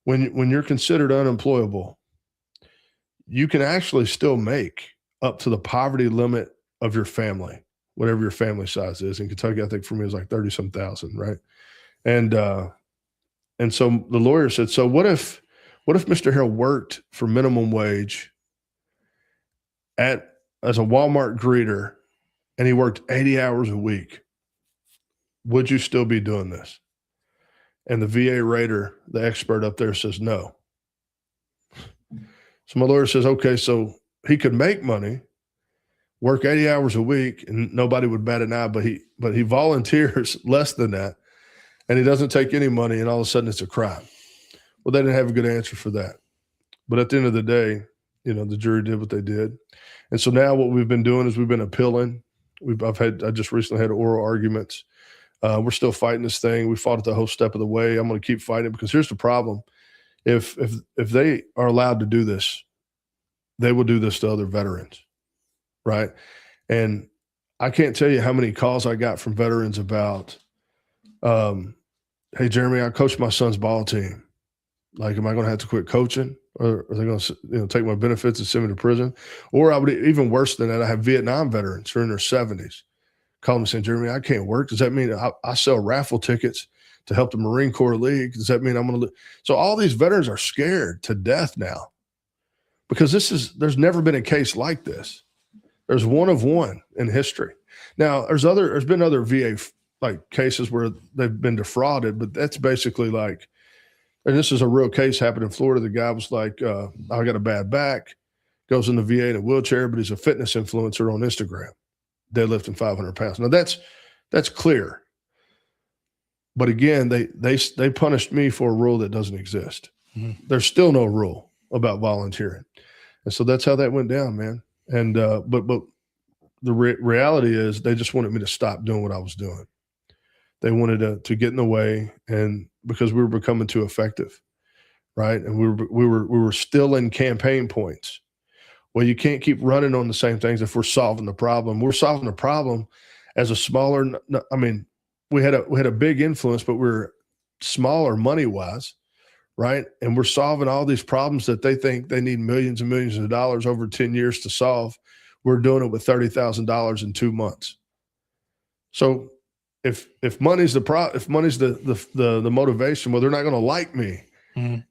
when you're considered unemployable, you can actually still make up to the poverty limit of your family, whatever your family size is. In Kentucky, I think for me it was like 30-some thousand, right? And so the lawyer said, so what if Mr. Harrell worked for minimum wage as a Walmart greeter and he worked 80 hours a week? Would you still be doing this? And the VA rater, the expert up there, says no. So my lawyer says, okay, so he could make money, work 80 hours a week, and nobody would bat an eye, but he volunteers less than that, and he doesn't take any money, and all of a sudden it's a crime. Well, they didn't have a good answer for that. But at the end of the day, the jury did what they did. And so now what we've been doing is we've been appealing. I just recently had oral arguments. We're still fighting this thing. We fought it the whole step of the way. I'm going to keep fighting, because here's the problem. If they are allowed to do this, they will do this to other veterans, right? And I can't tell you how many calls I got from veterans about, hey, Jeremy, I coached my son's ball team. Like, am I going to have to quit coaching? Or are they going to take my benefits and send me to prison? Or I would, even worse than that, I have Vietnam veterans who are in their 70s calling me saying, Jeremy, I can't work. Does that mean I sell raffle tickets to help the Marine Corps League? Does that mean I'm going to So all these veterans are scared to death now, because there's never been a case like this. There's one of one in history. Now, there's been other VA like cases where they've been defrauded, but that's basically like, and this is a real case happened in Florida. The guy was like, I got a bad back, goes in the VA in a wheelchair, but he's a fitness influencer on Instagram, deadlifting 500 pounds. Now that's clear. But again, they punished me for a rule that doesn't exist. Mm-hmm. There's still no rule about volunteering. And so that's how that went down, man. And, but the reality is they just wanted me to stop doing what I was doing. They wanted to get in the way, and because we were becoming too effective, right? And we were still in campaign points. Well, you can't keep running on the same things if we're solving the problem. We're solving the problem as a smaller. I mean, we had a big influence, but we're smaller money wise, right? And we're solving all these problems that they think they need millions and millions of dollars over 10 years to solve. We're doing it with $30,000 in 2 months. So if money's the motivation, well, they're not going to like me,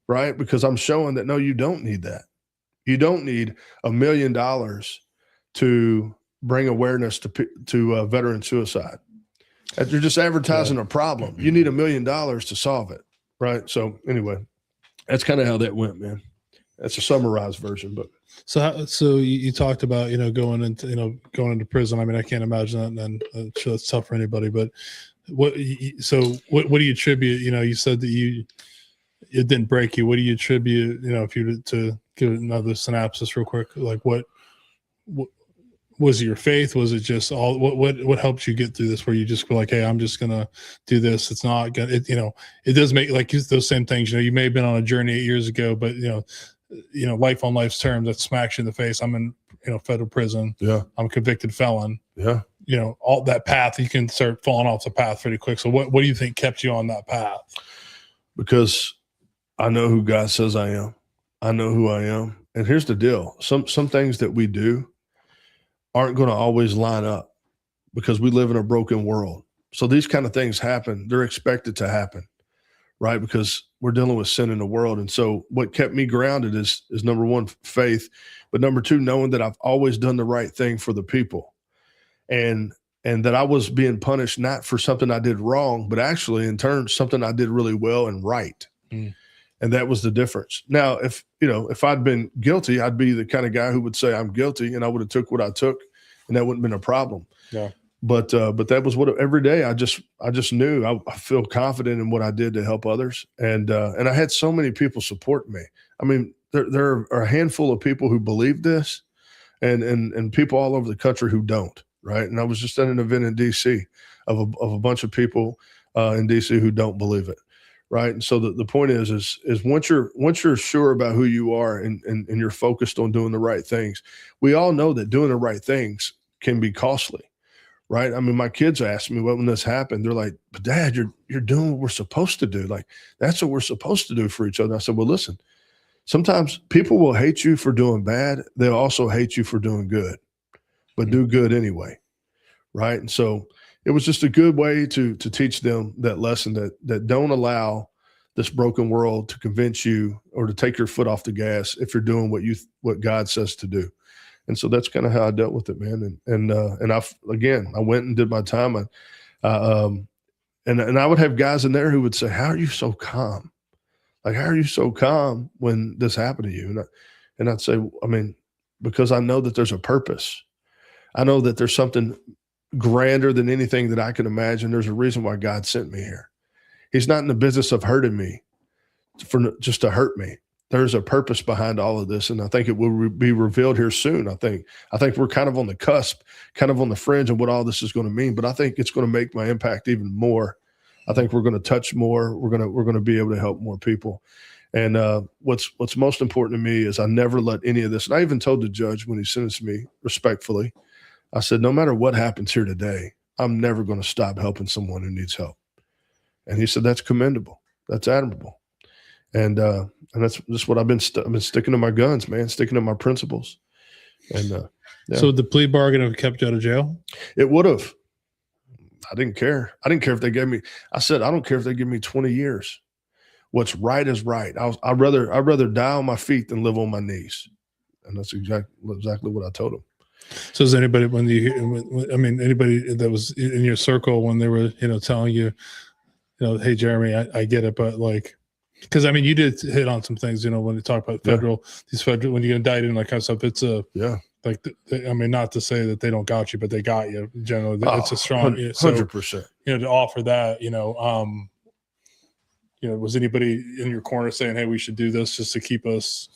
right? Because I'm showing that, no, you don't need that. You don't need $1 million to bring awareness to veteran suicide. You're just advertising a problem. You need $1 million to solve it, right? So anyway, that's kind of how that went, man. That's a summarized version, but so you talked about going into prison. I mean, I can't imagine that, and I'm sure that's tough for anybody. But what do you attribute? You said that it didn't break you. What do you attribute? If you were to give another synopsis real quick, like what was it? Your faith? Was it just all? What helped you get through this? Where you just were like, hey, I'm just gonna do this. It's not gonna. It does make like those same things. You may have been on a journey 8 years ago, but life on life's terms, that smacks you in the face. I'm in, federal prison. Yeah. I'm a convicted felon. Yeah. All that path, you can start falling off the path pretty quick. So what do you think kept you on that path? Because I know who God says I am. I know who I am. And here's the deal. Some things that we do aren't going to always line up, because we live in a broken world. So these kind of things happen. They're expected to happen, right? Because we're dealing with sin in the world. And so what kept me grounded is number one, faith, but number two, knowing that I've always done the right thing for the people, and that I was being punished not for something I did wrong, but actually in turn, something I did really well and right. Mm. And that was the difference. Now, if I'd been guilty, I'd be the kind of guy who would say I'm guilty, and I would have took what I took, and that wouldn't have been a problem. Yeah. But that was what every day I just knew I feel confident in what I did to help others. And I had so many people support me. I mean, there are a handful of people who believe this, and people all over the country who don't. Right. And I was just at an event in DC of a bunch of people in DC who don't believe it. Right. And so the point is once you're sure about who you are and you're focused on doing the right things, we all know that doing the right things can be costly. Right. I mean, my kids asked me when this happened, they're like, but Dad, you're doing what we're supposed to do. Like, that's what we're supposed to do for each other. I said, well, listen, sometimes people will hate you for doing bad. They'll also hate you for doing good, but do good anyway. Right. And so it was just a good way to teach them that lesson that don't allow this broken world to convince you or to take your foot off the gas if you're doing what God says to do. And so that's kind of how I dealt with it, man. And I went and did my time. And I would have guys in there who would say, how are you so calm? Like, how are you so calm when this happened to you? And I'd say, I mean, because I know that there's a purpose. I know that there's something grander than anything that I can imagine. There's a reason why God sent me here. He's not in the business of hurting me just to hurt me. There's a purpose behind all of this, and I think it will be revealed here soon. I think we're kind of on the cusp, kind of on the fringe of what all this is going to mean, but I think it's going to make my impact even more. I think we're going to touch more. We're going to be able to help more people. And what's most important to me is I never let any of this, and I even told the judge when he sentenced me respectfully, I said, no matter what happens here today, I'm never going to stop helping someone who needs help. And he said, that's commendable. That's admirable. And that's just what I've been sticking to my guns, man, sticking to my principles. And yeah. So the plea bargain have kept you out of jail? It would have. I didn't care. I didn't care if they gave me, I said, I don't care if they give me 20 years. What's right is right. I'd rather die on my feet than live on my knees. And that's exactly what I told them. So is anybody, anybody that was in your circle when they were, telling you, hey, Jeremy, I get it, but like, because you did hit on some things, when you talk about when you get indicted and that kind of stuff, it's not to say that they don't got you, but they got you. Generally, it's a strong 100%. To offer that, was anybody in your corner saying, hey, we should do this just to keep us,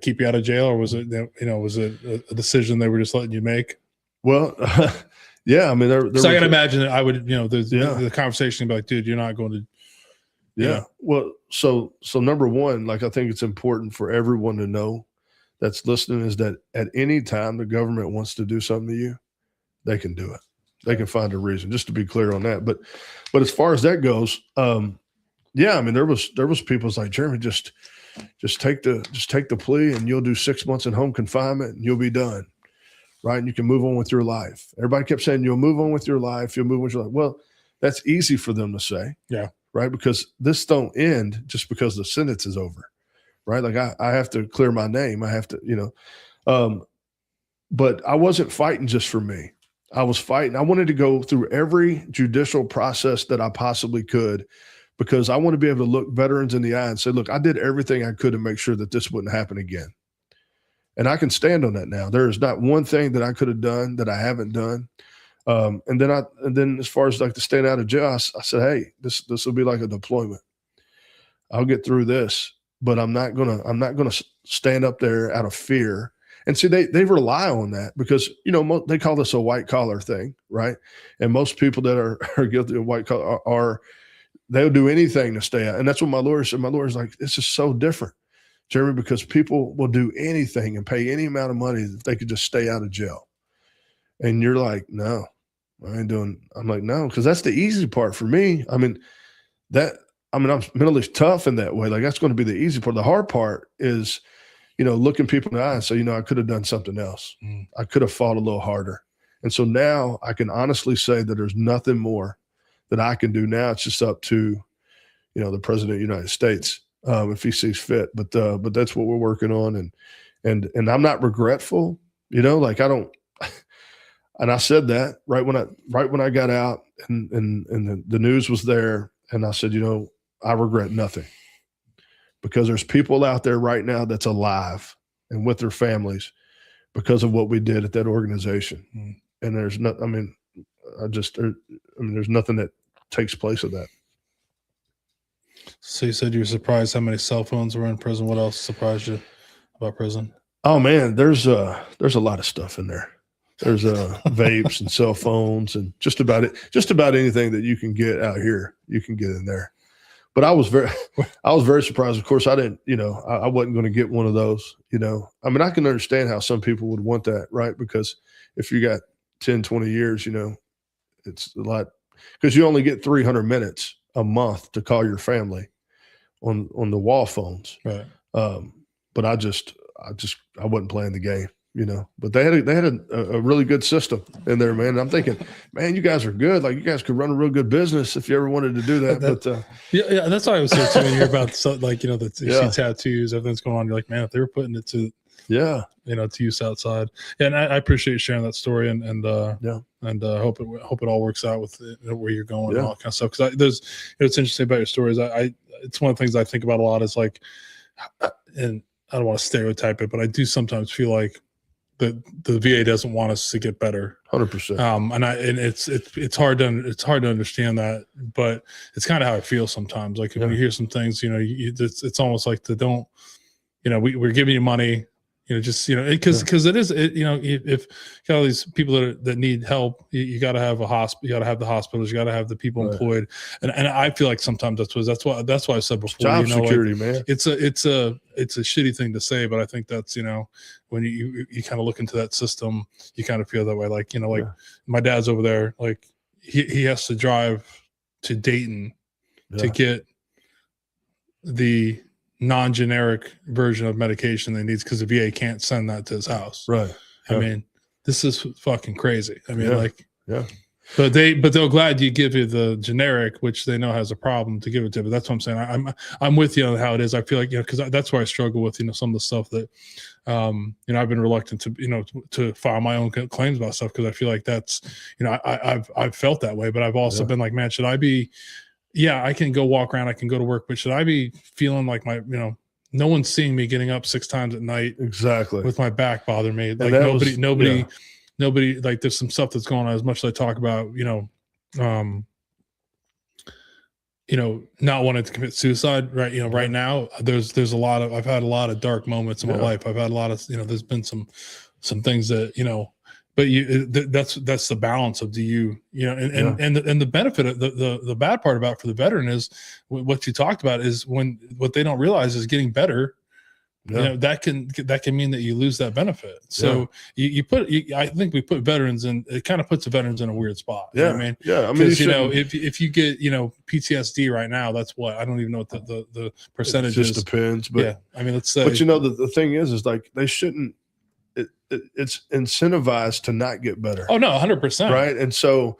keep you out of jail, or was it, was it a decision they were just letting you make? Well, yeah, so I can imagine that I would, the conversation about, like, dude, you're not going to. Yeah. Well, so number one, like, I think it's important for everyone to know that's listening is that at any time the government wants to do something to you, they can do it. They can find a reason, just to be clear on that. But as far as that goes, there was people's like, Jeremy, just take the plea and you'll do 6 months in home confinement and you'll be done. Right. And you can move on with your life. Everybody kept saying, you'll move on with your life. You'll move on with your life. Well, that's easy for them to say. Yeah. Right. Because this don't end just because the sentence is over. Right. Like I have to clear my name. I have to, but I wasn't fighting just for me. I was fighting. I wanted to go through every judicial process that I possibly could, because I want to be able to look veterans in the eye and say, look, I did everything I could to make sure that this wouldn't happen again. And I can stand on that now. There is not one thing that I could have done that I haven't done. And then as far as like to staying out of jail, I said, hey, this will be like a deployment. I'll get through this, but I'm not gonna stand up there out of fear. And see, they rely on that because, they call this a white collar thing, right? And most people that are guilty of white collar they'll do anything to stay out. And that's what my lawyer said. My lawyer's like, this is so different, Jeremy, because people will do anything and pay any amount of money if they could just stay out of jail. And you're like, no, I ain't doing. I'm like, no, because that's the easy part for me. I'm mentally tough in that way. Like, that's going to be the easy part. The hard part is, looking people in the eye and say, I could have done something else. I could have fought a little harder. And so now I can honestly say that there's nothing more that I can do now. It's just up to, the President of the United States, if he sees fit. But that's what we're working on. And I'm not regretful, like I don't. And I said that right when I got out and the news was there. And I said, I regret nothing, because there's people out there right now that's alive and with their families because of what we did at that organization. And there's there's nothing that takes place of that. So you said you were surprised how many cell phones were in prison. What else surprised you about prison? Oh man, there's a lot of stuff in there. There's vapes and cell phones and just about anything that you can get out here, you can get in there. But I was very surprised. Of course, I didn't, I wasn't going to get one of those, I can understand how some people would want that, right? Because if you got 10, 20 years, it's a lot, because you only get 300 minutes a month to call your family on the wall phones. Right. But I wasn't playing the game. But they had a really good system in there, man. And I'm thinking, man, you guys are good. Like, you guys could run a real good business if you ever wanted to do that. Yeah, that's why I was here too. When you hear about you see tattoos, everything's going on. You're like, man, if they were putting it to to use outside. Yeah, and I appreciate you sharing that story and hope it all works out with where you're going and all that kind of stuff. Because it's interesting about your stories. It's one of the things I think about a lot is like, and I don't want to stereotype it, but I do sometimes feel like that the VA doesn't want us to get better. 100%. And it's hard to understand that, but it's kind of how I feel sometimes. Like when you hear some things, it's almost like they don't, we're giving you money, because it is, if you got all these people that need help, you got to have a hospital, you got to have the hospitals, you got to have the people employed, and I feel like sometimes that's why I said before, job security, man. It's a shitty thing to say, but I think that's when you kind of look into that system, you kind of feel that way. Like my dad's over there, like he has to drive to Dayton to get the non-generic version of medication they needs because the VA can't send that to his house. Right. I mean, this is fucking crazy. I mean, but they're glad you give you the generic, which they know has a problem, to give it to. But that's what I'm saying. I'm with you on how it is. I feel like because that's where I struggle with some of the stuff that I've been reluctant to to file my own claims about stuff because I feel like that's I've felt that way, but I've also been like, man, should I be? Yeah, I can go walk around, I can go to work, but should I be feeling like no one's seeing me getting up 6 times at night exactly with my back bothering me? Like nobody, like there's some stuff that's going on. As much as I talk about, not wanting to commit suicide, right? Right now there's I've had a lot of dark moments in my life. I've had a lot of, there's been some things that, but that's the balance of and the benefit of the bad part about for the veteran is what you talked about is what they don't realize is getting better. That can mean that you lose that benefit. So I think we put veterans in. It kind of puts the veterans in a weird spot. Yeah, I mean, yeah. I mean, because if you get PTSD right now, that's what I don't even know what the percentage is. It just depends. But I mean, let's say. But the thing is like they shouldn't. It's incentivized to not get better. Oh no, 100%. Right. And so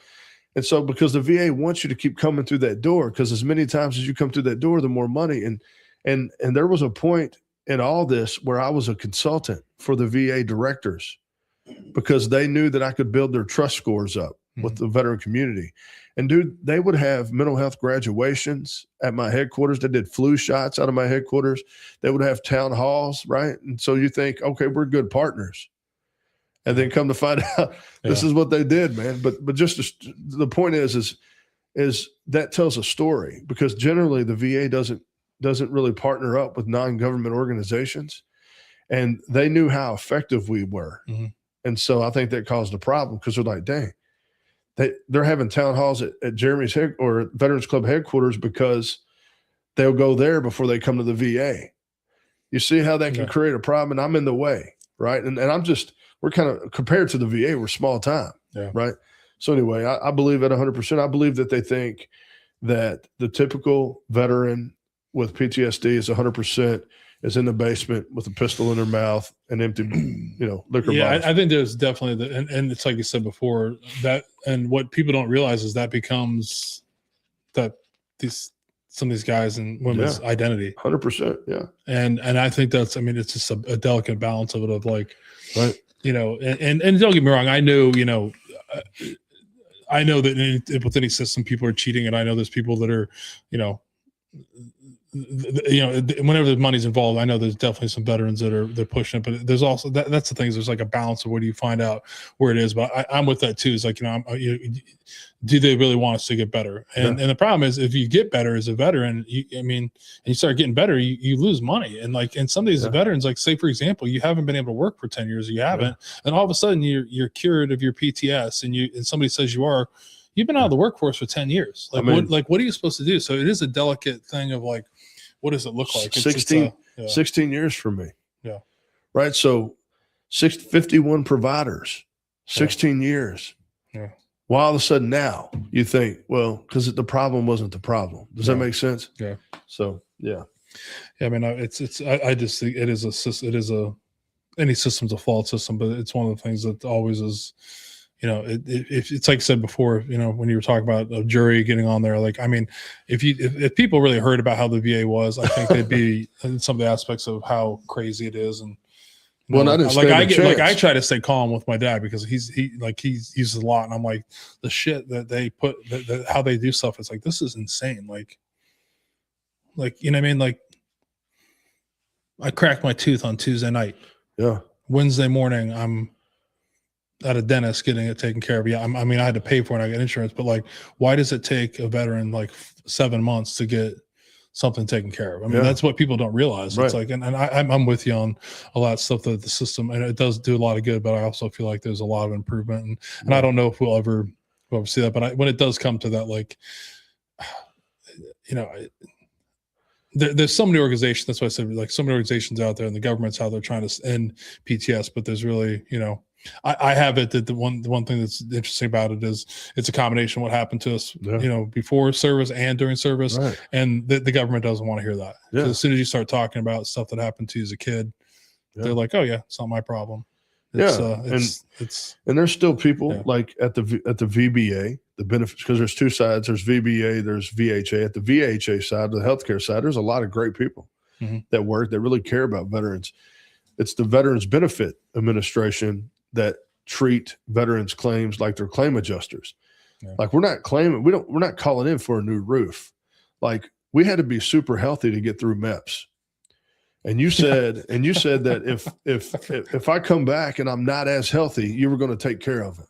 because the VA wants you to keep coming through that door, because as many times as you come through that door, the more money. And there was a point in all this where I was a consultant for the VA directors because they knew that I could build their trust scores up with the veteran community. And dude, they would have mental health graduations at my headquarters. They did flu shots out of my headquarters. They would have town halls, right? And so you think, okay, we're good partners. And then come to find out this is what they did, man. But just the point is that tells a story, because generally the VA doesn't really partner up with non-government organizations, and they knew how effective we were. Mm-hmm. And so I think that caused a problem, because they're like, dang, they're having town halls at Jeremy's or Veterans Club headquarters because they'll go there before they come to the VA. You see how that can create a problem, and I'm in the way, right? And we're kind of, compared to the VA, we're small time, right? So anyway, I believe at 100%. I believe that they think that the typical veteran with PTSD is 100% is in the basement with a pistol in their mouth and empty, liquor bottles. I think there's definitely and it's like you said before, that, and what people don't realize is that becomes some of these guys and women's identity. 100%. Yeah. And I think that's, it's just a delicate balance of it, of like, right. And don't get me wrong. I know that with any system, people are cheating, and I know there's people that are, whenever the money's involved, I know there's definitely some veterans that are pushing it, but there's also that's the thing. There's like a balance of where do you find out where it is. But I'm with that too. It's like, do they really want us to get better? And the problem is, if you get better as a veteran, and you start getting better, you lose money. And like, and some of these veterans, like say for example, you haven't been able to work for 10 years, or you haven't, and all of a sudden you're cured of your PTS, and somebody says you've been out of the workforce for 10 years. Like, what are you supposed to do? So it is a delicate thing of like, what does it look like? 16 years for me. Yeah. Right. So 51 providers, 16 years. Yeah. Why all of a sudden now you think, well, because the problem wasn't the problem. Does that make sense? Yeah. So, yeah. Yeah. I just think it is any system's a flawed system, but it's one of the things that always is, it's like I said before, when you were talking about a jury getting on there, like, if people really heard about how the VA was, I think they'd be in some of the aspects of how crazy it is. And I try to stay calm with my dad, because he uses a lot, and I'm like, the shit that they put, how they do stuff, it's like, this is insane. Like, like I cracked my tooth on Tuesday night. Yeah. Wednesday morning, I'm at a dentist getting it taken care of. Yeah, I mean, I had to pay for it. I got insurance, but like, why does it take a veteran like 7 months to get something taken care of? I mean, that's what people don't realize. It's like, and I'm with you on a lot of stuff that the system, and it does do a lot of good, but I also feel like there's a lot of improvement, and I don't know if we'll ever see that. But when it does come to that, like, there's so many organizations. That's why I said, like, so many organizations out there, and the government's how they're trying to end PTS. But there's really, I have it that the one thing that's interesting about it is it's a combination of what happened to us, before service and during service, and the government doesn't want to hear that. Because as soon as you start talking about stuff that happened to you as a kid, they're like, "Oh yeah, it's not my problem." It's and there's still people like at the VBA, the benefits, because there's two sides. There's VBA, there's VHA. At the VHA side, the healthcare side, there's a lot of great people that work that really care about veterans. It's the Veterans Benefit Administration that treat veterans' claims like they're claim adjusters. Like we're not calling in for a new roof. Like we had to be super healthy to get through MEPS. And you said that if I come back and I'm not as healthy, you were going to take care of it.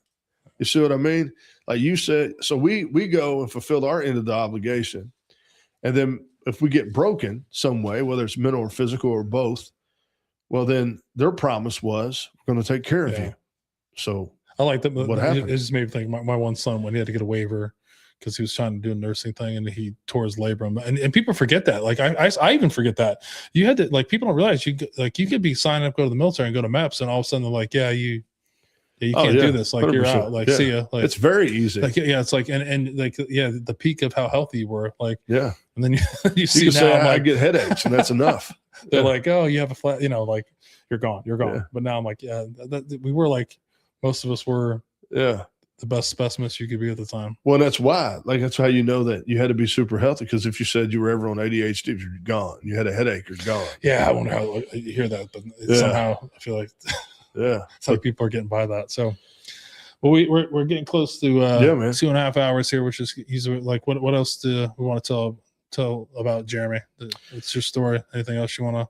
You see what I mean? Like you said, so we go and fulfill our end of the obligation. And then if we get broken some way, whether it's mental or physical or both, well, then their promise was we're going to take care of you. So I like that. What happened? It just made me think my one son, when he had to get a waiver because he was trying to do a nursing thing and he tore his labrum, and people forget that. Like I even forget that you had to, like, people don't realize you could be signing up, go to the military and go to MEPS, and all of a sudden they're like, you can't do this. Like 100%. You're out. Like, see ya. Like, it's very easy. Like, it's like, and like, the peak of how healthy you were. Like, and then you see now, say, I get headaches and that's enough. They're like, oh, you have a flat, like you're gone. But now I'm like, we were like, most of us were, the best specimens you could be at the time. Well, that's why, like, that's how you know that you had to be super healthy. Because if you said you were ever on ADHD, you're gone. You had a headache, you're gone. Yeah, I wonder how you hear that, but somehow I feel like it's like people are getting by that. So, well, we're getting close to 2.5 hours here, which is easy. Like, what else do we want to tell about Jeremy? It's your story. Anything else you want to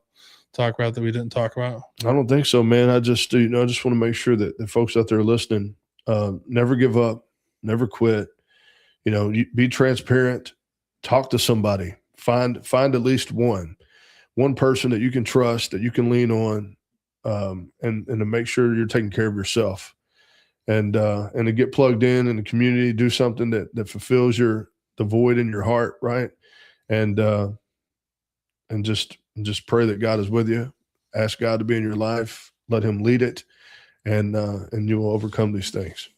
talk about that we didn't talk about? I don't think so, man. I just I just want to make sure that the folks out there listening, never give up, never quit. Be transparent, talk to somebody, find at least one person that you can trust, that you can lean on, and to make sure you're taking care of yourself, and to get plugged in the community, do something that fulfills the void in your heart, right? And just pray that God is with you. Ask God to be in your life, let Him lead it, and you will overcome these things.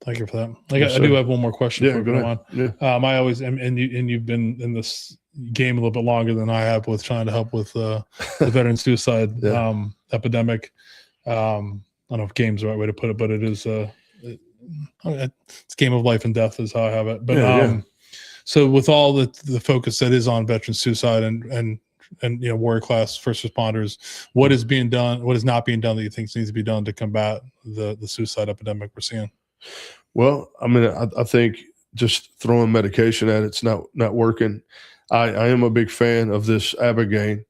Thank you for that. I do have one more question. Yeah, go ahead. Yeah. I always and you've been in this game a little bit longer than I have with trying to help with the veteran suicide epidemic. I don't know if game's the right way to put it, but it is it's a game of life and death is how I have it. But so with all the focus that is on veteran suicide and warrior class first responders, what is being done, what is not being done that you think needs to be done to combat the suicide epidemic we're seeing? Well, I mean, I think just throwing medication at it's not working. I am a big fan of this Ibogaine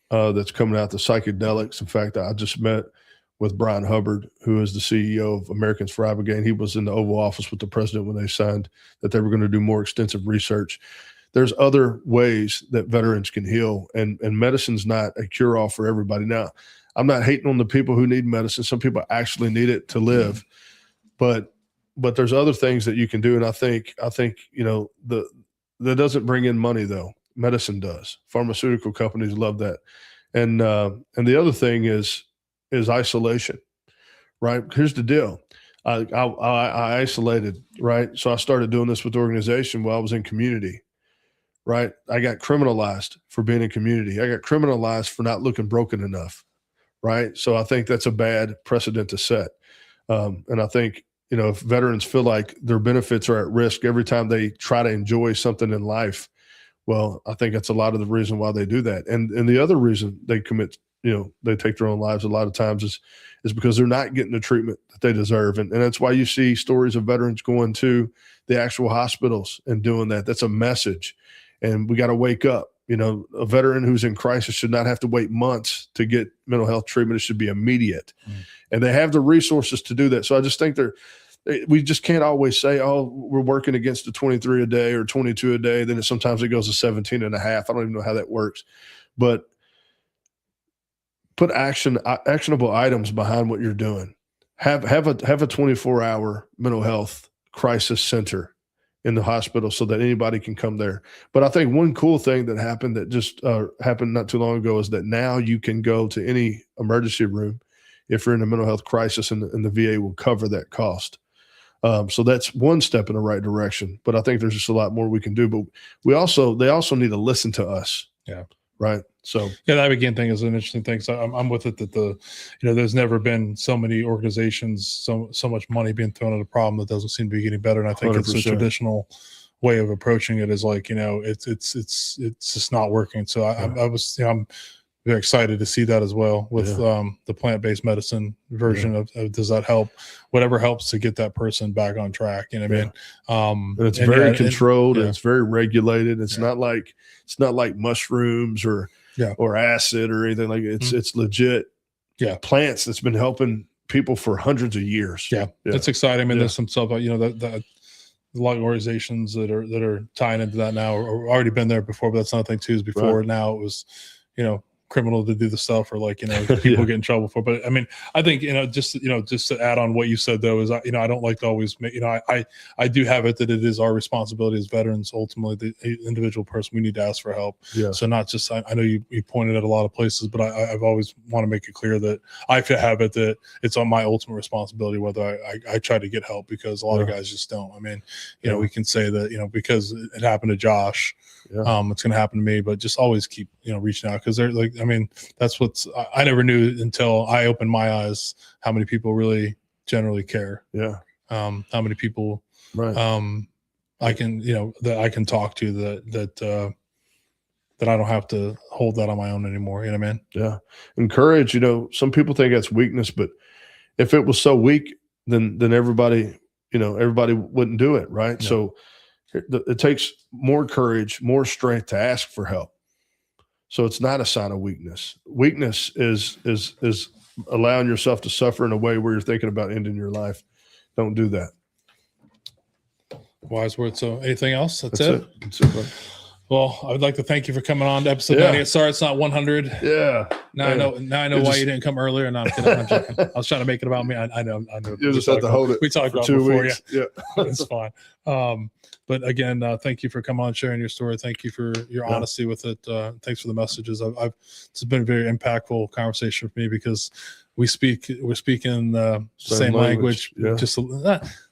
that's coming out, the psychedelics. In fact, I just met with Brian Hubbard, who is the CEO of Americans for Ibogaine. He was in the Oval Office with the president when they signed that they were going to do more extensive research. There's other ways that veterans can heal, and medicine's not a cure-all for everybody. Now, I'm not hating on the people who need medicine. Some people actually need it to live, but there's other things that you can do. And I think that doesn't bring in money though. Medicine does. Pharmaceutical companies love that. And the other thing is isolation, right? Here's the deal. I isolated, right? So I started doing this with the organization while I was in community, right? I got criminalized for being in community. I got criminalized for not looking broken enough, right? So I think that's a bad precedent to set. And I think, if veterans feel like their benefits are at risk every time they try to enjoy something in life, well, I think that's a lot of the reason why they do that. And the other reason they commit, they take their own lives a lot of times is because they're not getting the treatment that they deserve. And that's why you see stories of veterans going to the actual hospitals and doing that. That's a message. And we got to wake up. You know, a veteran who's in crisis should not have to wait months to get mental health treatment. It should be immediate. And they have the resources to do that. So I just think we just can't always say, oh, we're working against the 23 a day or 22 a day. Then sometimes it goes to 17 and a half. I don't even know how that works. But put actionable items behind what you're doing. Have a 24-hour mental health crisis center in the hospital so that anybody can come there. But I think one cool thing that happened that just happened not too long ago is that now you can go to any emergency room if you're in a mental health crisis, and the VA will cover that cost. So that's one step in the right direction. But I think there's just a lot more we can do. But they also need to listen to us. Yeah. Right. So yeah, that again thing is an interesting thing. So I'm with it that there's never been so many organizations, so much money being thrown at a problem that doesn't seem to be getting better. And I think 100%. it's a traditional way of approaching it is like, it's just not working. So I'm very excited to see that as well with the plant-based medicine version of does that help? Whatever helps to get that person back on track. You know what I mean? And it's very controlled and it's very regulated. It's not like mushrooms or acid or anything like it. It's legit plants that's been helping people for hundreds of years. Yeah. That's exciting. I mean, there's some stuff, that a lot of organizations that are tying into that now or already been there before, but that's not a thing too, is before now it was, criminal to do the stuff or people get in trouble for. But I mean, I think, just to add on what you said though, is, I don't like to always make, I do have it that it is our responsibility as veterans, ultimately the individual person, we need to ask for help. Yeah. So not just, I know you pointed at a lot of places, but I've always want to make it clear that I have it that it's on my ultimate responsibility, whether I try to get help, because a lot of guys just don't. I mean, we can say that, because it happened to Josh, it's going to happen to me, but just always keep, reaching out. Cause they're like, I mean, that's I never knew until I opened my eyes how many people really generally care. Yeah. How many people, I can, that I can talk to that I don't have to hold that on my own anymore. You know what I mean? Yeah. Encourage, some people think that's weakness, but if it was so weak, then everybody, everybody wouldn't do it. Right. Yeah. So it takes more courage, more strength to ask for help. So it's not a sign of weakness. Weakness is allowing yourself to suffer in a way where you're thinking about ending your life. Don't do that. Wise words. So anything else? That's it. That's it, buddy. Well, I would like to thank you for coming on to episode 98. Sorry, it's not 100. Yeah. Now I know why you didn't come earlier. No, I'm kidding. I'm joking. I was trying to make it about me. I know. You just had to hold it. We talked about it before. Weeks. Yeah. It's fine. But again, thank you for coming on, sharing your story. Thank you for your honesty with it. Thanks for the messages. It's been a very impactful conversation for me because we're speaking the same language. Just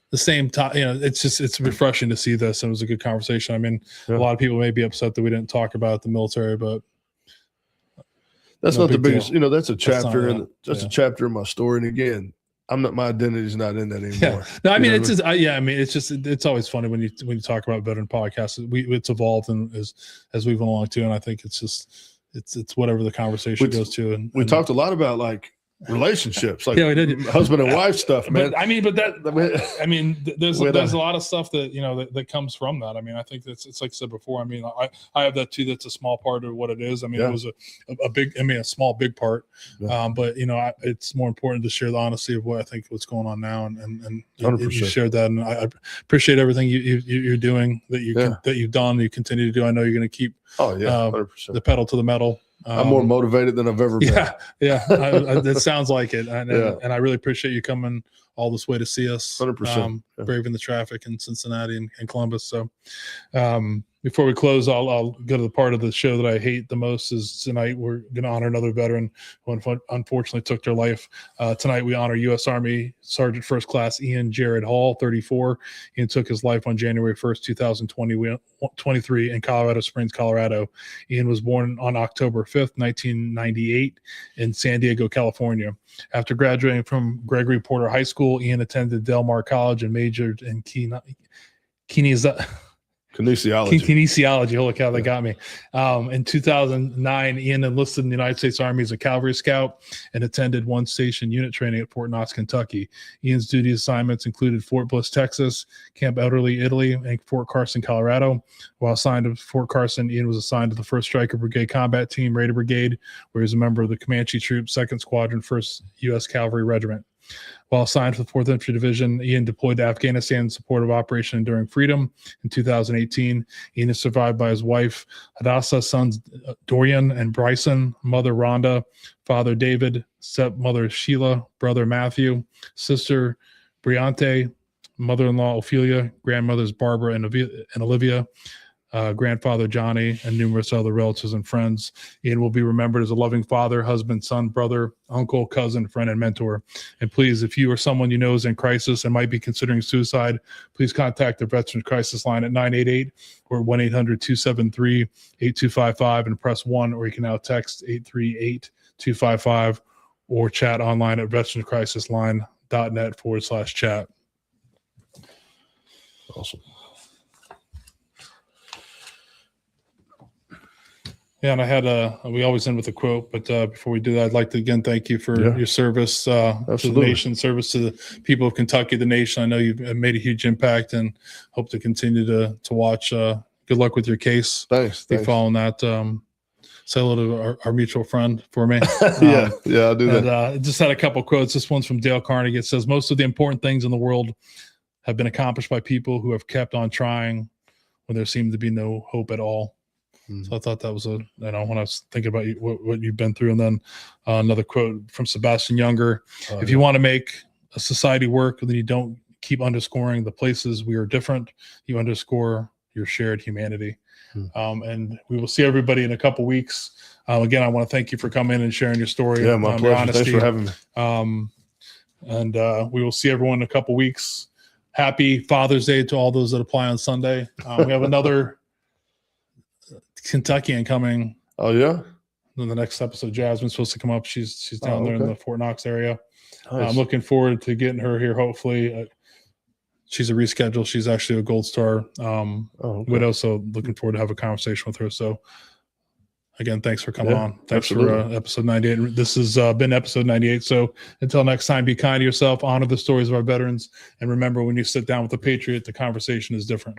the same time, it's refreshing to see this. And it was a good conversation. I mean, a lot of people may be upset that we didn't talk about the military, but that's not the biggest, that's a chapter that's a chapter in my story. And again, my identity's not in that anymore. Yeah. No, I mean, it's always funny when you talk about veteran podcasts, it's evolved and as we've went along too. And I think it's whatever the conversation goes to. And we talked a lot about relationships, we did husband and wife stuff, man. But, there's a lot of stuff that that comes from that. I mean, I think it's like I said before. I mean, I have that too. That's a small part of what it is. I mean, it was a small big part. But it's more important to share the honesty of what I think what's going on now, and you shared that, and I appreciate everything you're doing that you've done. You continue to do. I know you're going to keep the pedal to the metal. I'm more motivated than I've ever been. Yeah. It sounds like it. And I really appreciate you coming all this way to see us. 100%. Braving the traffic in Cincinnati and Columbus. So before we close, I'll go to the part of the show that I hate the most. Is tonight we're going to honor another veteran who unfortunately took their life. Tonight we honor U.S. Army Sergeant First Class Ian Jared Hall, 34. Ian took his life on January 1st, 2023 in Colorado Springs, Colorado. Ian was born on October 5th, 1998 in San Diego, California. After graduating from Gregory Porter High School, Ian attended Del Mar College and majored in Kinesiology. Holy cow, that got me. In 2009, Ian enlisted in the United States Army as a cavalry scout and attended one station unit training at Fort Knox, Kentucky. Ian's duty assignments included Fort Bliss, Texas, Camp Elderly, Italy, and Fort Carson, Colorado. While assigned to Fort Carson, Ian was assigned to the 1st Stryker Brigade Combat Team, Raider Brigade, where he was a member of the Comanche Troop, 2nd Squadron, 1st U.S. Cavalry Regiment. While assigned to the 4th Infantry Division, Ian deployed to Afghanistan in support of Operation Enduring Freedom in 2018. Ian is survived by his wife, Hadassah, sons Dorian and Bryson, mother Rhonda, father David, stepmother Sheila, brother Matthew, sister Briante, mother-in-law Ophelia, grandmothers Barbara and Olivia, grandfather Johnny, and numerous other relatives and friends. Ian will be remembered as a loving father, husband, son, brother, uncle, cousin, friend, and mentor. And please, if you or someone you know is in crisis and might be considering suicide, please contact the Veterans Crisis Line at 988 or 1-800-273-8255 and press 1, or you can now text 838-255 or chat online at veteranscrisisline.net/chat. Awesome. Yeah, and I had we always end with a quote, but before we do that, I'd like to again thank you for your service to the nation, service to the people of Kentucky, the nation. I know you've made a huge impact, and hope to continue to watch. Good luck with your case. Thanks. Be following that. Say hello to our mutual friend for me. Yeah, I'll do that. Just had a couple quotes. This one's from Dale Carnegie. It says, "Most of the important things in the world have been accomplished by people who have kept on trying when there seemed to be no hope at all." So I thought that was when I was thinking about what you've been through. And then another quote from Sebastian Younger. If you want to make a society work, then you don't keep underscoring the places we are different. You underscore your shared humanity. And we will see everybody in a couple weeks. Again, I want to thank you for coming in and sharing your story. Yeah, my pleasure. Thanks for having me. And we will see everyone in a couple weeks. Happy Father's Day to all those that apply on Sunday. We have another Kentuckian coming. Oh yeah. In the next episode, Jasmine's supposed to come up. She's down there in the Fort Knox area. Nice. I'm looking forward to getting her here. Hopefully, she's a reschedule. She's actually a Gold Star widow, so looking forward to have a conversation with her. So, again, thanks for coming on. Thanks for episode 98. This has been episode 98. So until next time, be kind to yourself. Honor the stories of our veterans, and remember, when you sit down with a patriot, the conversation is different.